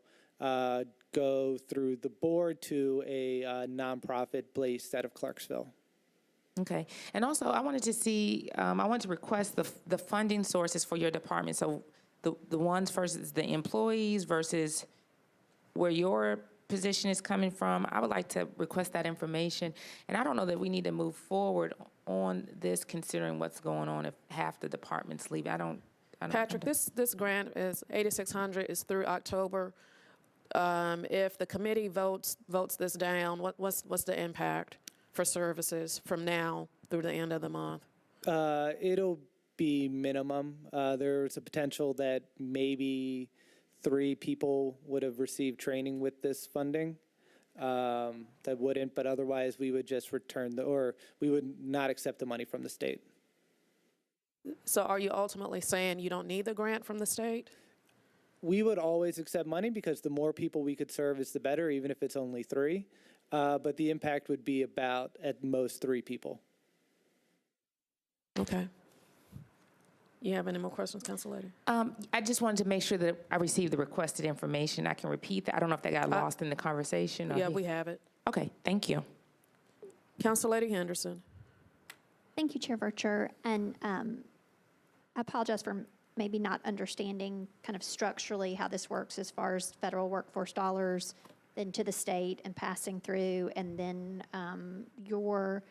go through the board to a nonprofit based out of Clarksville. Okay. And also, I wanted to see, I wanted to request the funding sources for your department. So the ones versus the employees versus where your position is coming from, I would like to request that information. And I don't know that we need to move forward on this considering what's going on if half the departments leave. I don't. Patrick, this grant is 8,600 is through October. If the committee votes this down, what's the impact for services from now through the end of the month? It'll be minimum. There's a potential that maybe 3 people would have received training with this funding. That wouldn't, but otherwise we would just return or we would not accept the money from the state. So are you ultimately saying you don't need the grant from the state? We would always accept money because the more people we could serve is the better, even if it's only 3. But the impact would be about at most 3 people. Okay. You have any more questions, Council Lady? I just wanted to make sure that I received the requested information. I can repeat that. I don't know if that got lost in the conversation. Yeah, we have it. Okay, thank you. Council Lady Henderson. Thank you, Chair Vercher. And I apologize for maybe not understanding kind of structurally how this works as far as federal workforce dollars then to the state and passing through, and then your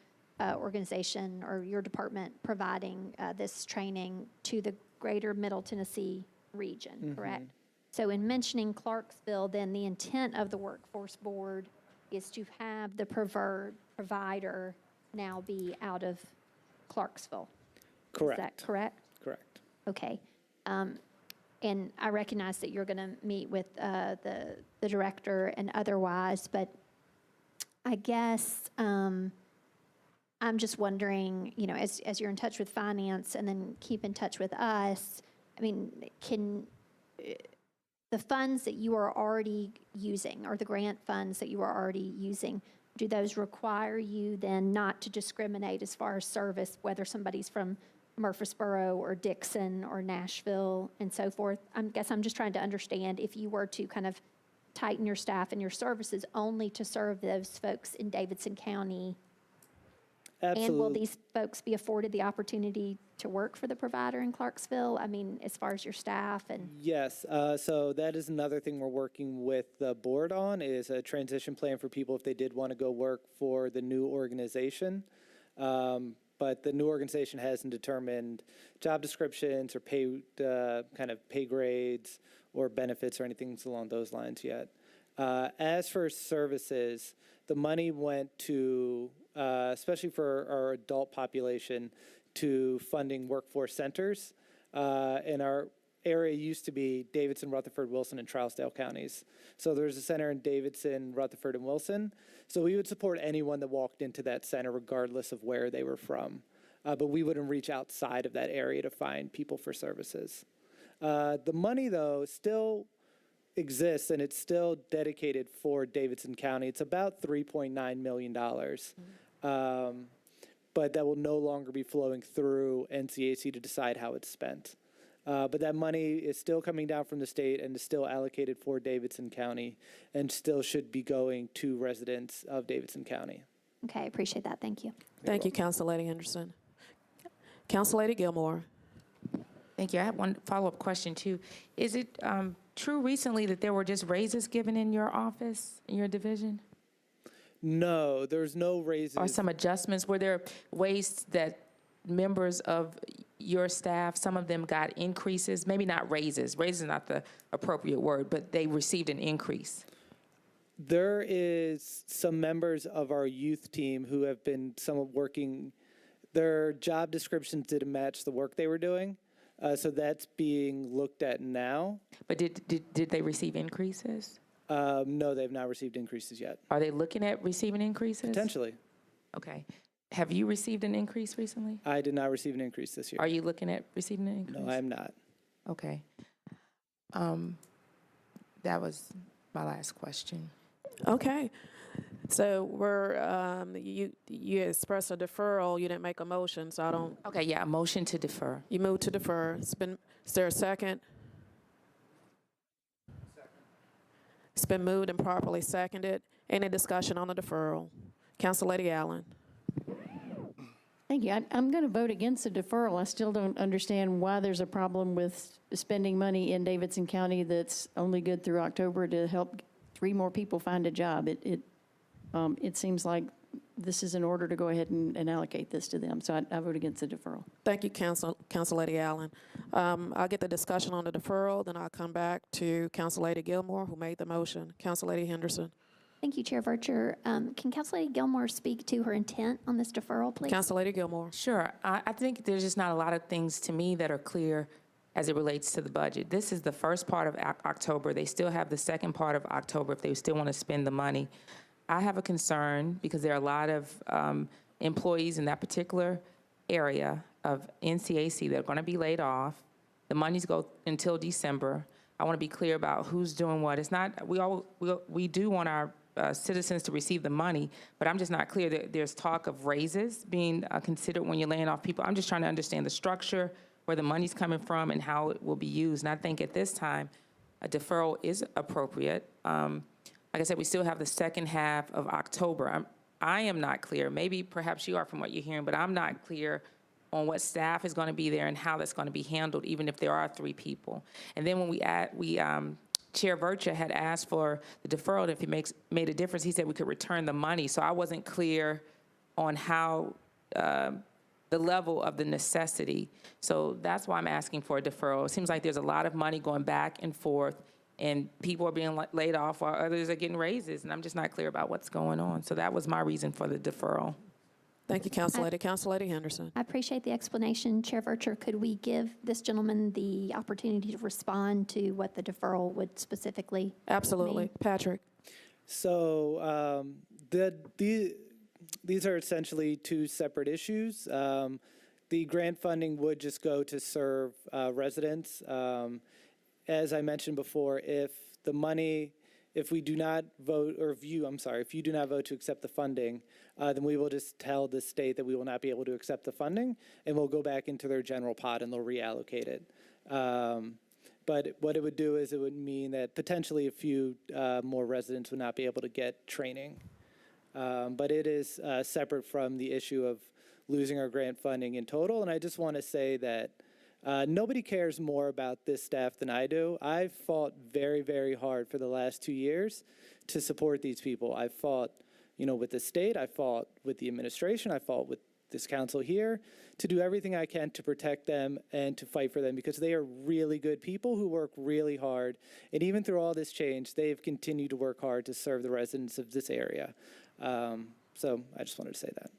organization or your department providing this training to the greater Middle Tennessee region, correct? So in mentioning Clarksville, then the intent of the Workforce Board is to have the provider now be out of Clarksville. Correct. Is that correct? Correct. Okay. And I recognize that you're going to meet with the director and otherwise, but I guess I'm just wondering, you know, as you're in touch with finance and then keep in touch with us, I mean, can the funds that you are already using or the grant funds that you are already using, do those require you then not to discriminate as far as service, whether somebody's from Murfreesboro or Dixon or Nashville and so forth? I guess I'm just trying to understand if you were to kind of tighten your staff and your services only to serve those folks in Davidson County. Absolutely. And will these folks be afforded the opportunity to work for the provider in Clarksville? I mean, as far as your staff and. Yes, so that is another thing we're working with the board on is a transition plan for people if they did want to go work for the new organization. But the new organization hasn't determined job descriptions or pay kind of pay grades or benefits or anything along those lines yet. As for services, the money went to, especially for our adult population, to funding workforce centers. And our area used to be Davidson, Rutherford, Wilson, and Trousdale counties. So there's a center in Davidson, Rutherford, and Wilson. So we would support anyone that walked into that center regardless of where they were from. But we wouldn't reach outside of that area to find people for services. The money, though, still exists, and it's still dedicated for Davidson County. It's about $3.9 million. But that will no longer be flowing through NCAC to decide how it's spent. But that money is still coming down from the state and is still allocated for Davidson County and still should be going to residents of Davidson County. Okay, I appreciate that. Thank you. Thank you, Council Lady Henderson. Council Lady Gilmore. Thank you. I have one follow-up question, too. Is it true recently that there were just raises given in your office, in your division? No, there's no raises. Or some adjustments? Were there ways that members of your staff, some of them got increases? Maybe not raises. Raises is not the appropriate word, but they received an increase. There is some members of our youth team who have been somewhat working. Their job descriptions didn't match the work they were doing. So that's being looked at now. But did they receive increases? No, they've not received increases yet. Are they looking at receiving increases? Potentially. Okay. Have you received an increase recently? I did not receive an increase this year. Are you looking at receiving an increase? No, I'm not. Okay. That was my last question. Okay. So we're, you expressed a deferral, you didn't make a motion, so I don't. Okay, yeah, a motion to defer. You moved to defer. Is there a second? It's been moved and properly seconded. Any discussion on the deferral? Council Lady Allen. Thank you. I'm going to vote against the deferral. I still don't understand why there's a problem with spending money in Davidson County that's only good through October to help 3 more people find a job. It seems like this is in order to go ahead and allocate this to them. So I vote against the deferral. Thank you, Council Lady Allen. I'll get the discussion on the deferral, then I'll come back to Council Lady Gilmore, who made the motion. Council Lady Henderson. Thank you, Chair Vercher. Can Council Lady Gilmore speak to her intent on this deferral, please? Council Lady Gilmore. Sure. I think there's just not a lot of things to me that are clear as it relates to the budget. This is the first part of October. They still have the second part of October if they still want to spend the money. I have a concern because there are a lot of employees in that particular area of NCAC that are going to be laid off. The monies go until December. I want to be clear about who's doing what. It's not, we do want our citizens to receive the money, but I'm just not clear that there's talk of raises being considered when you're laying off people. I'm just trying to understand the structure, where the money's coming from, and how it will be used. And I think at this time, a deferral is appropriate. Like I said, we still have the second half of October. I am not clear. Maybe perhaps you are from what you're hearing, but I'm not clear on what staff is going to be there and how that's going to be handled, even if there are 3 people. And then when Chair Vercher had asked for the deferral, and if it made a difference, he said we could return the money. So I wasn't clear on how the level of the necessity. So that's why I'm asking for a deferral. It seems like there's a lot of money going back and forth, and people are being laid off while others are getting raises, and I'm just not clear about what's going on. So that was my reason for the deferral. Thank you, Council Lady. Council Lady Henderson. I appreciate the explanation. Chair Vercher, could we give this gentleman the opportunity to respond to what the deferral would specifically Absolutely. mean? Patrick. So these are essentially 2 separate issues. The grant funding would just go to serve residents. As I mentioned before, if we do not vote, or if you do not vote to accept the funding, then we will just tell the state that we will not be able to accept the funding, and we'll go back into their general pot and they'll reallocate it. But what it would do is it would mean that potentially a few more residents would not be able to get training. But it is separate from the issue of losing our grant funding in total. And I just want to say that nobody cares more about this staff than I do. I've fought very, very hard for the last 2 years to support these people. I've fought, with the state. I fought with the administration. I fought with this council here to do everything I can to protect them and to fight for them, because they are really good people who work really hard. And even through all this change, they've continued to work hard to serve the residents of this area. So I just wanted to say that.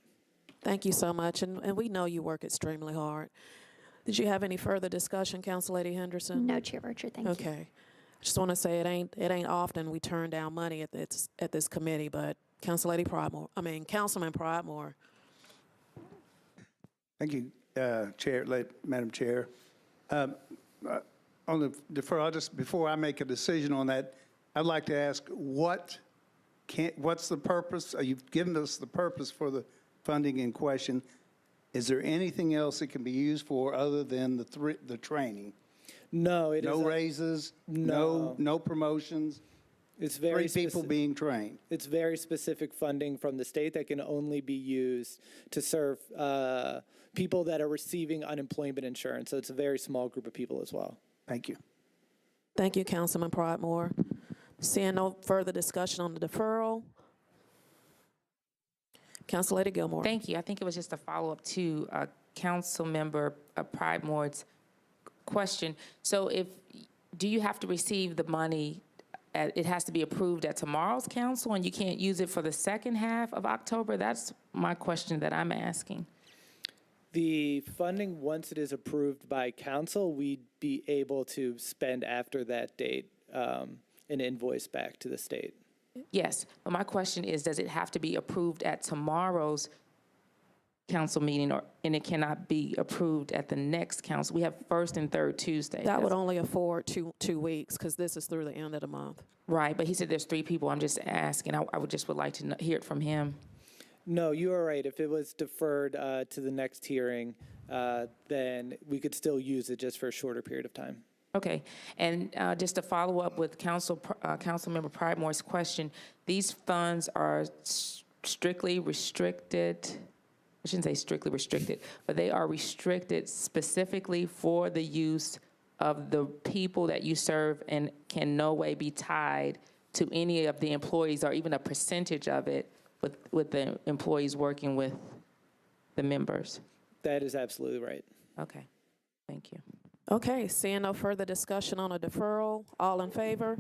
Thank you so much. And we know you work extremely hard. Did you have any further discussion, Council Lady Henderson? No, Chair Vercher, thank you. Okay. I just want to say it ain't often we turn down money at this committee, but Councilman Pridemore. Thank you, Madam Chair. On the deferral, before I make a decision on that, I'd like to ask what's the purpose? You've given us the purpose for the funding in question. Is there anything else it can be used for other than the training? No, no raises, no promotions. It's very 3 people being trained. It's very specific funding from the state that can only be used to serve people that are receiving unemployment insurance. So it's a very small group of people as well. Thank you. Thank you, Councilman Pridemore. Seeing no further discussion on the deferral. Council Lady Gilmore. Thank you. I think it was just a follow-up to Council Member Pridemore's question. So do you have to receive the money, it has to be approved at tomorrow's council, and you can't use it for the second half of October? That's my question that I'm asking. The funding, once it is approved by council, we'd be able to spend after that date an invoice back to the state. Yes, but my question is, does it have to be approved at tomorrow's council meeting, and it cannot be approved at the next council? We have first and third Tuesday. That would only afford two weeks, because this is through the end of the month. Right, but he said there's 3 people. I'm just asking. I would like to hear it from him. No, you are right. If it was deferred to the next hearing, then we could still use it just for a shorter period of time. Okay, and just to follow up with Councilmember Pridemore's question, these funds are strictly restricted. I shouldn't say strictly restricted, but they are restricted specifically for the use of the people that you serve and can no way be tied to any of the employees, or even a percentage of it with the employees working with the members? That is absolutely right. Okay, thank you. Okay, seeing no further discussion on a deferral, all in favor?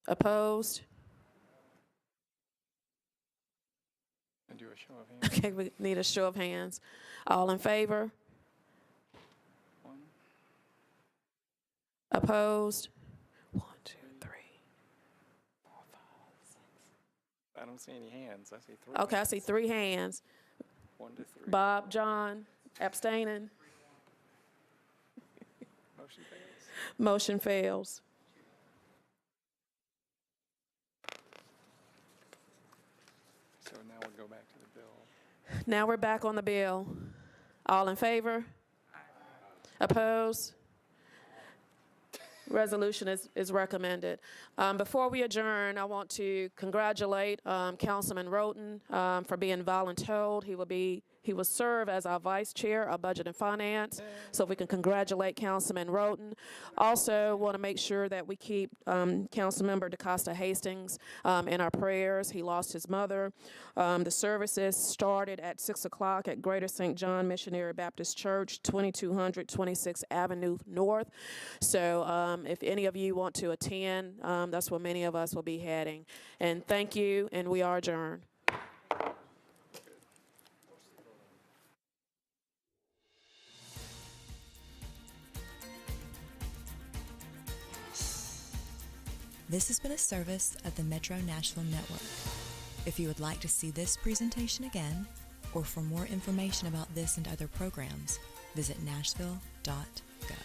Opposed? And do a show of hands. Okay, we need a show of hands. All in favor? Opposed? 1, 2, 3. I don't see any hands. I see 3. Okay, I see 3 hands. 1 to 3. Bob, John, abstaining. Motion fails. Motion fails. So now we'll go back to the bill. Now we're back on the bill. All in favor? Opposed? Resolution is recommended. Before we adjourn, I want to congratulate Councilman Roten for being voluntold. He will serve as our vice chair of Budget and Finance, so if we can congratulate Councilman Roten. Also, want to make sure that we keep Councilmember DeCosta Hastings in our prayers. He lost his mother. The services started at 6 o'clock at Greater St. John Missionary Baptist Church, 2200 26th Avenue North. So if any of you want to attend, that's where many of us will be heading. And thank you, and we are adjourned. This has been a service of the Metro Nashville Network. If you would like to see this presentation again, or for more information about this and other programs, visit nashville.gov.